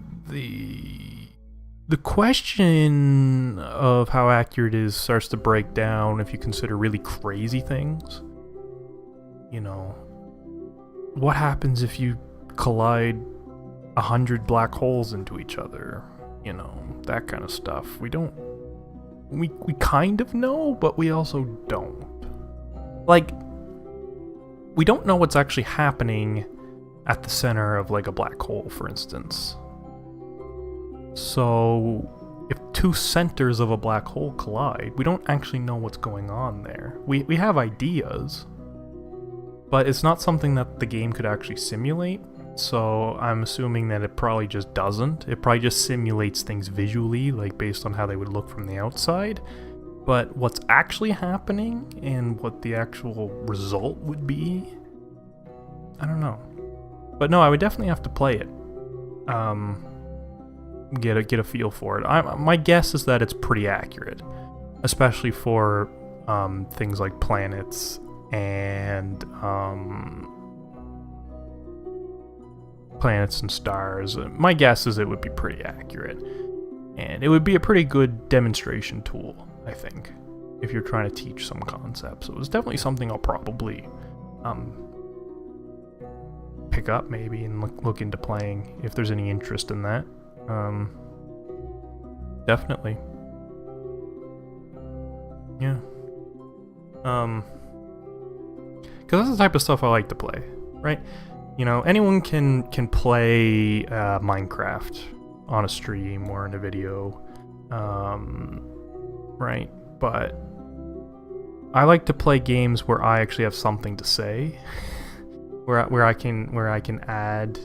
question of how accurate it is starts to break down if you consider really crazy things. You know, what happens if you collide 100 black holes into each other? You know, that kind of stuff. We kind of know, but we also don't. Like, we don't know what's actually happening at the center of, like, a black hole, for instance. So, if 2 centers of a black hole collide, we don't actually know what's going on there. We have ideas, but it's not something that the game could actually simulate, so I'm assuming that it probably just doesn't. It probably just simulates things visually, like, based on how they would look from the outside. But what's actually happening, and what the actual result would be, I don't know. But no, I would definitely have to play it. Get a feel for it. My guess is that it's pretty accurate, especially for things like planets and stars. My guess is it would be pretty accurate, and it would be a pretty good demonstration tool, I think, if you're trying to teach some concepts. So it's definitely something I'll probably pick up maybe and look into playing if there's any interest in that. Definitely. Yeah. Because that's the type of stuff I like to play, right? You know, anyone can play Minecraft on a stream or in a video, right? But I like to play games where I actually have something to say. Where I can add,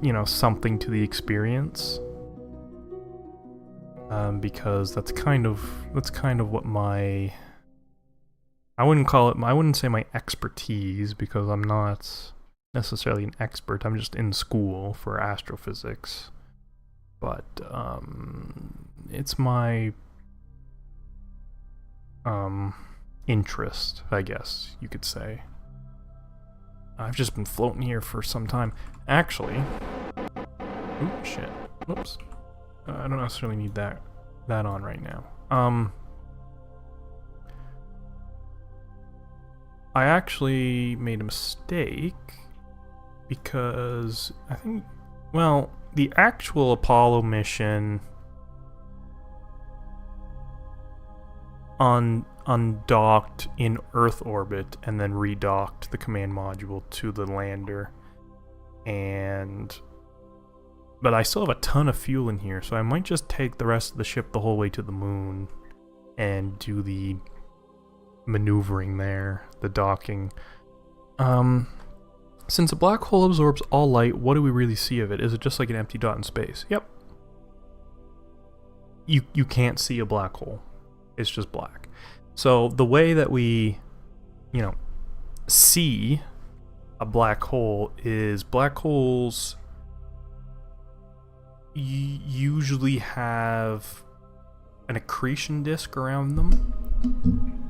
you know, something to the experience, because that's kind of what my, I wouldn't say my expertise, because I'm not necessarily an expert. I'm just in school for astrophysics, but it's my interest, I guess you could say. I've just been floating here for some time. Actually, ooh, shit. Whoops. I don't necessarily need that. that on right now. I actually made a mistake because I think, well, the actual Apollo mission undocked in Earth orbit and then redocked the command module to the lander. But I still have a ton of fuel in here, so I might just take the rest of the ship the whole way to the moon and do the maneuvering there, the docking. Since a black hole absorbs all light, what do we really see of it? Is it just like an empty dot in space? Yep. You can't see a black hole. It's just black. So the way that we, see a black hole is black holes usually have an accretion disk around them.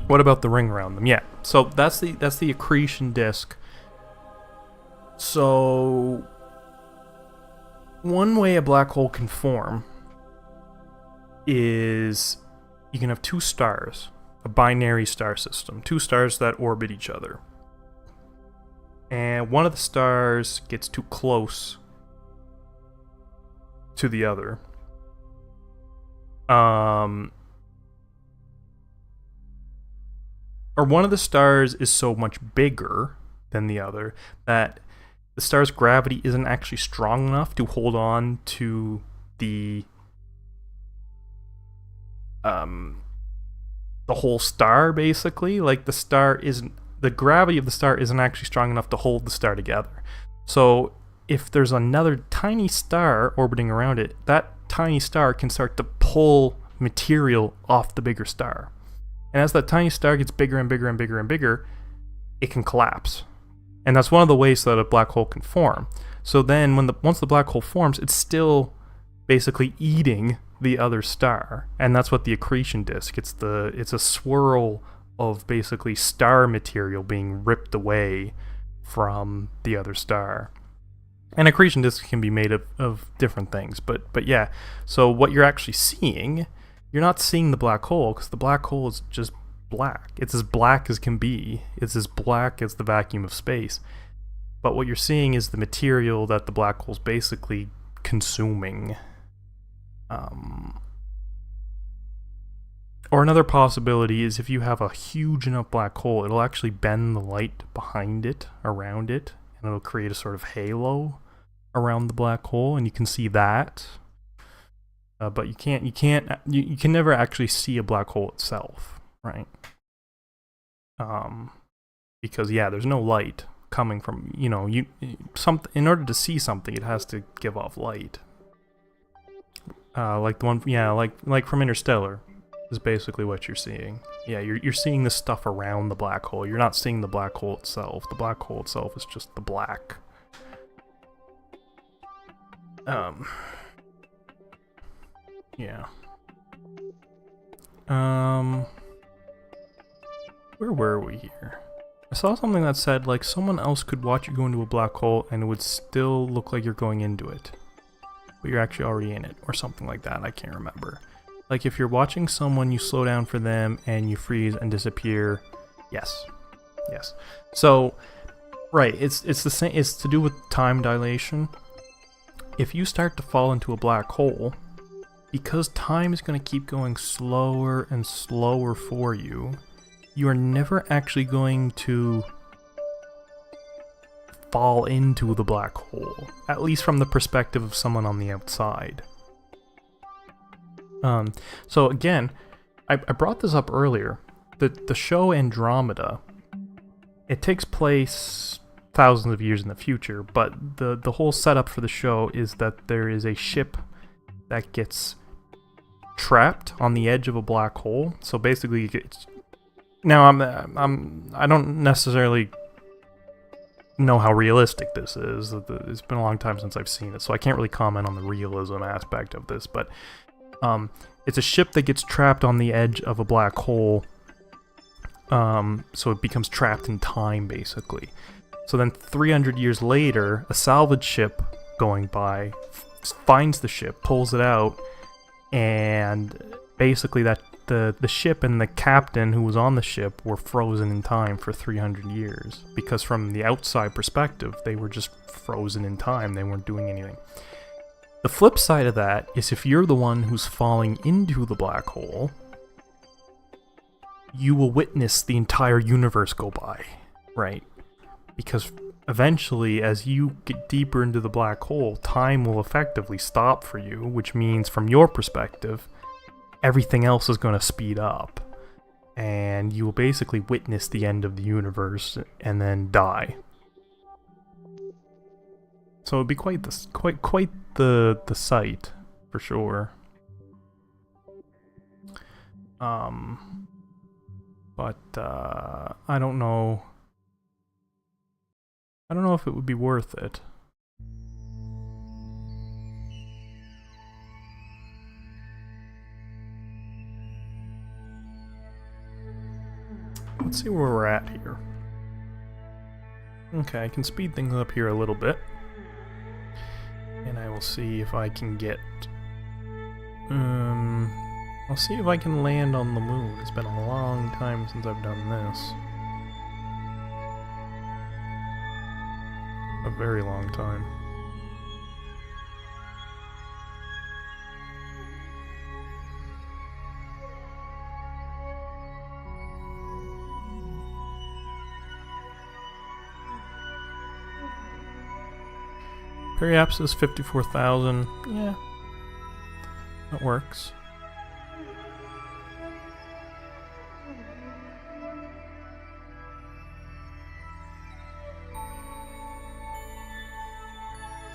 What about the ring around them? Yeah. So that's the accretion disk. So one way a black hole can form is you can have two stars, a binary star system, two stars that orbit each other. And one of the stars gets too close to the other. Or one of the stars is so much bigger than the other that the star's gravity isn't actually strong enough to hold on to the whole star, basically. Like, the gravity of the star isn't actually strong enough to hold the star together. So if there's another tiny star orbiting around it, that tiny star can start to pull material off the bigger star. And as that tiny star gets bigger and bigger and bigger and bigger, it can collapse. And that's one of the ways that a black hole can form. So then once the black hole forms, it's still basically eating the other star. And that's what the accretion disk, it's a swirl of basically star material being ripped away from the other star. And accretion disks can be made of different things, but yeah. So what you're actually seeing, you're not seeing the black hole, because the black hole is just black. It's as black as can be. It's as black as the vacuum of space. But what you're seeing is the material that the black hole's basically consuming. Or another possibility is if you have a huge enough black hole, it'll actually bend the light behind it, around it, and it'll create a sort of halo around the black hole, and you can see that. But you can never actually see a black hole itself, right? Because there's no light coming from, in order to see something, it has to give off light. Like the one, like from Interstellar is basically what you're seeing. Yeah, you're seeing the stuff around the black hole. You're not seeing the black hole itself. The black hole itself is just the black. Yeah. Where were we here? I saw something that said, like, someone else could watch you go into a black hole and it would still look like you're going into it, but you're actually already in it, or something like that. I can't remember. Like, if you're watching someone, you slow down for them and you freeze and disappear. Yes. So, right, it's the same. It's to do with time dilation. If you start to fall into a black hole, because time is going to keep going slower and slower for you, you are never actually going to fall into the black hole, at least from the perspective of someone on the outside. So again, I brought this up earlier. The show Andromeda, it takes place thousands of years in the future, but the whole setup for the show is that there is a ship that gets trapped on the edge of a black hole. So basically, now I don't necessarily know how realistic this is. It's been a long time since I've seen it, so I can't really comment on the realism aspect of this, but it's a ship that gets trapped on the edge of a black hole, so it becomes trapped in time, basically. So then 300 years later, a salvage ship going by finds the ship, pulls it out, and basically that the ship and the captain who was on the ship were frozen in time for 300 years, because from the outside perspective, they were just frozen in time. They weren't doing anything. The flip side of that is if you're the one who's falling into the black hole, you will witness the entire universe go by, right? Because eventually, as you get deeper into the black hole, time will effectively stop for you, which means from your perspective, everything else is going to speed up. And you will basically witness the end of the universe and then die. So it'd be quite the sight, for sure. But I don't know. I don't know if it would be worth it. Let's see where we're at here. Okay, I can speed things up here a little bit. And I will see if I can get... I'll see if I can land on the moon. It's been a long time since I've done this. A very long time. Periapsis 54,000. Yeah. That works.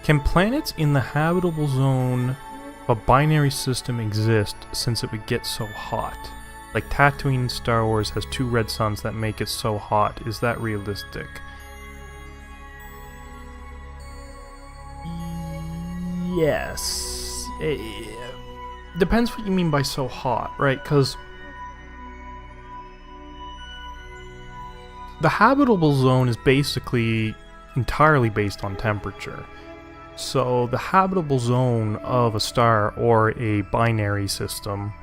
Can planets in the habitable zone of a binary system exist since it would get so hot? Like Tatooine in Star Wars has 2 red suns that make it so hot. Is that realistic? Yes. It depends what you mean by so hot, right? Because the habitable zone is basically entirely based on temperature. So the habitable zone of a star or a binary system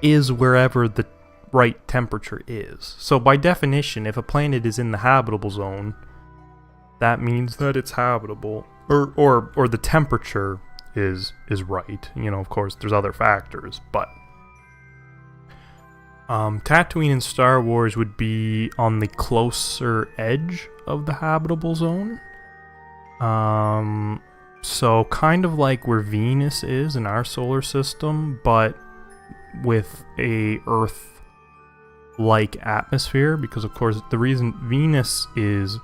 is wherever the right temperature is. So by definition, if a planet is in the habitable zone, that means that it's habitable, or the temperature is right. You know, of course, there's other factors, but Tatooine in Star Wars would be on the closer edge of the habitable zone. So kind of like where Venus is in our solar system, but with a Earth-like atmosphere, because of course the reason Venus is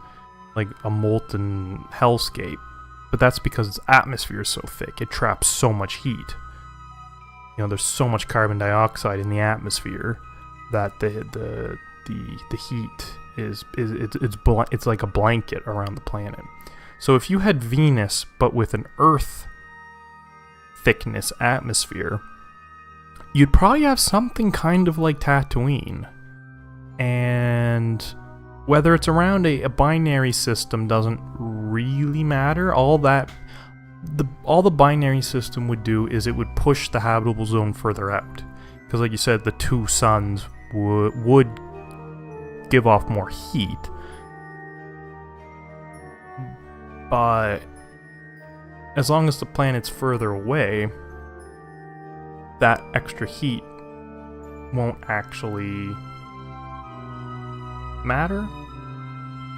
like a molten hellscape, but that's because its atmosphere is so thick. It traps so much heat. You know, there's so much carbon dioxide in the atmosphere that the heat it's like a blanket around the planet. So if you had Venus, but with an Earth thickness atmosphere, you'd probably have something kind of like Tatooine. And whether it's around a binary system doesn't really matter. All the binary system would do is it would push the habitable zone further out. Because like you said, the 2 suns would give off more heat. But as long as the planet's further away, that extra heat won't actually matter.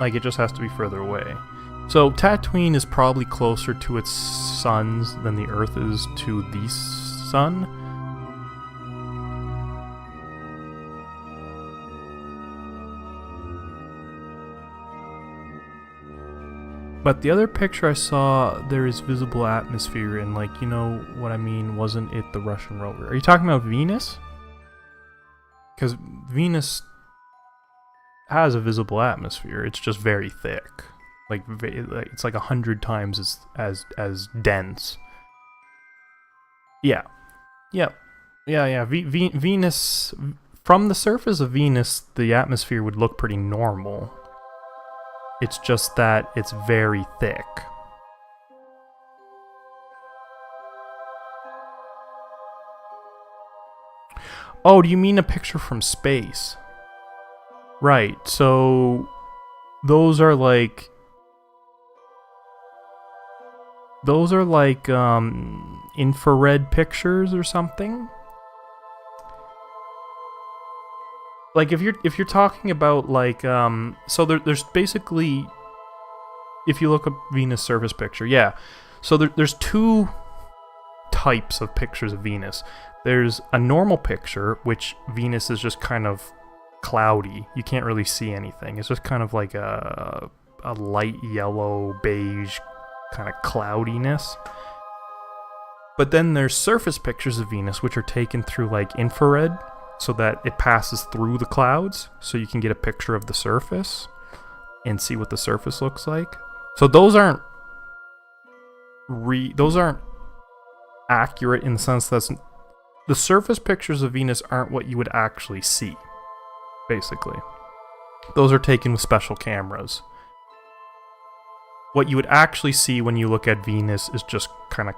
Like, it just has to be further away. So Tatooine is probably closer to its suns than the Earth is to the sun. But the other picture I saw, there is visible atmosphere, and like, you know what I mean, wasn't it the Russian rover? Are you talking about Venus? Because Venus has a visible atmosphere, it's just very thick. Like it's like 100 times as dense. Yeah. Venus, from the surface of Venus, the atmosphere would look pretty normal. It's just that it's very thick. Oh, do you mean a picture from space? Right, so those are like infrared pictures or something. Like if you're talking about like so there's basically, if you look up Venus surface picture, yeah. So there's two types of pictures of Venus. There's a normal picture, which Venus is just kind of cloudy. You can't really see anything. It's just kind of like a light yellow, beige kind of cloudiness. But then there's surface pictures of Venus, which are taken through like infrared, so that it passes through the clouds, so you can get a picture of the surface and see what the surface looks like. So those aren't accurate in the sense that the surface pictures of Venus aren't what you would actually see, basically. Those are taken with special cameras. What you would actually see when you look at Venus is just kind of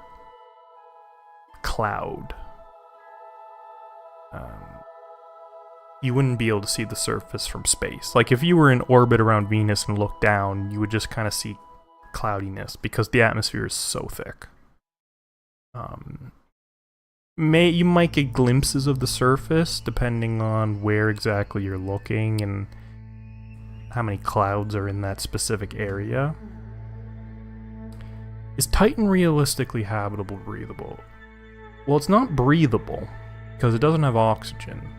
cloud. You wouldn't be able to see the surface from space. Like if you were in orbit around Venus and looked down, you would just kind of see cloudiness because the atmosphere is so thick. You might get glimpses of the surface depending on where exactly you're looking and how many clouds are in that specific area. Is Titan realistically habitable, breathable? Well, it's not breathable because it doesn't have oxygen.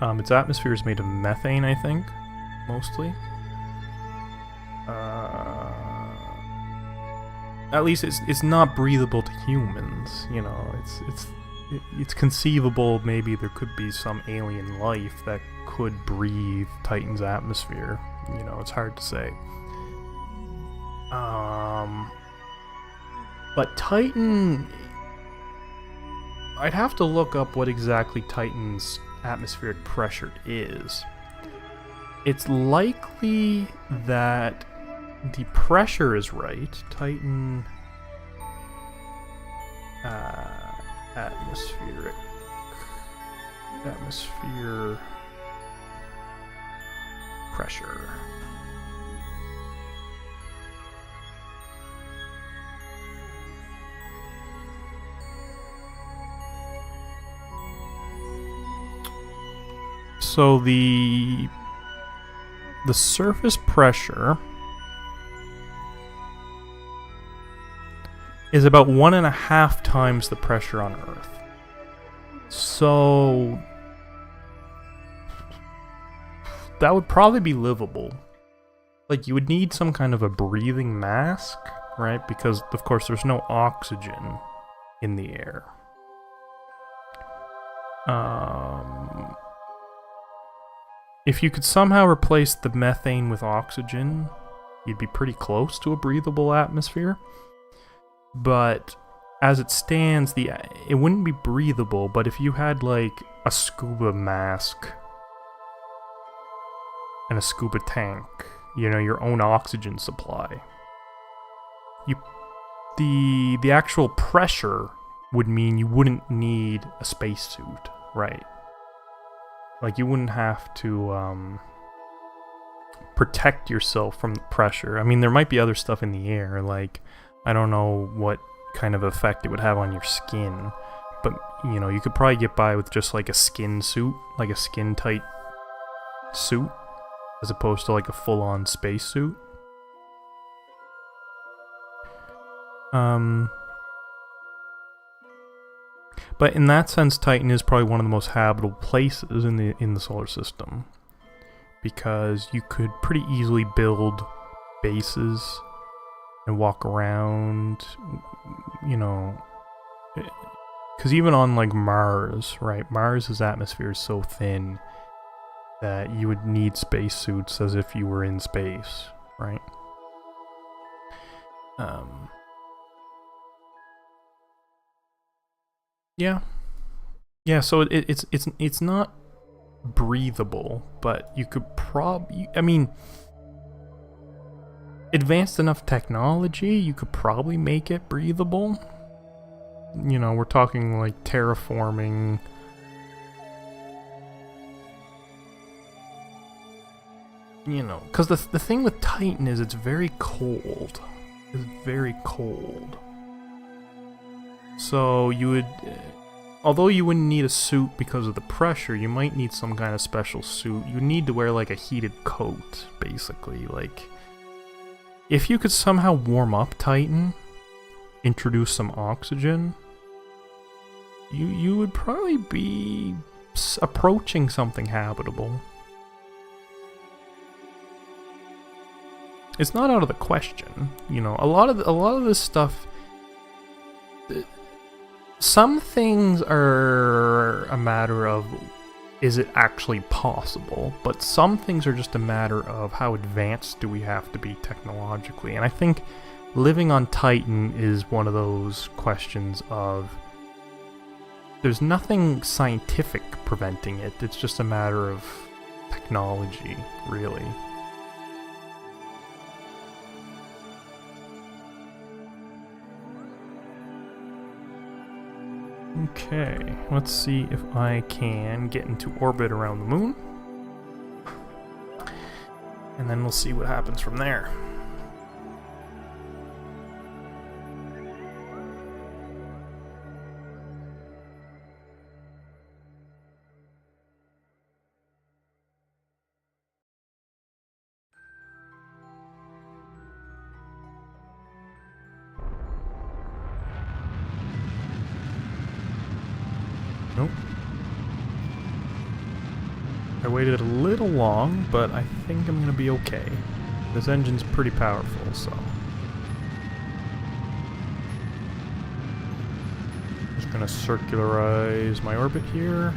Its atmosphere is made of methane, I think, mostly. At least it's not breathable to humans. You know, it's conceivable maybe there could be some alien life that could breathe Titan's atmosphere. You know, it's hard to say. But Titan, I'd have to look up what exactly Titan's atmospheric pressure is. It's likely that the pressure is right. Titan atmosphere pressure. So the surface pressure is about 1.5 times the pressure on Earth. So that would probably be livable. Like you would need some kind of a breathing mask, right? Because of course there's no oxygen in the air. If you could somehow replace the methane with oxygen, you'd be pretty close to a breathable atmosphere. But as it stands, it wouldn't be breathable, but if you had like a scuba mask and a scuba tank, you know, your own oxygen supply, the actual pressure would mean you wouldn't need a spacesuit, right? Like, you wouldn't have to protect yourself from the pressure. I mean, there might be other stuff in the air, like, I don't know what kind of effect it would have on your skin, but, you know, you could probably get by with just, like, a skin suit, like a skin-tight suit, as opposed to, like, a full-on spacesuit. But in that sense, Titan is probably one of the most habitable places in the solar system, because you could pretty easily build bases and walk around, you know, because even on like Mars, right? Mars's atmosphere is so thin that you would need spacesuits as if you were in space, right? Yeah. So it's not breathable, but you could I mean, advanced enough technology, you could probably make it breathable. You know, we're talking like terraforming you know, because the thing with Titan is it's very cold. It's very cold. So you would, although you wouldn't need a suit because of the pressure, you might need some kind of special suit. You need to wear like a heated coat, basically. Like, if you could somehow warm up Titan, introduce some oxygen, you would probably be approaching something habitable. It's not out of the question, you know. A lot of this stuff. Some things are a matter of, is it actually possible? But some things are just a matter of how advanced do we have to be technologically. And I think living on Titan is one of those questions of, there's nothing scientific preventing it. It's just a matter of technology, really. Okay, let's see if I can get into orbit around the moon. And then we'll see what happens from there. Nope. I waited a little long, but I think I'm gonna be okay. This engine's pretty powerful, so. Just gonna circularize my orbit here.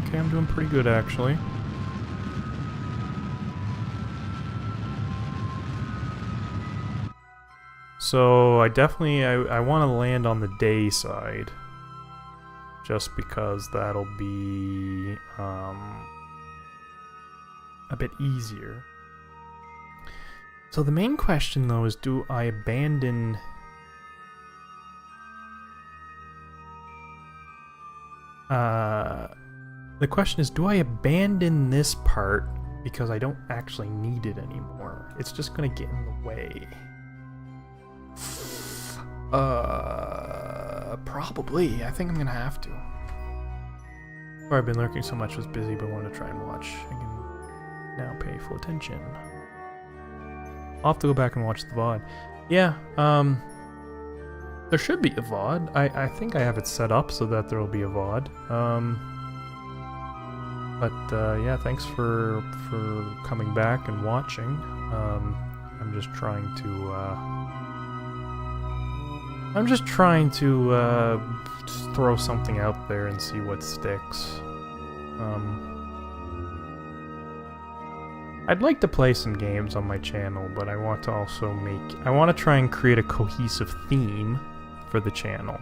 Okay, I'm doing pretty good actually. So I definitely, I want to land on the day side, just because that'll be a bit easier. So the main question though is, do I abandon the question is, do I abandon this part because I don't actually need it anymore? It's just gonna get in the way. Probably. I think I'm gonna have to. Or I've been lurking so much, was busy, but wanted to try and watch. I can now pay full attention. I'll have to go back and watch the VOD. Yeah, there should be a VOD. I think I have it set up so that there'll be a VOD. Yeah, thanks for coming back and watching. I'm just trying to just throw something out there and see what sticks. I'd like to play some games on my channel, but I want to also I want to try and create a cohesive theme for the channel,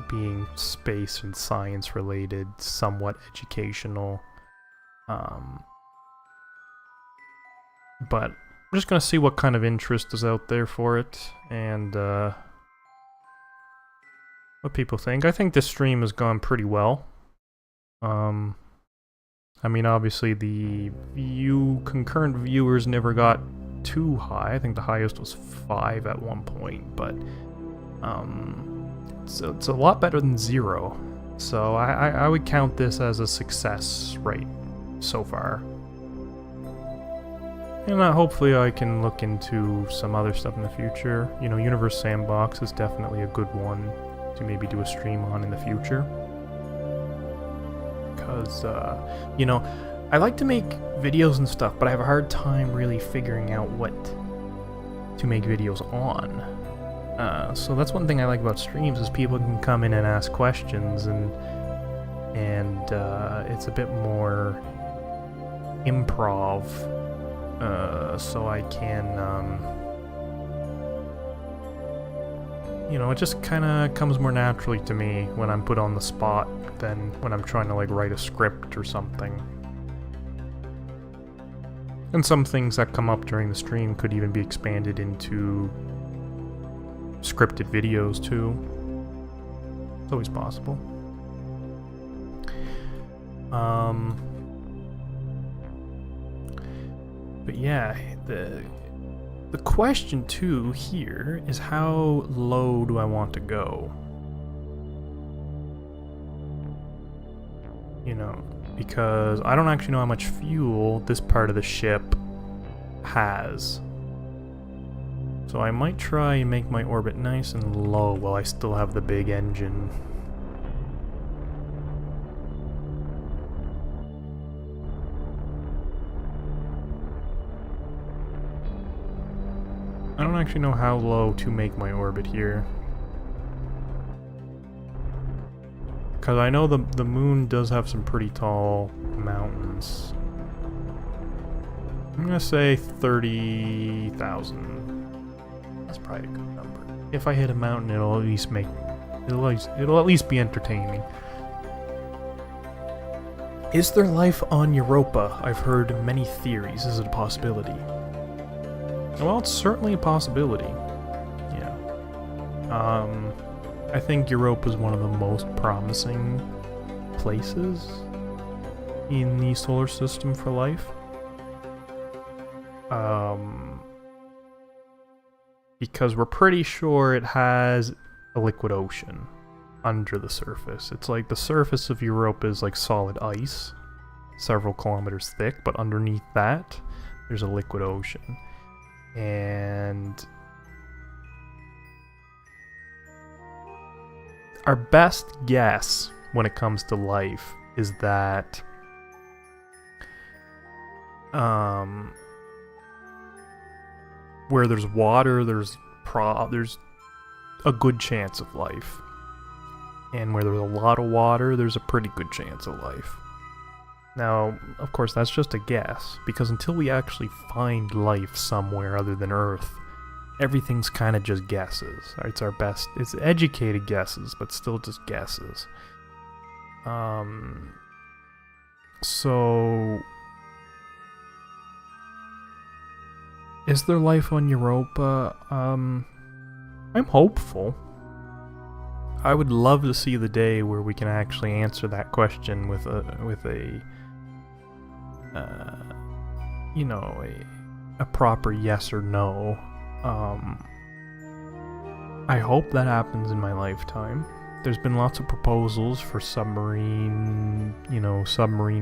being space and science related, somewhat educational. But I'm just gonna see what kind of interest is out there for it, and what people think. I think this stream has gone pretty well. I mean, obviously the concurrent viewers never got too high. I think the highest was 5 at one point, but it's a lot better than 0. So I would count this as a success rate so far. And hopefully I can look into some other stuff in the future. You know, Universe Sandbox is definitely a good one to maybe do a stream on in the future. Because, you know, I like to make videos and stuff, but I have a hard time really figuring out what to make videos on. So that's one thing I like about streams, is people can come in and ask questions, and it's a bit more improv, so I can, you know, it just kind of comes more naturally to me when I'm put on the spot than when I'm trying to, like, write a script or something. And some things that come up during the stream could even be expanded into scripted videos, too. It's always possible. But yeah, the question too here is how low do I want to go? You know, because I don't actually know how much fuel this part of the ship has. So I might try and make my orbit nice and low while I still have the big engine. I don't actually know how low to make my orbit here. Because I know the moon does have some pretty tall mountains. I'm gonna say 30,000. That's probably a good number. If I hit a mountain, it'll at least be entertaining. Is there life on Europa? I've heard many theories. Is it a possibility? Well, it's certainly a possibility. Yeah. I think Europa is one of the most promising places in the solar system for life. Because we're pretty sure it has a liquid ocean under the surface. It's like the surface of Europa is like solid ice, several kilometers thick, but underneath that, there's a liquid ocean. And our best guess when it comes to life is that where there's water, there's a good chance of life. And where there's a lot of water, there's a pretty good chance of life. Now, of course, that's just a guess, because until we actually find life somewhere other than Earth, everything's kind of just guesses. It's our best, it's educated guesses, but still just guesses. So, is there life on Europa? I'm hopeful. I would love to see the day where we can actually answer that question with a proper yes or no. I hope that happens in my lifetime. There's been lots of proposals for submarine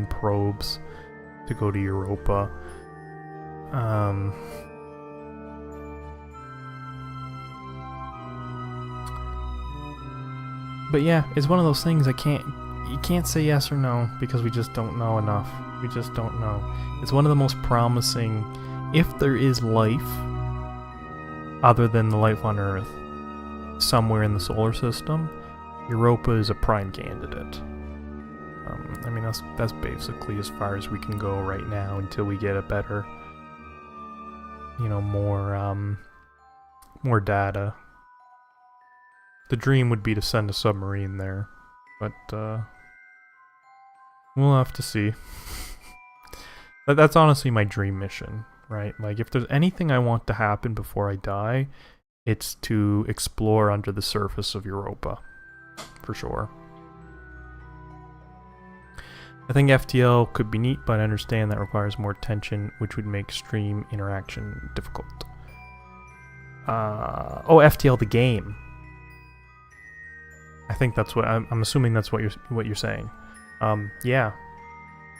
probes to go to Europa. But yeah, it's one of those things you can't say yes or no because we just don't know enough. We just don't know. It's one of the most promising, if there is life other than the life on Earth somewhere in the solar system, Europa is a prime candidate. I mean, that's basically as far as we can go right now until we get a better, more data. The dream would be to send a submarine there, but we'll have to see. That's honestly my dream mission, right? Like, if there's anything I want to happen before I die, it's to explore under the surface of Europa, for sure. I think FTL could be neat, but I understand that requires more attention, which would make stream interaction difficult. FTL the game. I think that's what I'm assuming. That's what you're saying. Yeah.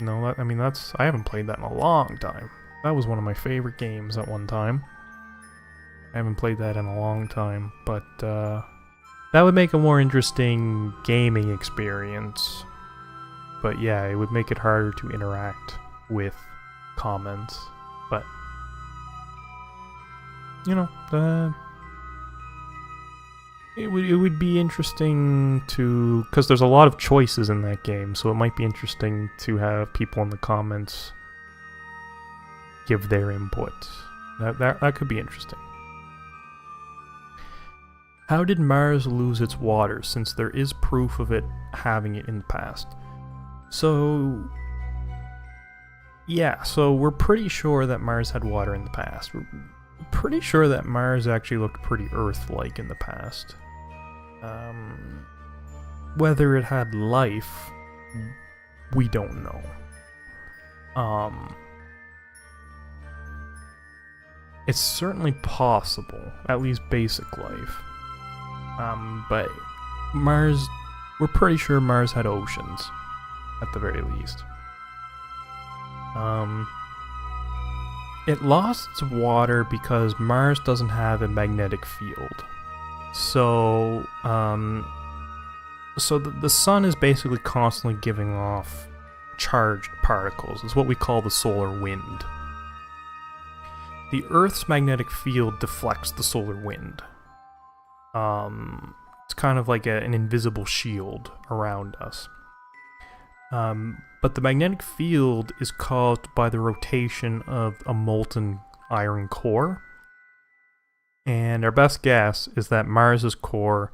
No, I haven't played that in a long time. That was one of my favorite games at one time. I haven't played that in a long time, but that would make a more interesting gaming experience. But yeah, it would make it harder to interact with comments. But it would be interesting to, because there's a lot of choices in that game, so it might be interesting to have people in the comments give their input. That could be interesting. How did Mars lose its water, since there is proof of it having it in the past? So, yeah, so we're pretty sure that Mars had water in the past. We're pretty sure that Mars actually looked pretty Earth-like in the past. Whether it had life, we don't know. It's certainly possible, at least basic life. But Mars, we're pretty sure Mars had oceans, at the very least. It lost its water because Mars doesn't have a magnetic field. So, the sun is basically constantly giving off charged particles. It's what we call the solar wind. The Earth's magnetic field deflects the solar wind. It's kind of like an invisible shield around us. But the magnetic field is caused by the rotation of a molten iron core. And our best guess is that Mars's core,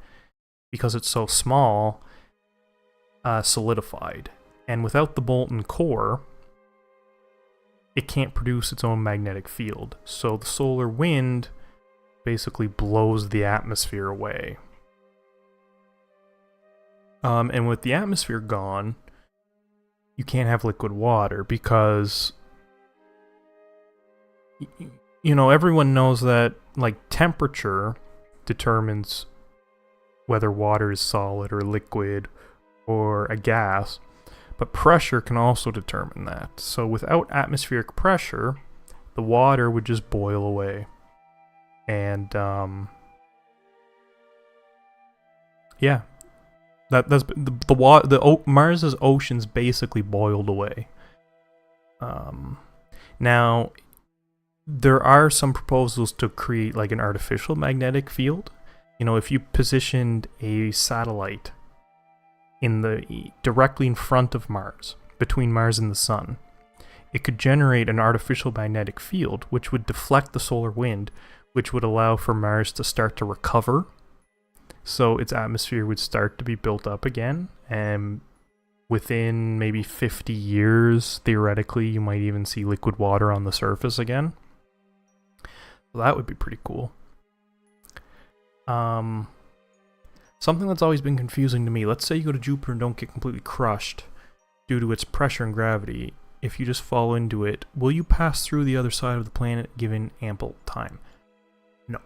because it's so small, solidified. And without the molten core, it can't produce its own magnetic field. So the solar wind basically blows the atmosphere away. And with the atmosphere gone, you can't have liquid water because, you know, everyone knows that, like, temperature determines whether water is solid or liquid or a gas, but pressure can also determine that. So without atmospheric pressure, the water would just boil away. And, yeah. Mars's oceans basically boiled away. Now, there are some proposals to create like an artificial magnetic field. You know, if you positioned a satellite directly in front of Mars, between Mars and the sun, it could generate an artificial magnetic field, which would deflect the solar wind, which would allow for Mars to start to recover. So its atmosphere would start to be built up again, and within maybe 50 years, theoretically, you might even see liquid water on the surface again. So that would be pretty cool. Something that's always been confusing to me, let's say you go to Jupiter and don't get completely crushed due to its pressure and gravity. If you just fall into it, will you pass through the other side of the planet given ample time? No.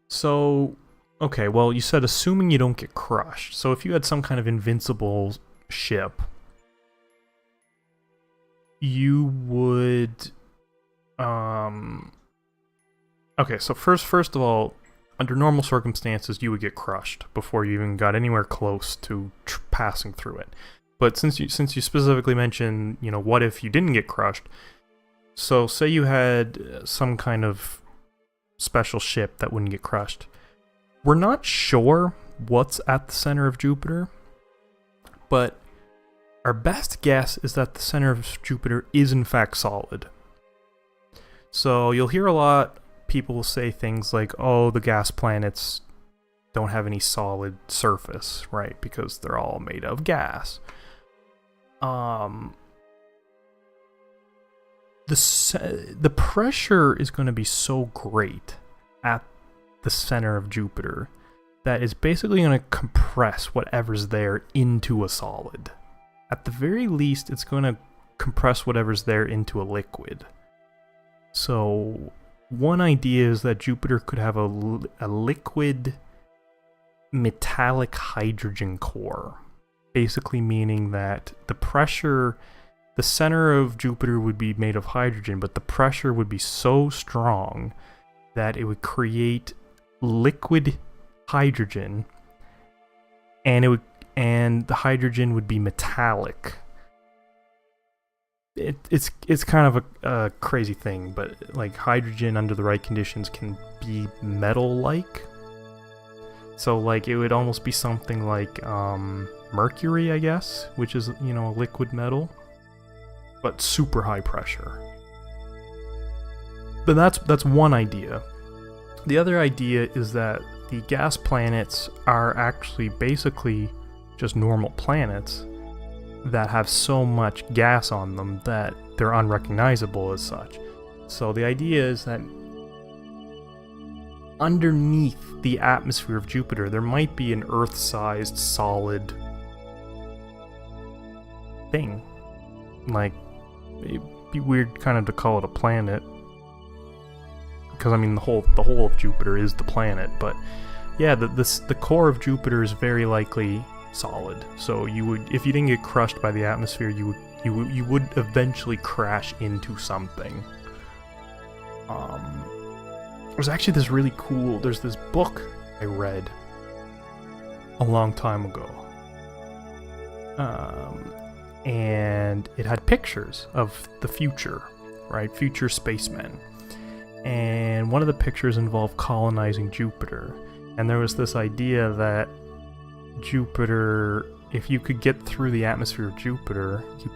So, okay, well, you said assuming you don't get crushed. So if you had some kind of invincible ship, you would... Okay, so first of all, under normal circumstances, you would get crushed before you even got anywhere close to passing through it. But since you specifically mentioned, you know, what if you didn't get crushed? So say you had some kind of special ship that wouldn't get crushed. We're not sure what's at the center of Jupiter, but our best guess is that the center of Jupiter is in fact solid. So you'll hear a lot people say things like, oh, the gas planets don't have any solid surface, right? Because they're all made of gas. The pressure is going to be so great at the center of Jupiter that it's basically going to compress whatever's there into a solid. At the very least, it's going to compress whatever's there into a liquid. So one idea is that Jupiter could have a liquid metallic hydrogen core, basically meaning that the center of Jupiter would be made of hydrogen, but the pressure would be so strong that it would create liquid hydrogen, and the hydrogen would be metallic. It's kind of a crazy thing, but like hydrogen under the right conditions can be metal-like. So like it would almost be something like mercury, I guess, which is, you know, a liquid metal, but super high pressure. But that's one idea. The other idea is that the gas planets are actually basically just normal planets that have so much gas on them that they're unrecognizable as such. So the idea is that underneath the atmosphere of Jupiter, there might be an Earth-sized solid thing. Like, it'd be weird kind of to call it a planet, because I mean the whole of Jupiter is the planet. But yeah, the core of Jupiter is very likely solid. So you would, if you didn't get crushed by the atmosphere, you would eventually crash into something. There's actually this really cool, there's this book I read a long time ago. And it had pictures of the future, right? Future spacemen. And one of the pictures involved colonizing Jupiter. And there was this idea that Jupiter, if you could get through the atmosphere of Jupiter, you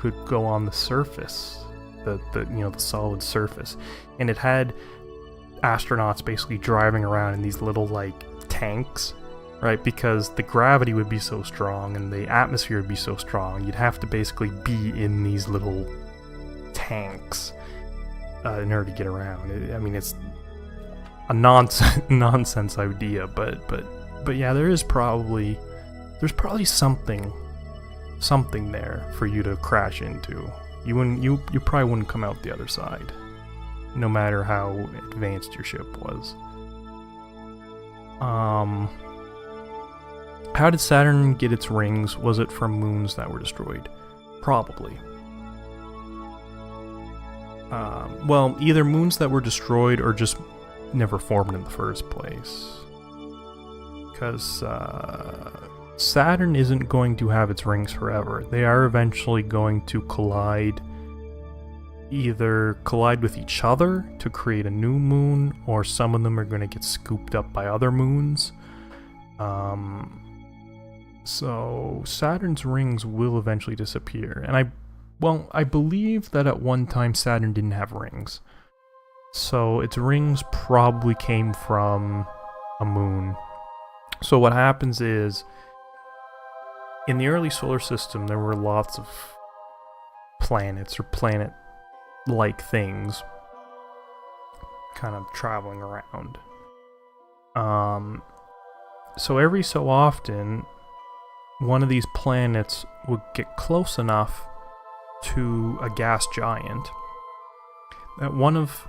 could go on the surface, the solid surface. And it had astronauts basically driving around in these little like tanks, right? Because the gravity would be so strong and the atmosphere would be so strong, you'd have to basically be in these little tanks in order to get around. I mean, it's a nonsense idea, but yeah, there's probably something there for you to crash into. You probably wouldn't come out the other side, no matter how advanced your ship was. How did Saturn get its rings? Was it from moons that were destroyed? Probably. Well, either moons that were destroyed or just never formed in the first place. Because Saturn isn't going to have its rings forever. They are eventually going to collide. Either collide with each other to create a new moon, or some of them are going to get scooped up by other moons. So Saturn's rings will eventually disappear. And I believe that at one time Saturn didn't have rings. So its rings probably came from a moon. So what happens is, in the early solar system, there were lots of planets or planet-like things kind of traveling around. So every so often, one of these planets would get close enough to a gas giant that one of,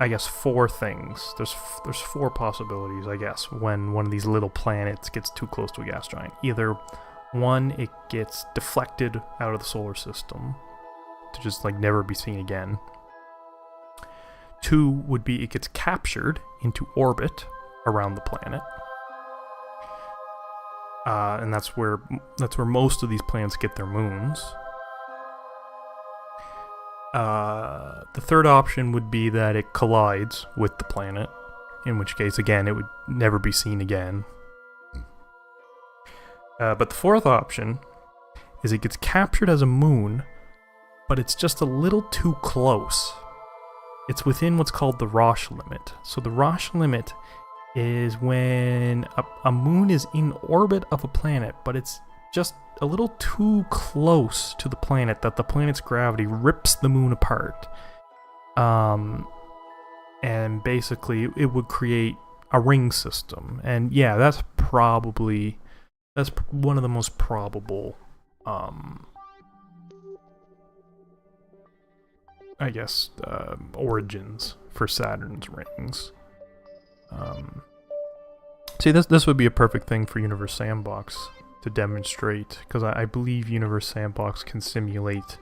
I guess, four things. There's four possibilities, I guess, when one of these little planets gets too close to a gas giant. Either one, it gets deflected out of the solar system to just like never be seen again. Two would be it gets captured into orbit around the planet. And that's where most of these planets get their moons. The third option would be that it collides with the planet, in which case, again, it would never be seen again. But the fourth option is it gets captured as a moon, but it's just a little too close. It's within what's called the Roche limit. So the Roche limit is when a moon is in orbit of a planet, but it's just a little too close to the planet that the planet's gravity rips the moon apart. And basically it would create a ring system. And yeah, that's one of the most probable, I guess, origins for Saturn's rings. See, this would be a perfect thing for Universe Sandbox to demonstrate, because I believe Universe Sandbox can simulate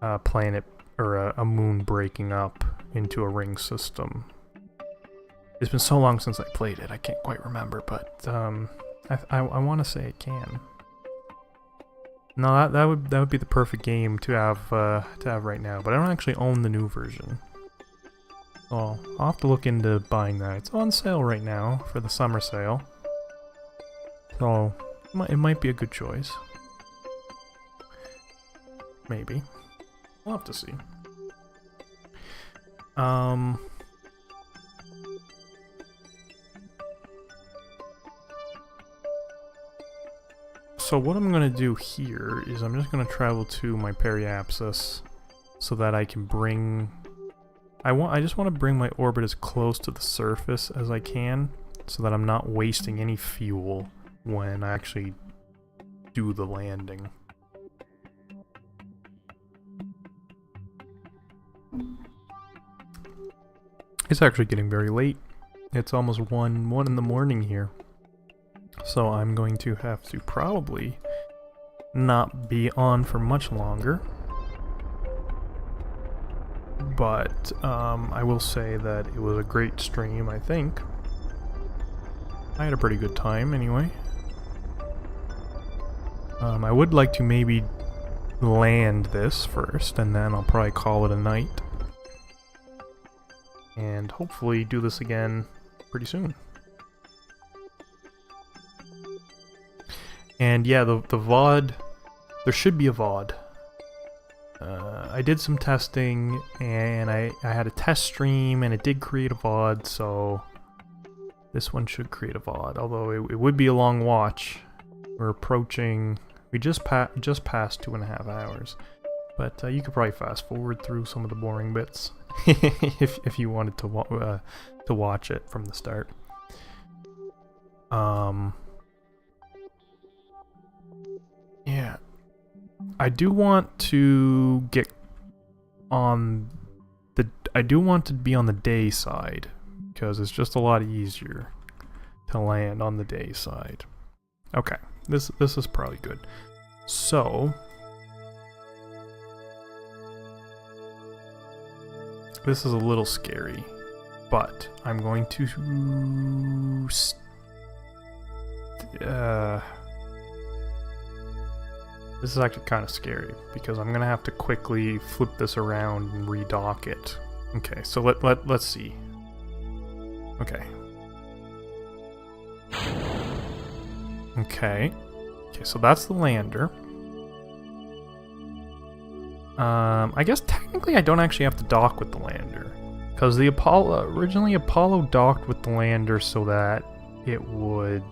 a planet or a moon breaking up into a ring system. It's been so long since I played it, I can't quite remember, but I want to say it can. No, that would be the perfect game to have right now, but I don't actually own the new version. So I'll have to look into buying that. It's on sale right now for the summer sale. So it might be a good choice. Maybe. We'll have to see. So what I'm going to do here is I'm just going to travel to my periapsis so that I can bring I just want to bring my orbit as close to the surface as I can, so that I'm not wasting any fuel when I actually do the landing. It's actually getting very late. It's almost 1 in the morning here. So I'm going to have to probably not be on for much longer. But I will say that it was a great stream, I think. I had a pretty good time anyway. I would like to maybe land this first, and then I'll probably call it a night. And hopefully do this again pretty soon. And yeah, the VOD, there should be a VOD. I did some testing, and I had a test stream, and it did create a VOD, so this one should create a VOD, although it would be a long watch. We're approaching, we just passed 2.5 hours, but you could probably fast forward through some of the boring bits if you wanted to watch it from the start. Yeah, I do want to get on the. I do want to be on the day side because it's just a lot easier to land on the day side. Okay, this is probably good. So this is a little scary, but I'm going to this is actually kind of scary because I'm gonna have to quickly flip this around and redock it. Okay, so let's see. Okay. Okay, so that's the lander. I guess technically I don't actually have to dock with the lander, because the originally Apollo docked with the lander so that it would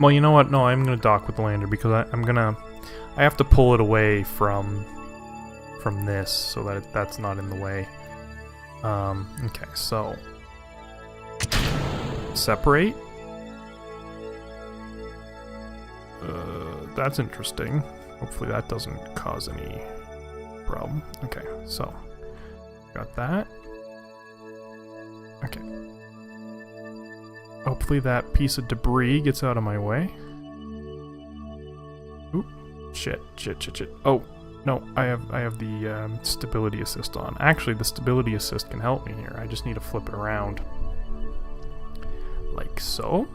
well, you know what? No, I'm gonna dock with the lander because I have to pull it away from this so that that's not in the way. Okay, so separate. That's interesting. Hopefully that doesn't cause any problem. Okay, so got that. Okay. Hopefully that piece of debris gets out of my way. Oop, shit. Oh, no, I have the stability assist on. Actually, the stability assist can help me here. I just need to flip it around. Like so.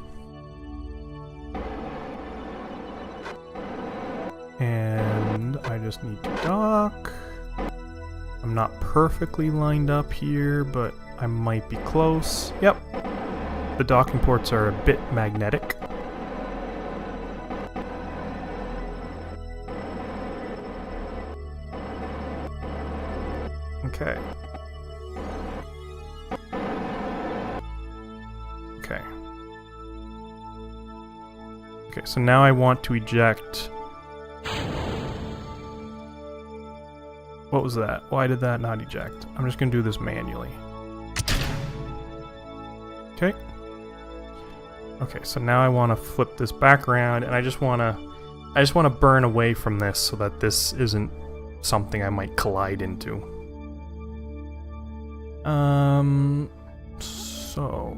And I just need to dock. I'm not perfectly lined up here, but I might be close. Yep. The docking ports are a bit magnetic. Okay. Okay. Okay, so now I want to eject. What was that? Why did that not eject? I'm just gonna do this manually. Okay. Okay, so now I want to flip this back around, and I just want to burn away from this so that this isn't something I might collide into. So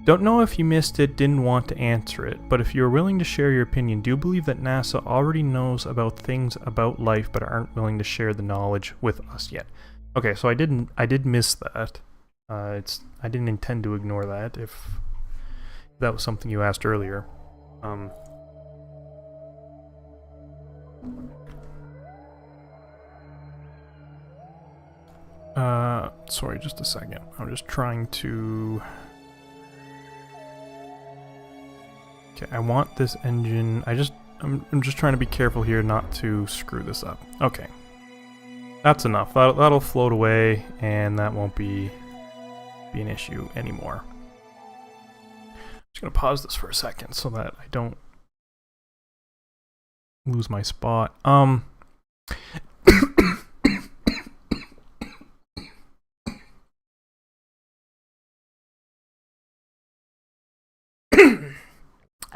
don't know if you missed it, didn't want to answer it, but if you're willing to share your opinion, do you believe that NASA already knows about things about life but aren't willing to share the knowledge with us yet? Okay, so I did miss that. I didn't intend to ignore that if that was something you asked earlier. Sorry, just a second. I'm just trying to... Okay, I want this engine... I'm just trying to be careful here not to screw this up. Okay. That's enough. That'll float away, and that won't be an issue anymore. I'm just gonna pause this for a second so that I don't lose my spot. I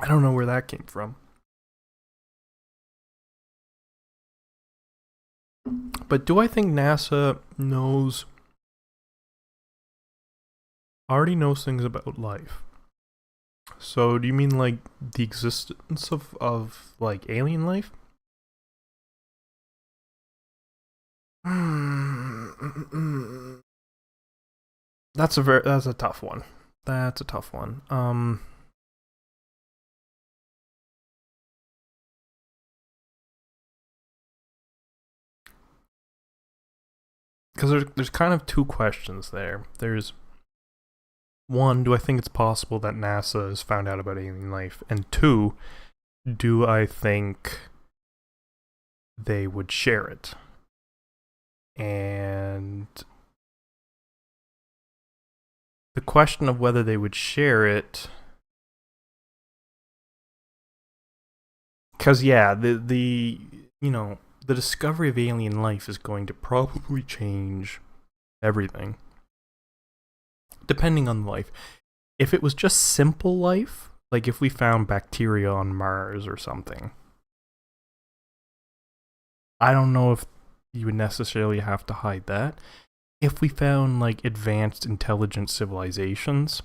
don't know where that came from. But do I think NASA already knows things about life? So do you mean like the existence of like alien life? That's a tough one. That's a tough one. Because there's kind of two questions there. There's one, do I think it's possible that NASA has found out about alien life? And two, do I think they would share it? And the question of whether they would share it, because yeah, the discovery of alien life is going to probably change everything, depending on life. If it was just simple life, like if we found bacteria on Mars or something, I don't know if you would necessarily have to hide that. If we found like advanced intelligent civilizations,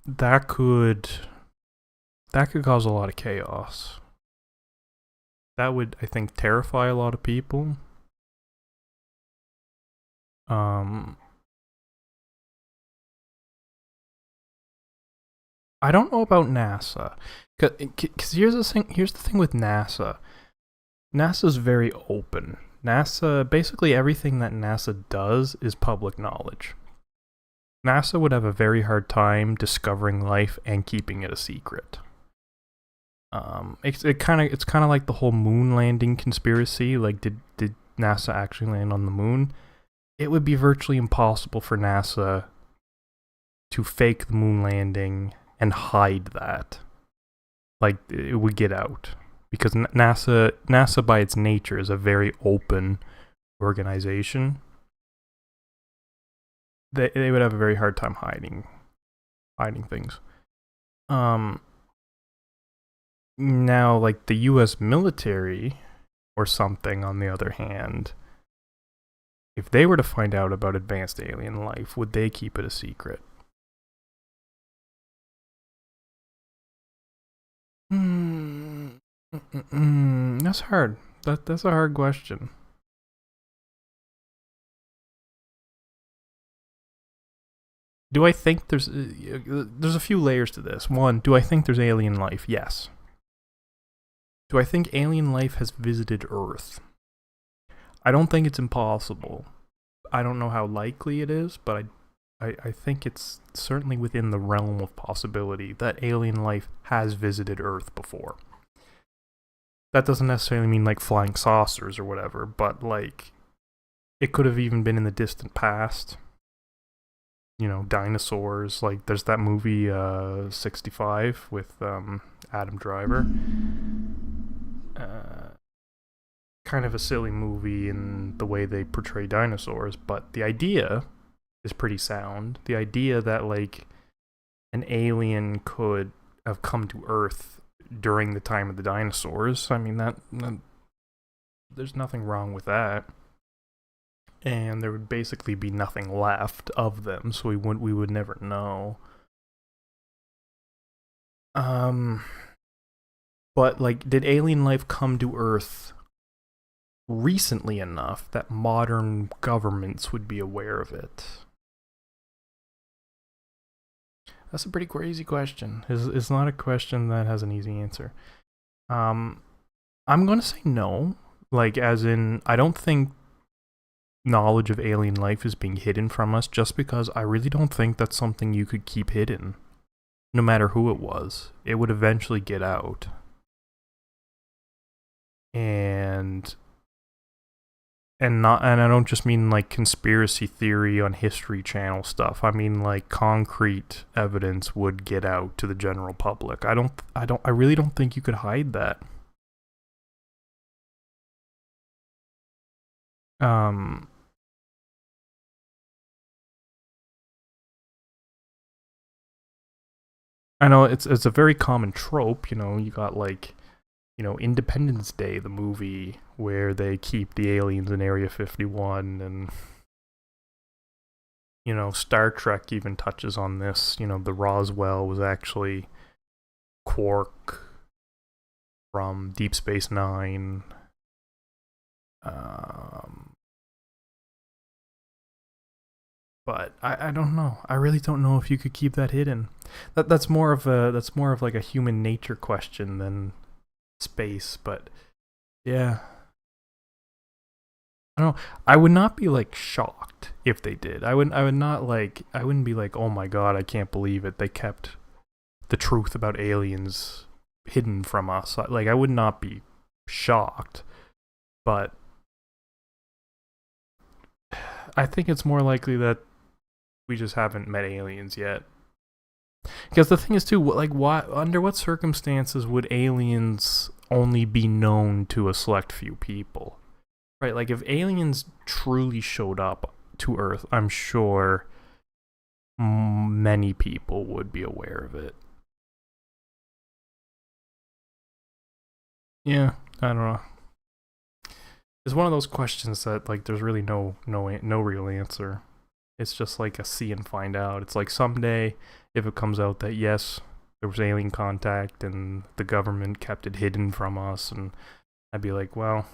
that could cause a lot of chaos. That would, I think, terrify a lot of people. I don't know about NASA, because here's the thing with NASA. NASA's very open. Basically everything that NASA does is public knowledge. NASA would have a very hard time discovering life and keeping it a secret. It's kind of like the whole moon landing conspiracy. Like, did NASA actually land on the moon? It would be virtually impossible for NASA to fake the moon landing and hide that. Like, it would get out. Because NASA by its nature is a very open organization. They would have a very hard time hiding things. Now, like the U.S. military or something, on the other hand, if they were to find out about advanced alien life, would they keep it a secret? That's hard. That's a hard question. Do I think there's a few layers to this? One, do I think there's alien life? Yes. Do I think alien life has visited Earth? I don't think it's impossible. I don't know how likely it is, but I think it's certainly within the realm of possibility that alien life has visited Earth before. That doesn't necessarily mean like flying saucers or whatever, but like it could have even been in the distant past. You know, dinosaurs. Like there's that movie 65 with Adam Driver. Kind of a silly movie in the way they portray dinosaurs, but the idea is pretty sound. The idea that like an alien could have come to Earth during the time of the dinosaurs, I mean that there's nothing wrong with that. And there would basically be nothing left of them, so we would never know. But like, did alien life come to Earth recently enough that modern governments would be aware of it? That's a pretty crazy question. It's not a question that has an easy answer. I'm gonna say no. Like, as in, I don't think knowledge of alien life is being hidden from us, just because I really don't think that's something you could keep hidden. No matter who it was, it would eventually get out. And and I don't just mean like conspiracy theory on History Channel stuff. I mean like concrete evidence would get out to the general public. I really don't think you could hide that. I know it's a very common trope, you know, you got like, you know, Independence Day, the movie where they keep the aliens in Area 51, and you know, Star Trek even touches on this, you know, the Roswell was actually Quark from Deep Space Nine. But I don't know. I really don't know if you could keep that hidden. That's more of like a human nature question than space. But yeah, I don't know. I would not be like shocked if they did. I wouldn't be like, oh my god, I can't believe it. They kept the truth about aliens hidden from us. Like, I would not be shocked, but I think it's more likely that we just haven't met aliens yet. Because the thing is too, like, under what circumstances would aliens only be known to a select few people? Right, like if aliens truly showed up to Earth, I'm sure many people would be aware of it. Yeah, I don't know. It's one of those questions that like there's really no real answer. It's just like a see and find out. It's like someday if it comes out that yes, there was alien contact and the government kept it hidden from us, and I'd be like, well,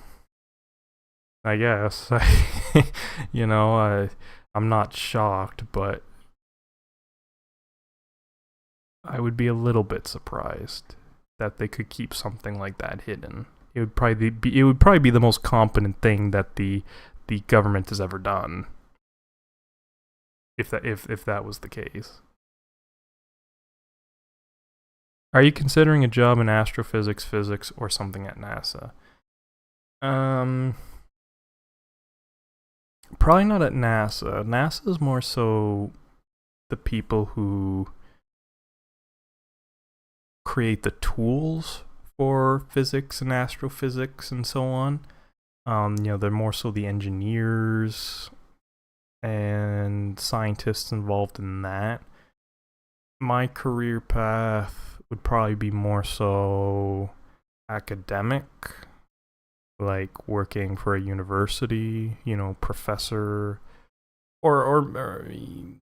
I guess. You know, I'm not shocked, but I would be a little bit surprised that they could keep something like that hidden. It would probably be the most competent thing that the government has ever done. If that was the case. Are you considering a job in astrophysics, physics, or something at NASA? Probably not at NASA. NASA is more so the people who create the tools for physics and astrophysics and so on. You know, they're more so the engineers and scientists involved in that. My career path would probably be more so academic, like working for a university, you know, professor, or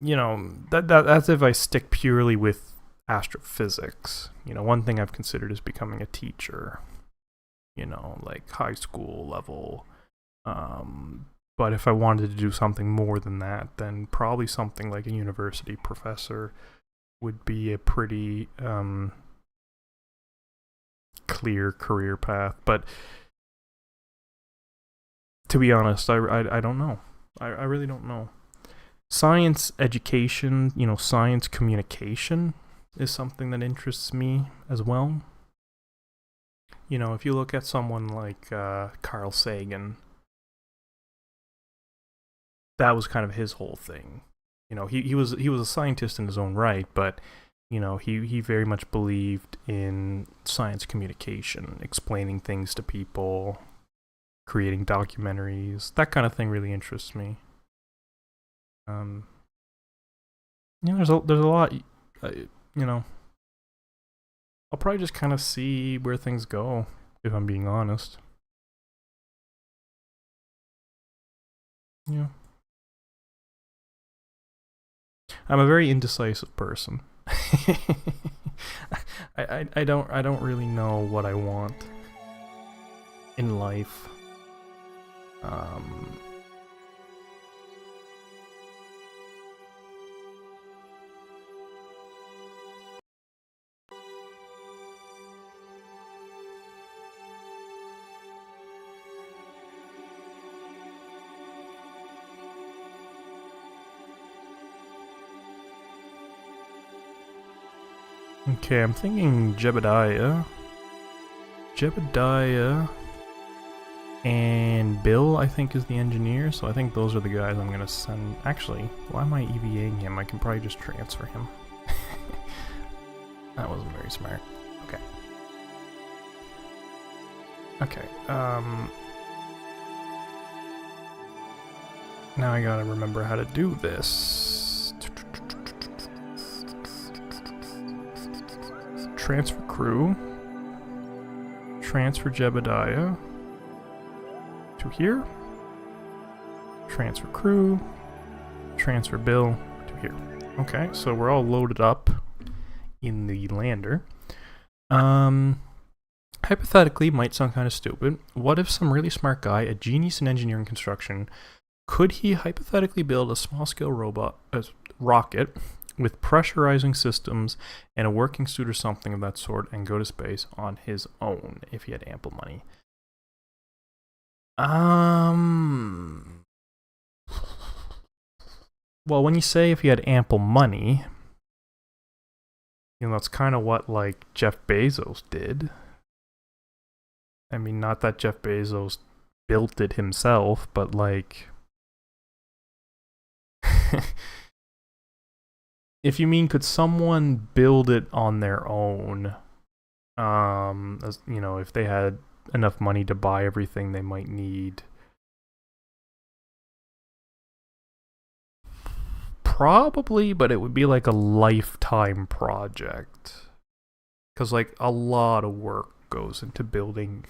you know, that's if I stick purely with astrophysics. You know, one thing I've considered is becoming a teacher, you know, like high school level. But if I wanted to do something more than that, then probably something like a university professor would be a pretty clear career path. But to be honest, I don't know. I really don't know. Science education, you know, science communication is something that interests me as well. You know, if you look at someone like Carl Sagan, that was kind of his whole thing. You know, he was a scientist in his own right, but you know, he very much believed in science communication, explaining things to people, creating documentaries. That kind of thing really interests me. You know, there's a lot. You know, I'll probably just kind of see where things go, if I'm being honest. Yeah. I'm a very indecisive person. I don't really know what I want in life. Okay, I'm thinking Jebediah. Jebediah And Bill, I think, is the engineer, so I think those are the guys I'm gonna send. Actually, why am I EVAing him? I can probably just transfer him. That wasn't very smart. Okay. Okay, now I gotta remember how to do this. Transfer crew. Transfer Jebediah to here. Transfer crew. Transfer Bill to here. Okay, so we're all loaded up in the lander. Hypothetically, might sound kind of stupid. What if some really smart guy, a genius in engineering construction, could he hypothetically build a small-scale rocket with pressurizing systems and a working suit or something of that sort and go to space on his own if he had ample money? Well, when you say if he had ample money, you know, that's kind of what, like, Jeff Bezos did. I mean, not that Jeff Bezos built it himself, but, like... If you mean, could someone build it on their own? As, you know, if they had enough money to buy everything they might need. Probably, but it would be like a lifetime project. Because, like, a lot of work goes into building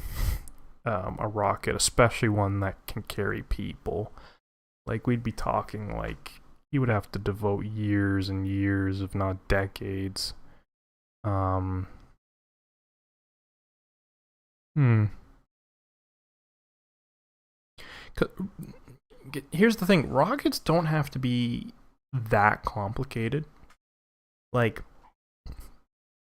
a rocket, especially one that can carry people. Like, we'd be talking, like, you would have to devote years and years, if not decades. Here's the thing, rockets don't have to be that complicated. Like,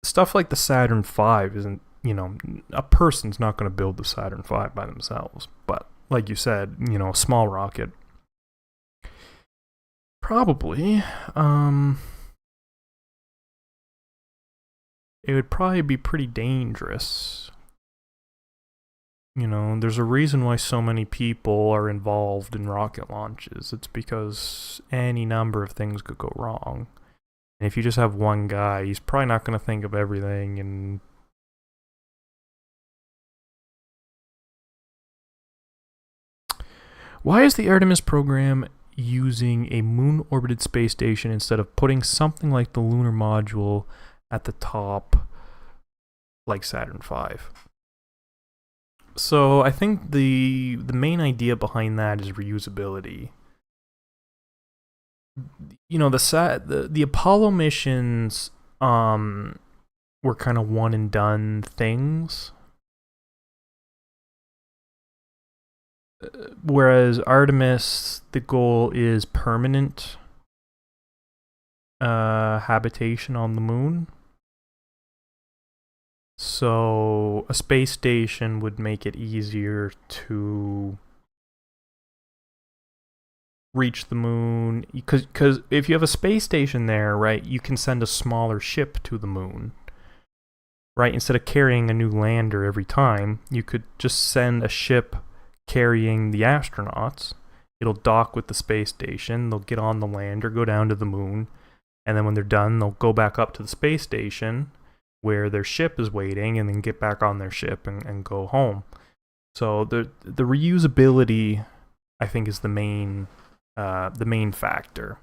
stuff like the Saturn V isn't, you know, a person's not going to build the Saturn V by themselves. But, like you said, you know, a small rocket, probably. It would probably be pretty dangerous. You know, there's a reason why so many people are involved in rocket launches. It's because any number of things could go wrong. And if you just have one guy, he's probably not going to think of everything. And why is the Artemis program using a moon-orbited space station instead of putting something like the lunar module at the top, like Saturn V? So I think the main idea behind that is reusability. You know, the Apollo missions were kind of one and done things, whereas Artemis, the goal is permanent habitation on the moon. So a space station would make it easier to reach the moon, because if you have a space station there, right, you can send a smaller ship to the moon, right? Instead of carrying a new lander every time, you could just send a ship carrying the astronauts. It'll dock with the space station, they'll get on the lander, go down to the moon, and then when they're done, they'll go back up to the space station where their ship is waiting, and then get back on their ship and go home. So the reusability, I think, is the main factor.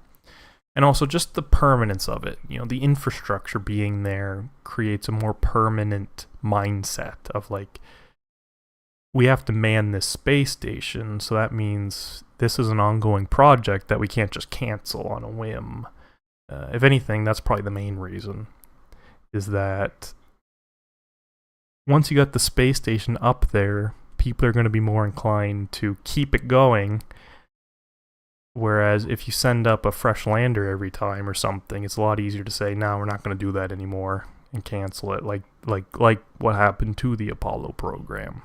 And also just the permanence of it. You know, the infrastructure being there creates a more permanent mindset of, like, we have to man this space station, so that means this is an ongoing project that we can't just cancel on a whim. If anything, that's probably the main reason, is that once you got the space station up there, people are going to be more inclined to keep it going. Whereas if you send up a fresh lander every time or something, it's a lot easier to say, no, we're not going to do that anymore and cancel it, like what happened to the Apollo program.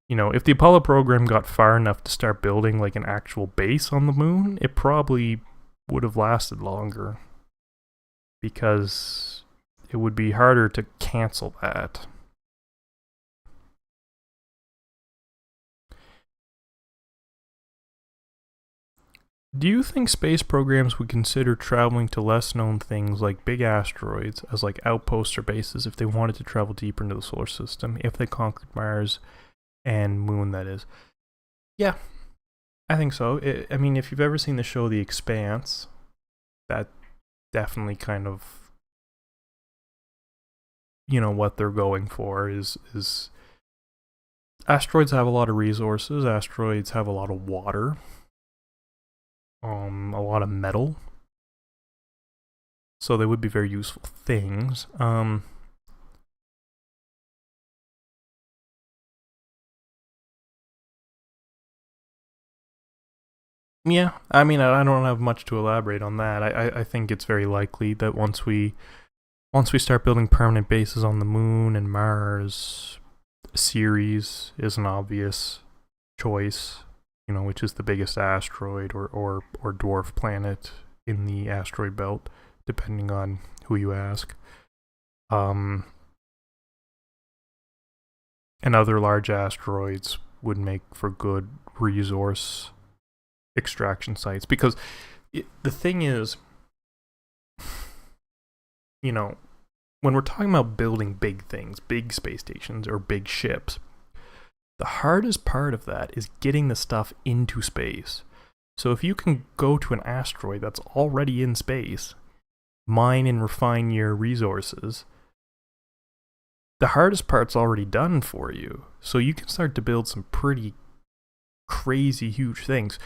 You know, if the Apollo program got far enough to start building like an actual base on the moon, it probably would have lasted longer, because it would be harder to cancel that. Do you think space programs would consider traveling to less known things like big asteroids as like outposts or bases if they wanted to travel deeper into the solar system, if they conquered Mars and Moon, that is? Yeah, I think so. I mean, if you've ever seen the show The Expanse, that definitely kind of, what they're going for is asteroids have a lot of resources. Asteroids have a lot of water, a lot of metal, so they would be very useful things. Yeah, I mean, I don't have much to elaborate on that. I think it's very likely that once we start building permanent bases on the Moon and Mars, Ceres is an obvious choice. Which is the biggest asteroid or dwarf planet in the asteroid belt, depending on who you ask. And other large asteroids would make for good resource extraction sites because the thing is, when we're talking about building big things, big space stations or big ships, the hardest part of that is getting the stuff into space. So if you can go to an asteroid that's already in space, mine and refine your resources, the hardest part's already done for you. So you can start to build some pretty crazy huge things.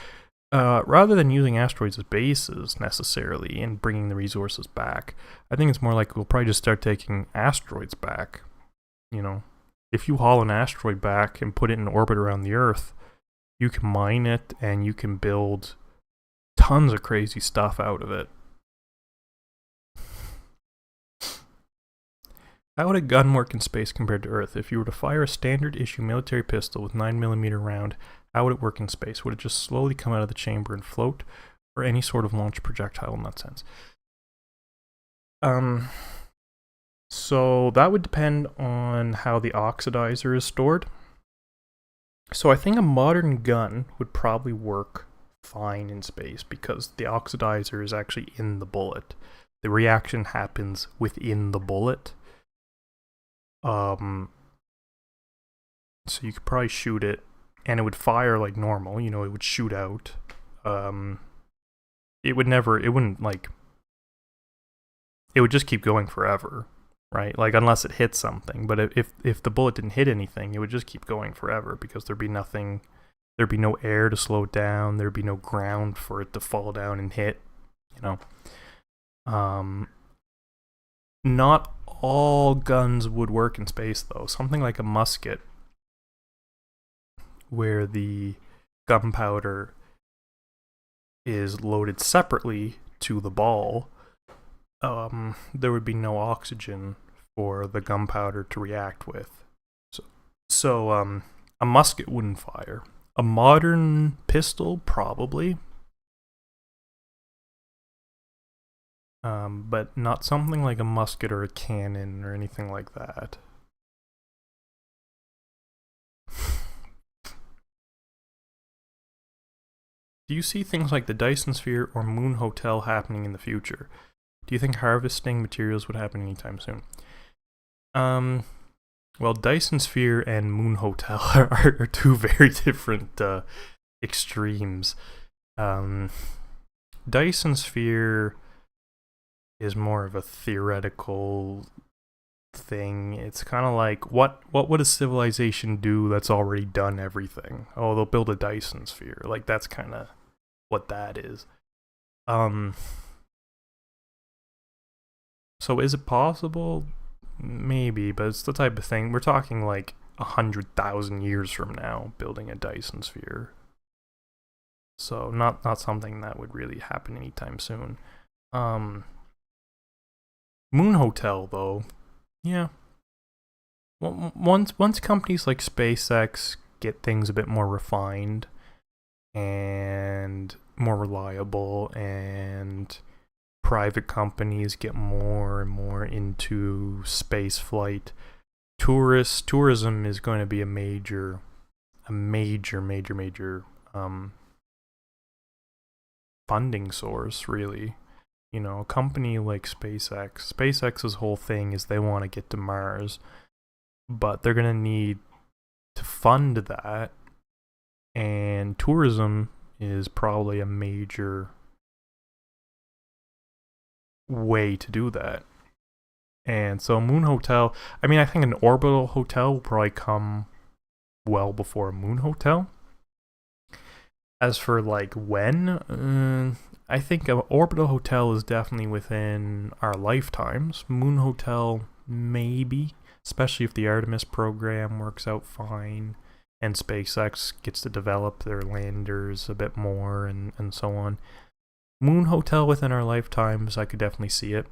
Rather than using asteroids as bases necessarily and bringing the resources back, I think it's more like we'll probably just start taking asteroids back. If you haul an asteroid back and put it in orbit around the Earth, you can mine it and you can build tons of crazy stuff out of it. How would a gun work in space compared to Earth? If you were to fire a standard issue military pistol with 9mm round, how would it work in space? Would it just slowly come out of the chamber and float, or any sort of launch projectile in that sense? So that would depend on how the oxidizer is stored. So I think a modern gun would probably work fine in space because the oxidizer is actually in the bullet. The reaction happens within the bullet. So you could probably shoot it and it would fire like normal, it would shoot out. It would just keep going forever, right? Like unless it hit something. But if the bullet didn't hit anything, it would just keep going forever because there'd be no air to slow it down, there'd be no ground for it to fall down and hit, Not all guns would work in space though. Something like a musket, where the gunpowder is loaded separately to the ball, there would be no oxygen for the gunpowder to react with. So a musket wouldn't fire. A modern pistol, probably. But not something like a musket or a cannon or anything like that. Do you see things like the Dyson Sphere or Moon Hotel happening in the future? Do you think harvesting materials would happen anytime soon? Well, Dyson Sphere and Moon Hotel are two very different extremes. Dyson Sphere is more of a theoretical thing. It's kind of like, what would a civilization do that's already done everything? Oh, they'll build a Dyson Sphere. Like, that's kind of what that is. So is it possible? Maybe, but it's the type of thing, we're talking like 100,000 years from now, building a Dyson Sphere. So not something that would really happen anytime soon. Moon Hotel, though, yeah. Once companies like SpaceX get things a bit more refined and more reliable, and private companies get more and more into space flight, tourism is going to be a major funding source, really. You know, a company like SpaceX's whole thing is they want to get to Mars, but they're going to need to fund that, and tourism is probably a major way to do that. And so Moon Hotel, I mean, I think an orbital hotel will probably come well before a moon hotel. As for like when, I think an orbital hotel is definitely within our lifetimes. Moon hotel, maybe, especially if the Artemis program works out fine and SpaceX gets to develop their landers a bit more and so on. Moon hotel within our lifetimes, I could definitely see it.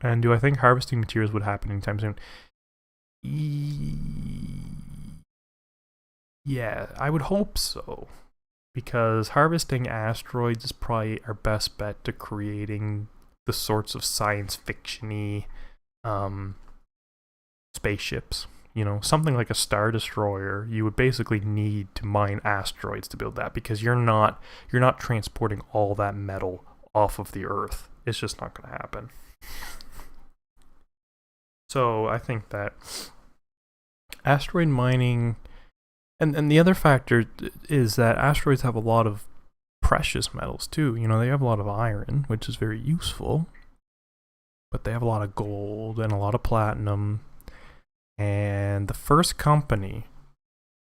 And do I think harvesting materials would happen anytime soon? Yeah, I would hope so. Because harvesting asteroids is probably our best bet to creating the sorts of science fiction-y spaceships. You know, something like a Star Destroyer, you would basically need to mine asteroids to build that, because you're not transporting all that metal off of the Earth. It's just not going to happen. So I think that asteroid mining, and the other factor is that asteroids have a lot of precious metals too. You know, they have a lot of iron, which is very useful, but they have a lot of gold and a lot of platinum. And the first company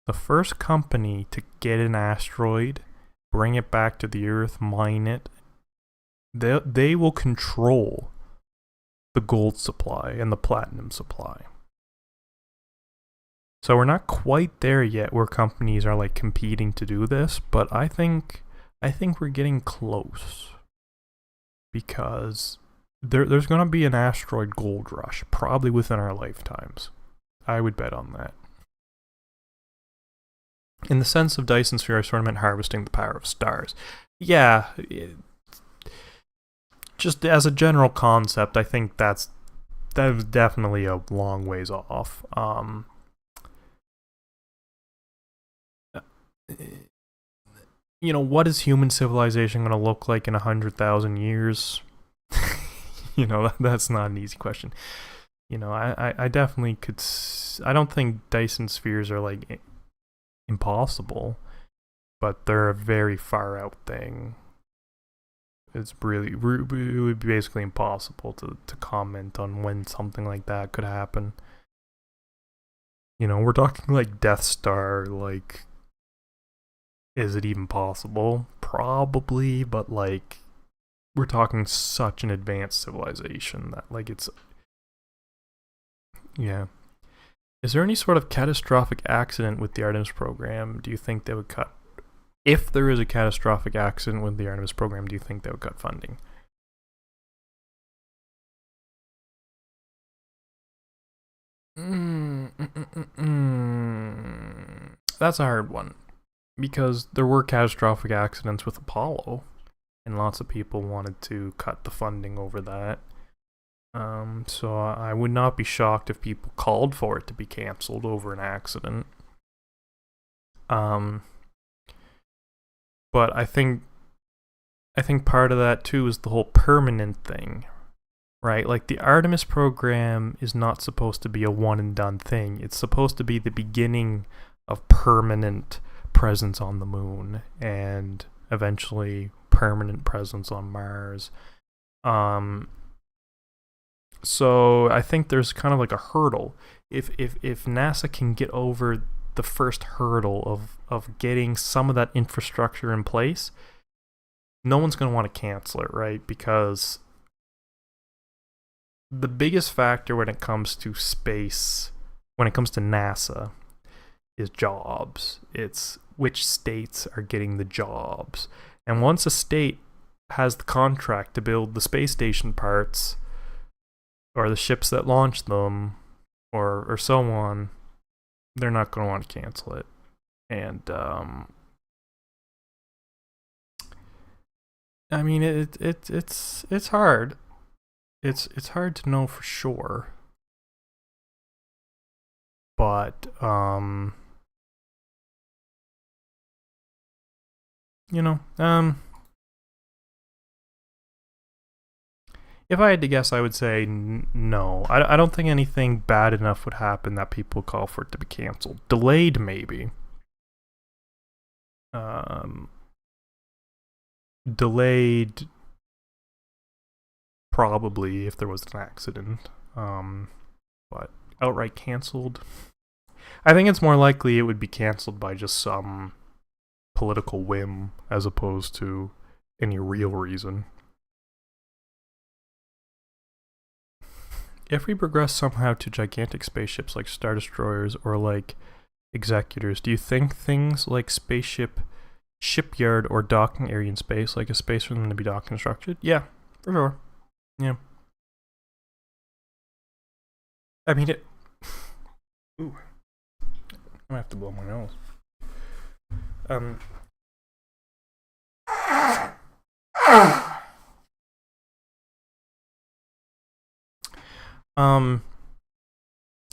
to get an asteroid, bring it back to the Earth, mine it, they will control the gold supply and the platinum supply. So we're not quite there yet where companies are like competing to do this, but I think we're getting close, because there's going to be an asteroid gold rush probably within our lifetimes. I would bet on that. In the sense of Dyson Sphere Tournament harvesting the power of stars. Yeah, just as a general concept, I think that was definitely a long ways off. You know, what is human civilization going to look like in 100,000 years? You know, that's not an easy question. You know, I definitely could. I don't think Dyson spheres are like impossible, but they're a very far out thing. It's really, it would be basically impossible to comment on when something like that could happen. You know, we're talking like Death Star, like, is it even possible? Probably, but like, we're talking such an advanced civilization that like it's, yeah. Is there any sort of catastrophic accident with the Artemis program? Do you think they would cut? If there is a catastrophic accident with the Artemis program, do you think they would cut funding? That's a hard one, because there were catastrophic accidents with Apollo, and lots of people wanted to cut the funding over that. So I would not be shocked if people called for it to be canceled over an accident. But I think part of that too is the whole permanent thing, right? Like the Artemis program is not supposed to be a one and done thing. It's supposed to be the beginning of permanent presence on the moon and eventually permanent presence on Mars. So I think there's kind of like a hurdle. If NASA can get over the first hurdle of getting some of that infrastructure in place, no one's going to want to cancel it, right? Because the biggest factor when it comes to space, when it comes to NASA, is jobs. It's which states are getting the jobs. And once a state has the contract to build the space station parts, or the ships that launch them, or so on, they're not going to want to cancel it. And I mean, it's hard. It's hard to know for sure. But you know, if I had to guess, I would say no. I don't think anything bad enough would happen that people call for it to be canceled. Delayed, maybe. Delayed, probably, if there was an accident. But outright canceled, I think it's more likely it would be canceled by just some political whim as opposed to any real reason. If we progress somehow to gigantic spaceships like Star Destroyers or like Executors, do you think things like spaceship, shipyard, or docking area in space, like a space for them to be docked constructed? Yeah, for sure. Yeah. I mean, it. Ooh. I'm gonna have to blow my nose.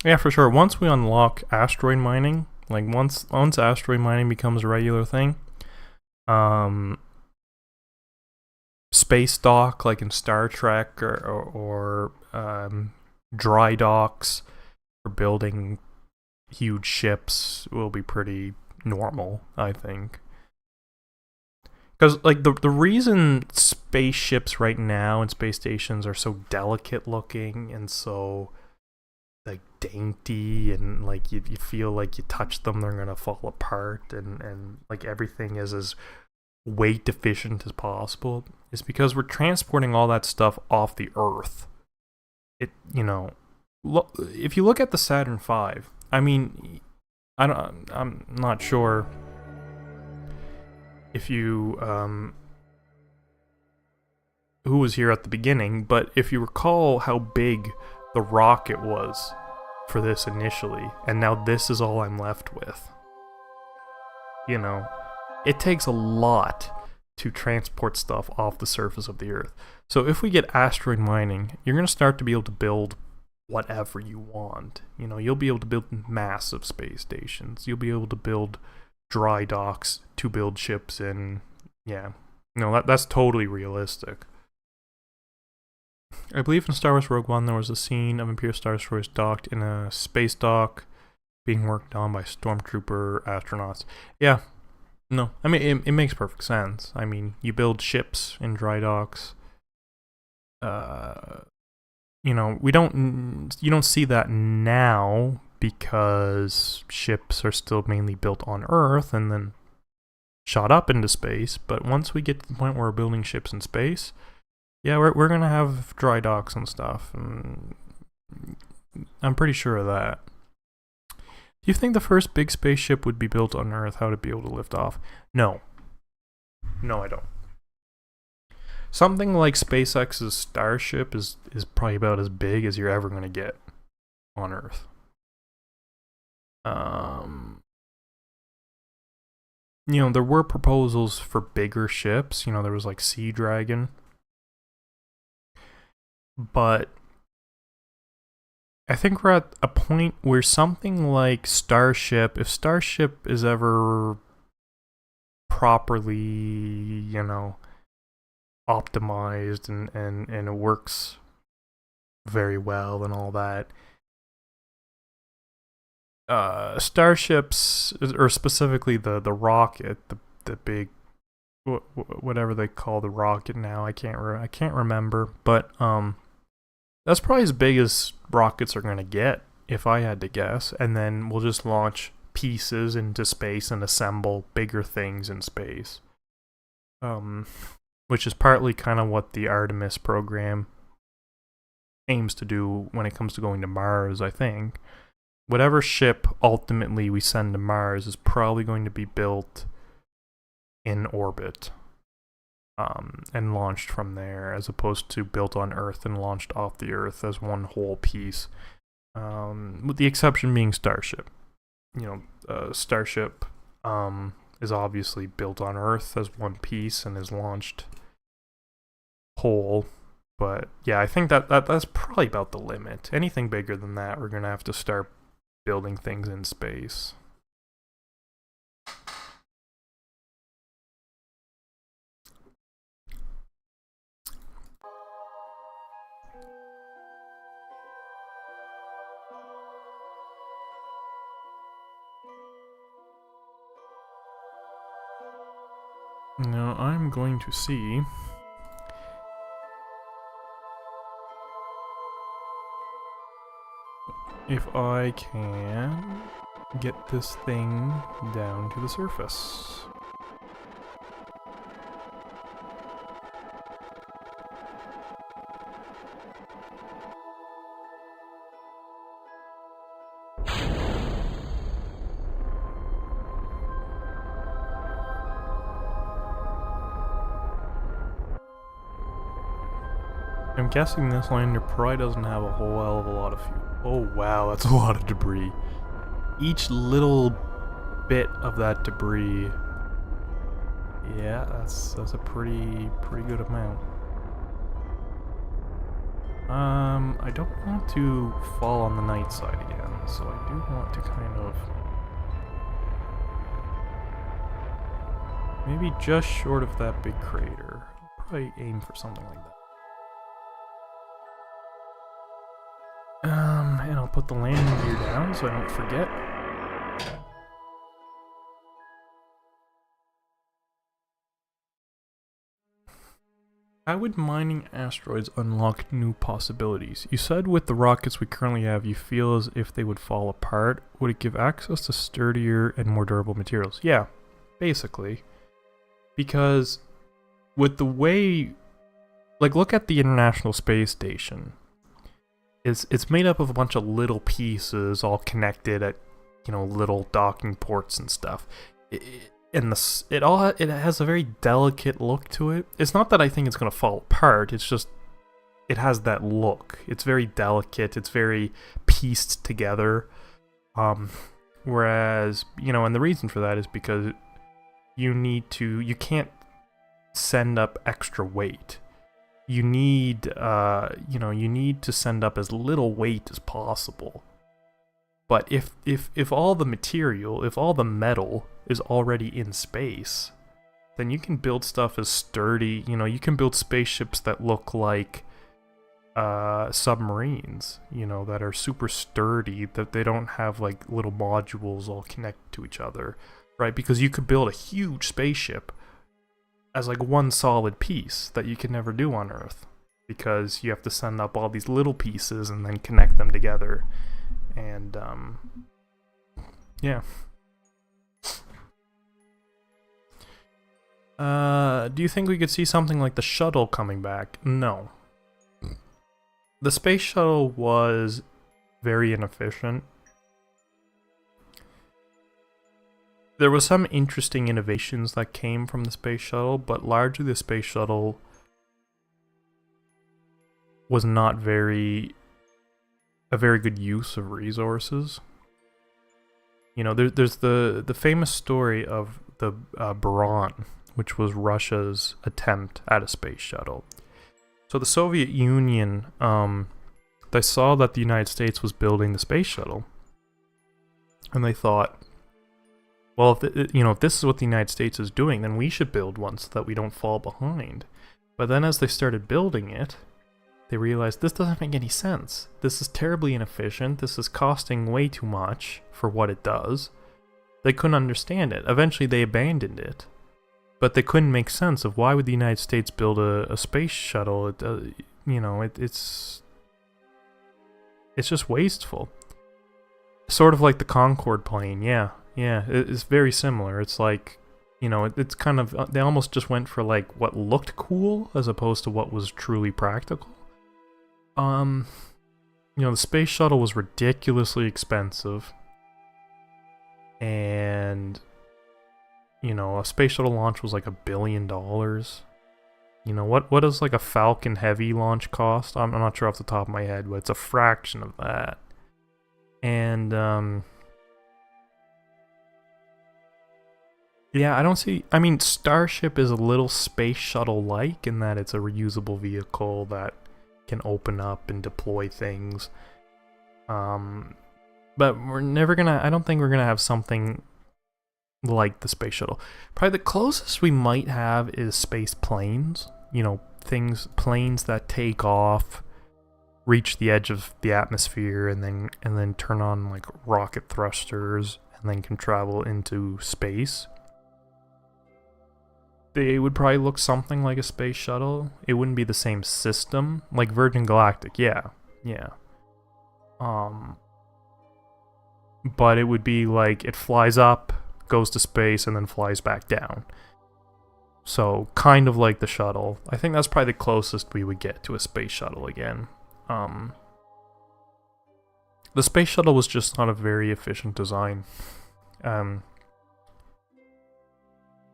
Yeah, for sure. Once we unlock asteroid mining, like once asteroid mining becomes a regular thing, space dock like in Star Trek or dry docks for building huge ships will be pretty normal, I think. Because like the reason spaceships right now and space stations are so delicate looking and so like dainty and like you feel like you touch them they're gonna fall apart and like everything is as weight efficient as possible is because we're transporting all that stuff off the Earth. It if you look at the Saturn V, I mean, I'm not sure if you who was here at the beginning, but if you recall how big the rocket was for this initially, and now this is all I'm left with. It takes a lot to transport stuff off the surface of the Earth. So if we get asteroid mining, you're going to start to be able to build whatever you want. You'll be able to build massive space stations. You'll be able to build dry docks to build ships in. Yeah. That's totally realistic. I believe in Star Wars Rogue One there was a scene of Imperial Star Destroyers docked in a space dock being worked on by stormtrooper astronauts. Yeah. No. I mean, it makes perfect sense. I mean, you build ships in dry docks. You don't see that now because ships are still mainly built on Earth and then shot up into space. But once we get to the point where we're building ships in space, yeah, we're gonna have dry docks and stuff. And I'm pretty sure of that. Do you think the first big spaceship would be built on Earth? How to be able to lift off? No. No, I don't. Something like SpaceX's Starship is probably about as big as you're ever going to get on Earth. There were proposals for bigger ships. There was like Sea Dragon. But I think we're at a point where something like Starship, if Starship is ever properly, optimized and it works very well and all that, starships, or specifically the rocket, the big whatever they call the rocket now, I can't remember, but that's probably as big as rockets are going to get, if I had to guess. And then we'll just launch pieces into space and assemble bigger things in space. Which is partly kind of what the Artemis program aims to do when it comes to going to Mars, I think. Whatever ship ultimately we send to Mars is probably going to be built in orbit. And launched from there, as opposed to built on Earth and launched off the Earth as one whole piece. With the exception being Starship. Starship is obviously built on Earth as one piece and is launched whole. But yeah, I think that's probably about the limit. Anything bigger than that, we're going to have to start building things in space. Now I'm going to see if I can get this thing down to the surface. I'm guessing this lander probably doesn't have a whole hell of a lot of fuel. Oh wow, that's a lot of debris. Each little bit of that debris, yeah, that's a pretty good amount. I don't want to fall on the night side again, so I do want to kind of maybe just short of that big crater. I'll probably aim for something like that. And I'll put the landing gear down so I don't forget. How would mining asteroids unlock new possibilities? You said with the rockets we currently have, you feel as if they would fall apart. Would it give access to sturdier and more durable materials? Yeah, basically. Because with the way... Like, look at the International Space Station. It's made up of a bunch of little pieces all connected at, you know, little docking ports and stuff. It has a very delicate look to it. It's not that I think it's going to fall apart, it's just it has that look. It's very delicate, it's very pieced together. Whereas, you know, and the reason for that is because you can't send up extra weight. You need to send up as little weight as possible. But if all the material, if all the metal is already in space, then you can build stuff as sturdy, you know, you can build spaceships that look like submarines, you know, that are super sturdy, that they don't have like little modules all connected to each other, right? Because you could build a huge spaceship as like one solid piece that you could never do on Earth, because you have to send up all these little pieces and then connect them together. And yeah. Do you think we could see something like the shuttle coming back? No. The space shuttle was very inefficient. There was some interesting innovations that came from the space shuttle, but largely the space shuttle was not a very good use of resources. You know, there's the famous story of the Buran, which was Russia's attempt at a space shuttle. So the Soviet Union, they saw that the United States was building the space shuttle, and they thought, well, if this is what the United States is doing, then we should build one so that we don't fall behind. But then as they started building it, they realized this doesn't make any sense. This is terribly inefficient. This is costing way too much for what it does. They couldn't understand it. Eventually they abandoned it. But they couldn't make sense of why would the United States build a space shuttle. It's just wasteful. Sort of like the Concorde plane, yeah. Yeah, it's very similar. It's like, you know, it's kind of, they almost just went for like what looked cool as opposed to what was truly practical. You know, the space shuttle was ridiculously expensive. And, you know, a space shuttle launch was like $1 billion. You know, what does like a Falcon Heavy launch cost? I'm not sure off the top of my head, but it's a fraction of that. And, yeah, I mean, Starship is a little space shuttle-like in that it's a reusable vehicle that can open up and deploy things. But I don't think we're gonna have something like the space shuttle. Probably the closest we might have is space planes. You know, planes that take off, reach the edge of the atmosphere, and then turn on like rocket thrusters, and then can travel into space. they would probably look something like a space shuttle. It wouldn't be the same system. Like Virgin Galactic, yeah. But it would be like it flies up, goes to space, and then flies back down. So, kind of like the shuttle. I think that's probably the closest we would get to a space shuttle again. The space shuttle was just not a very efficient design.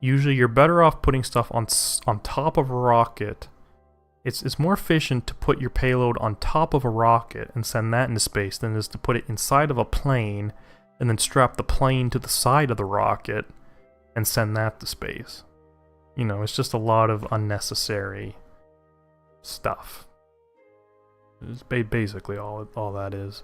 Usually you're better off putting stuff on top of a rocket. It's more efficient to put your payload on top of a rocket and send that into space than it is to put it inside of a plane and then strap the plane to the side of the rocket and send that to space. You know, it's just a lot of unnecessary stuff. It's basically all that is.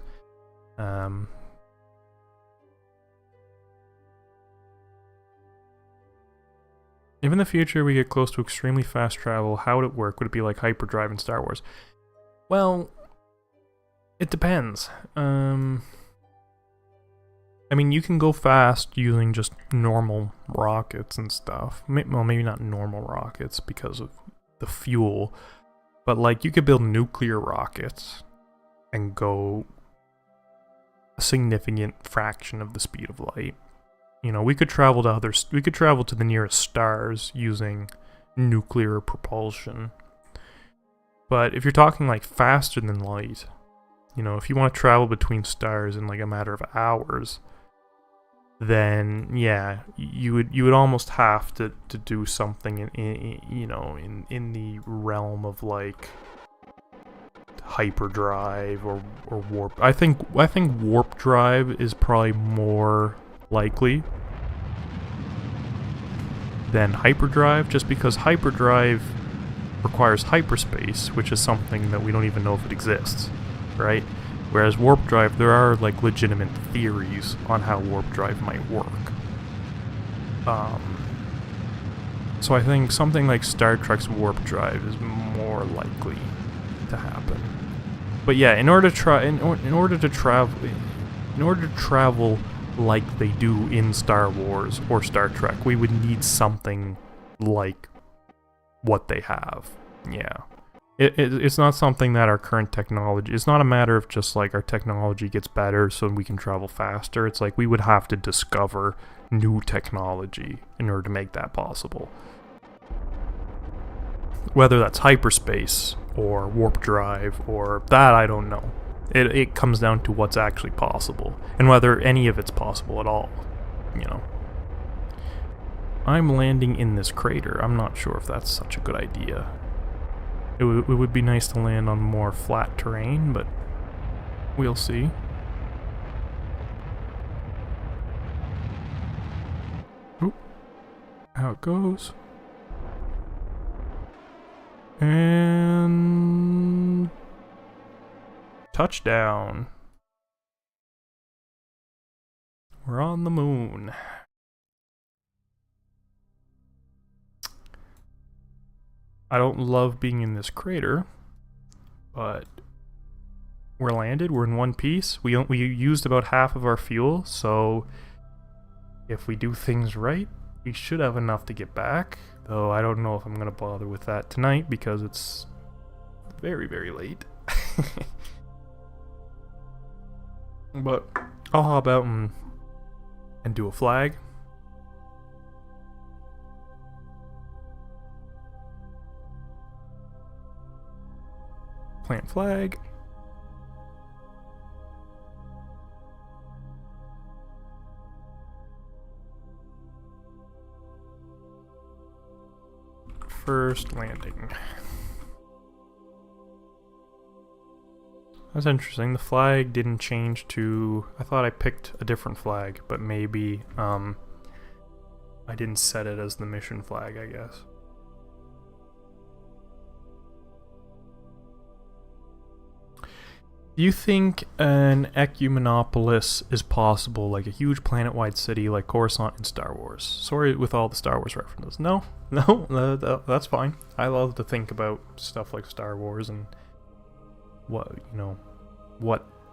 If in the future we get close to extremely fast travel, how would it work? Would it be like hyperdrive in Star Wars? Well, it depends. I mean, you can go fast using just normal rockets and stuff. Well, maybe not normal rockets because of the fuel, but like you could build nuclear rockets and go a significant fraction of the speed of light. You know, we could travel to the nearest stars using nuclear propulsion. But if you're talking like faster than light, you know, if you want to travel between stars in like a matter of hours, then yeah, you would almost have to do something in the realm of like hyperdrive or warp. I think warp drive is probably more likely than hyperdrive, just because hyperdrive requires hyperspace, which is something that we don't even know if it exists, right? Whereas warp drive, there are like legitimate theories on how warp drive might work. So I think something like Star Trek's warp drive is more likely to happen. But yeah, in order to travel like they do in Star Wars or Star Trek, we would need something like what they have. Yeah. It's not something that our current technology... It's not a matter of just like our technology gets better so we can travel faster. It's like we would have to discover new technology in order to make that possible. Whether that's hyperspace or warp drive or that, I don't know. It comes down to what's actually possible, and whether any of it's possible at all, you know. I'm landing in this crater. I'm not sure if that's such a good idea. It would be nice to land on more flat terrain, but we'll see. Oop. How it goes. And... touchdown. We're on the moon. I don't love being in this crater, but we're landed. We're in one piece. We used about half of our fuel, so if we do things right, we should have enough to get back. Though I don't know if I'm gonna bother with that tonight because it's very, very late. But I'll hop out and do a flag. Plant flag. First landing. That's interesting. The flag didn't change to... I thought I picked a different flag, but maybe I didn't set it as the mission flag, I guess. Do you think an Ecumenopolis is possible, like a huge planet-wide city like Coruscant in Star Wars? Sorry with all the Star Wars references. No, that's fine. I love to think about stuff like Star Wars and what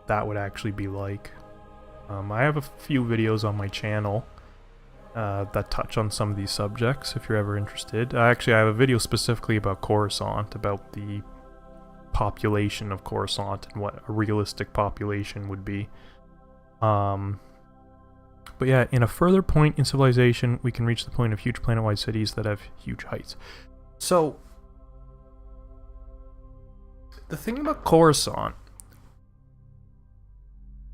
that would actually be like. I have a few videos on my channel that touch on some of these subjects if you're ever interested. Actually, I have a video specifically about Coruscant, about the population of Coruscant and what a realistic population would be. But yeah, in a further point in civilization, we can reach the point of huge planet-wide cities that have huge heights. So, the thing about Coruscant,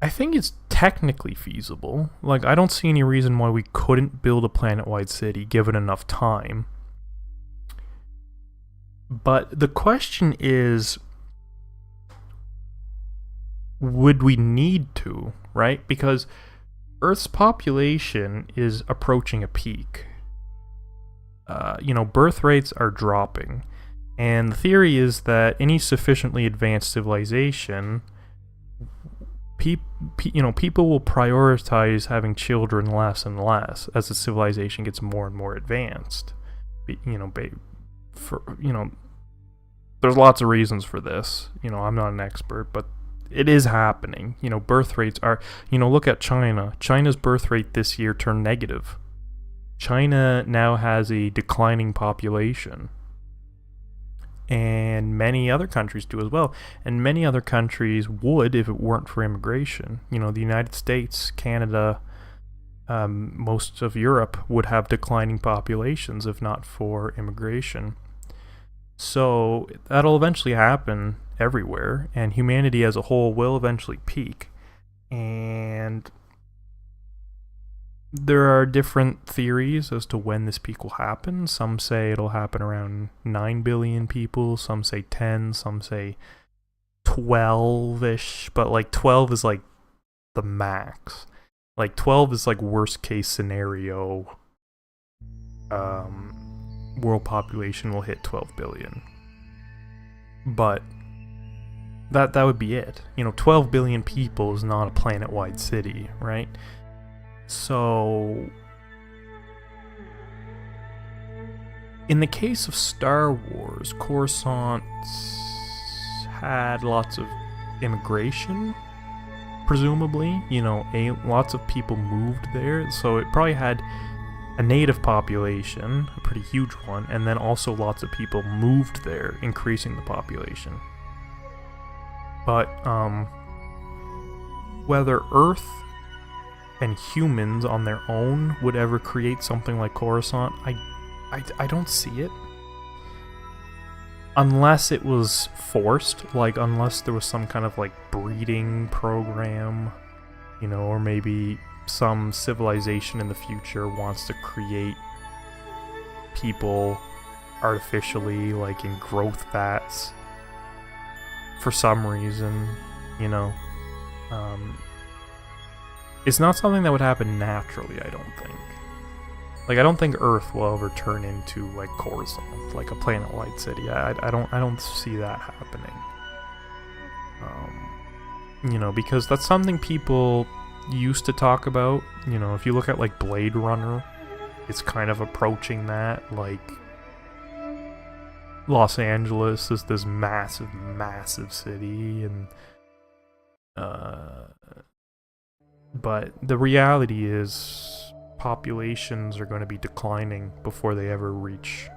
I think it's technically feasible. Like, I don't see any reason why we couldn't build a planet-wide city given enough time. But the question is, would we need to, right? Because Earth's population is approaching a peak. Birth rates are dropping. And the theory is that any sufficiently advanced civilization, people will prioritize having children less and less as the civilization gets more and more advanced. There's lots of reasons for this. I'm not an expert, but it is happening. Birth rates are, look at China. China's birth rate this year turned negative. China now has a declining population. And many other countries do as well. And many other countries would if it weren't for immigration. The United States, Canada, most of Europe would have declining populations if not for immigration. So that'll eventually happen everywhere, and humanity as a whole will eventually peak. And there are different theories as to when this peak will happen. Some say it'll happen around 9 billion people, some say 10, some say 12-ish, but like 12 is like the max. Like 12 is like worst case scenario. World population will hit 12 billion. But that would be it. 12 billion people is not a planet-wide city, right? So, in the case of Star Wars, Coruscant had lots of immigration, presumably. Lots of people moved there, so it probably had a native population, a pretty huge one, and then also lots of people moved there, increasing the population. But, whether Earth and humans on their own would ever create something like Coruscant, I don't see it. Unless it was forced, unless there was some kind of breeding program, or maybe some civilization in the future wants to create people artificially, in growth vats, for some reason, it's not something that would happen naturally, I don't think. I don't think Earth will ever turn into, Coruscant, a planet-wide city. I don't see that happening. Because that's something people used to talk about. If you look at, Blade Runner, it's kind of approaching that, Los Angeles is this massive, massive city, and, but the reality is populations are going to be declining before they ever reach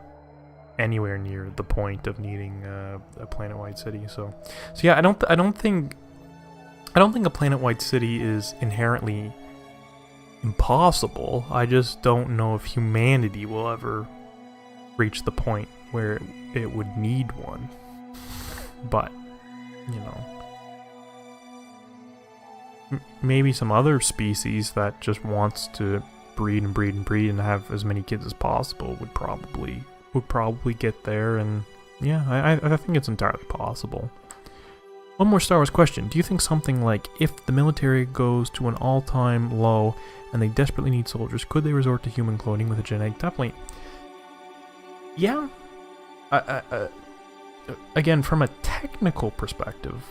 anywhere near the point of needing a planet-wide city. So yeah, I don't think a planet-wide city is inherently impossible. I just don't know if humanity will ever reach the point where it would need one. But maybe some other species that just wants to breed and breed and breed and have as many kids as possible would probably get there. And yeah, I think it's entirely possible. One more Star Wars question. Do you think something like, if the military goes to an all-time low and they desperately need soldiers, could they resort to human cloning with a genetic? Definitely. Yeah. Again, from a technical perspective,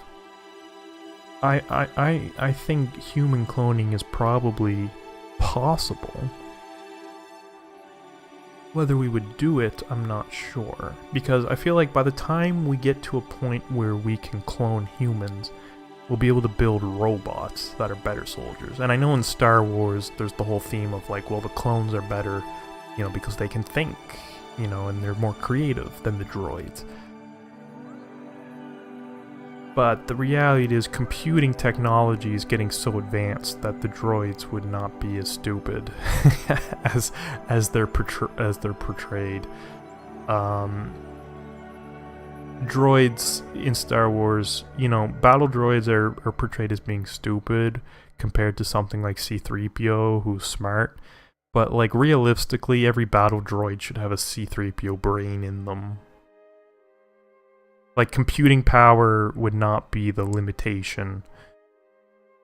I think human cloning is probably possible. Whether we would do it, I'm not sure. Because I feel like by the time we get to a point where we can clone humans, we'll be able to build robots that are better soldiers. And I know in Star Wars there's the whole theme of like, well, the clones are better, you know, because they can think, you know, and they're more creative than the droids. But the reality is computing technology is getting so advanced that the droids would not be as stupid as they're portrayed. Droids in Star Wars, you know, battle droids are portrayed as being stupid compared to something like C-3PO, who's smart. But like realistically, every battle droid should have a C-3PO brain in them. Like, computing power would not be the limitation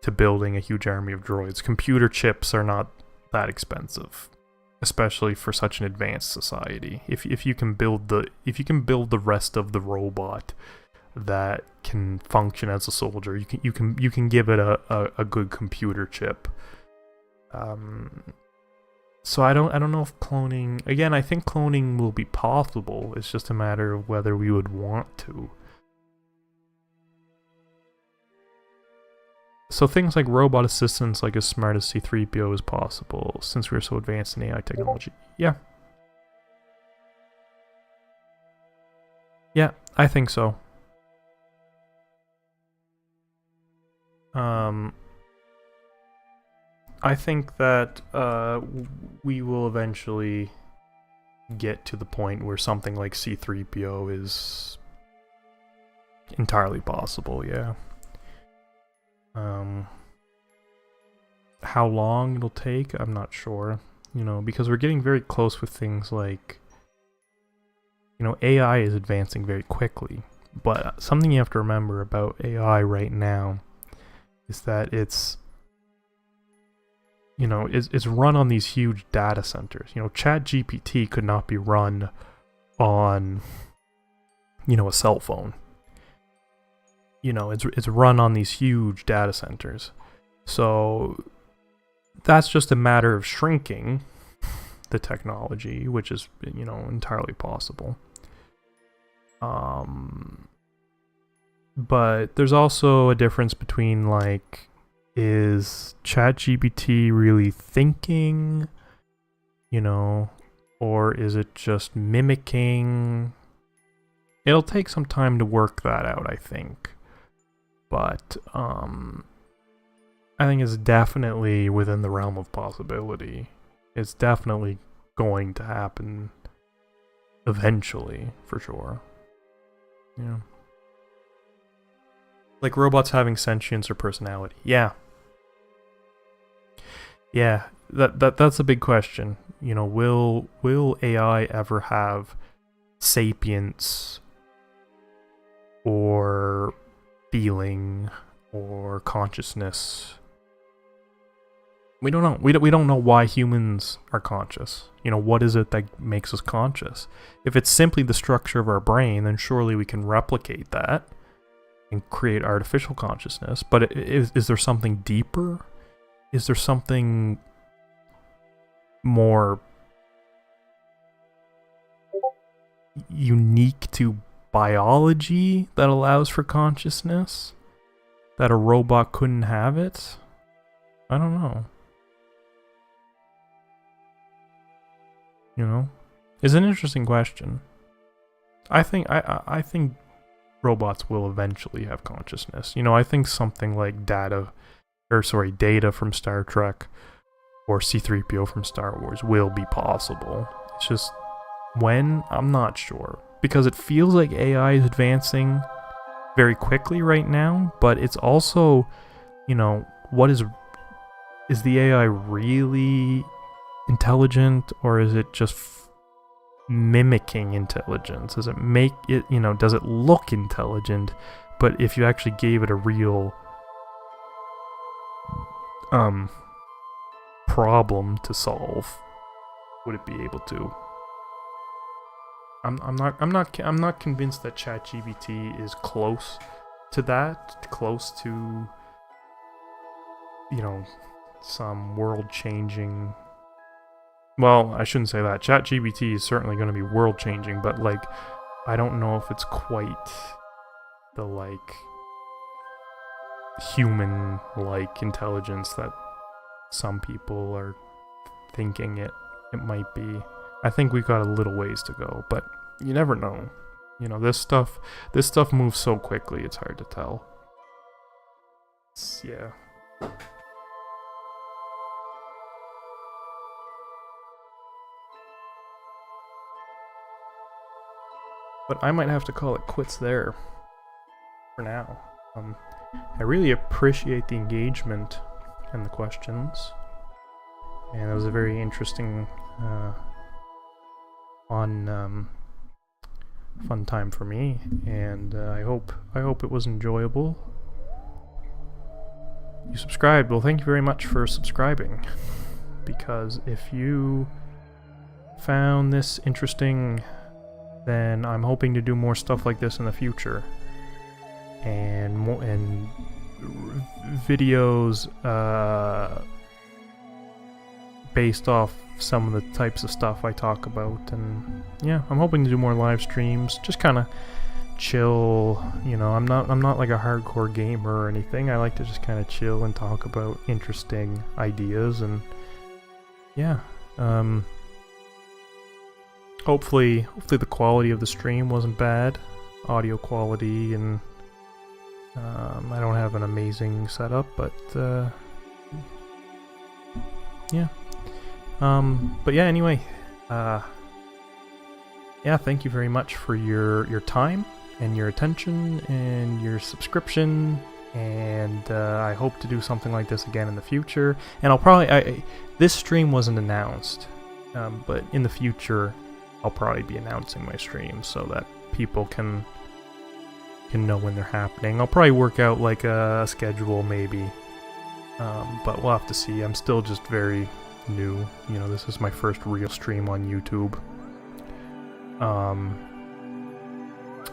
to building a huge army of droids. Computer chips are not that expensive, especially for such an advanced society. If you can build the rest of the robot that can function as a soldier, you can give it a good computer chip. So I don't know if cloning... Again, I think cloning will be possible. It's just a matter of whether we would want to. So things like robot assistants like as smart as C-3PO is possible, since we're so advanced in AI technology. Yeah. Yeah, I think so. I think that we will eventually get to the point where something like C-3PO is entirely possible, yeah. How long it'll take, I'm not sure. You know, because we're getting very close with things like... You know, AI is advancing very quickly. But something you have to remember about AI right now is that it's... You know, it's run on these huge data centers. You know, ChatGPT could not be run on, you know, a cell phone. You know, it's run on these huge data centers. So that's just a matter of shrinking the technology, which is, you know, entirely possible. But there's also a difference between, like, is ChatGPT really thinking, you know, or is it just mimicking? It'll take some time to work that out, I think. But I think it's definitely within the realm of possibility. It's definitely going to happen eventually, for sure. Yeah. Like robots having sentience or personality. Yeah. Yeah, that's a big question. You know, will AI ever have sapience or feeling or consciousness? We don't know. We don't know why humans are conscious. You know, what is it that makes us conscious? If it's simply the structure of our brain, then surely we can replicate that and create artificial consciousness. But is there something deeper? Is there something more unique to biology that allows for consciousness? That a robot couldn't have it? I don't know. You know? It's an interesting question. I think robots will eventually have consciousness. You know, I think something like Data from Star Trek or C-3PO from Star Wars will be possible. It's just when, I'm not sure. Because it feels like AI is advancing very quickly right now, but it's also, you know, what is the AI really intelligent, or is it just mimicking intelligence? Does it make it, you know, does it look intelligent, but if you actually gave it a real problem to solve, would it be able to? I'm not convinced that ChatGPT is close to that, close to, you know, some world-changing... Well, I shouldn't say that. ChatGPT is certainly going to be world-changing, but, like, I don't know if it's quite the, like, human-like intelligence that some people are thinking it might be. I think we got a little ways to go, but you never know. You know, this stuff moves so quickly, it's hard to tell. Yeah. But I might have to call it quits there for now. I really appreciate the engagement and the questions, and it was a very interesting, fun time for me, and I hope it was enjoyable. You subscribed. Well, thank you very much for subscribing, because if you found this interesting, then I'm hoping to do more stuff like this in the future, and videos based off some of the types of stuff I talk about. And yeah, I'm hoping to do more live streams, just kind of chill. You know, I'm not like a hardcore gamer or anything. I like to just kind of chill and talk about interesting ideas, and yeah. Hopefully the quality of the stream wasn't bad, audio quality, and I don't have an amazing setup, but yeah. But yeah, anyway, yeah, thank you very much for your time and your attention and your subscription, and I hope to do something like this again in the future. And I'll probably, this stream wasn't announced, but in the future I'll probably be announcing my streams so that people can know when they're happening. I'll probably work out like a schedule maybe, but we'll have to see. I'm still just very new. You know, this is my first real stream on YouTube.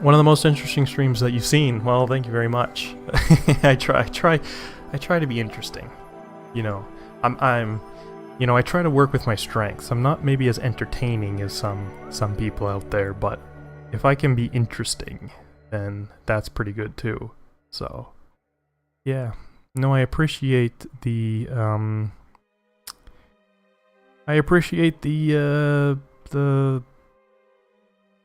One of the most interesting streams that you've seen. Well, thank you very much. I try to be interesting. You know, you know, I try to work with my strengths. I'm not maybe as entertaining as some people out there, but if I can be interesting, then that's pretty good too. So, yeah. No, I appreciate the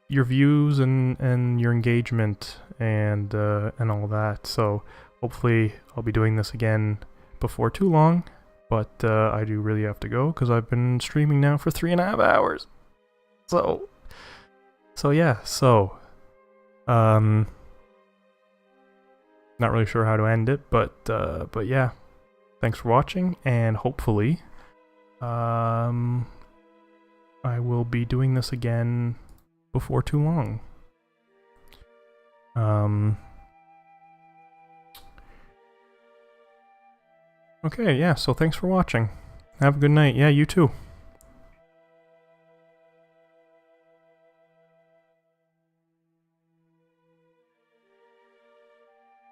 your views and your engagement and all that. So hopefully I'll be doing this again before too long. But I do really have to go because I've been streaming now for 3.5 hours. So yeah. So not really sure how to end it, but yeah. Thanks for watching, and hopefully I will be doing this again before too long. Okay, yeah, so thanks for watching. Have a good night. Yeah, you too.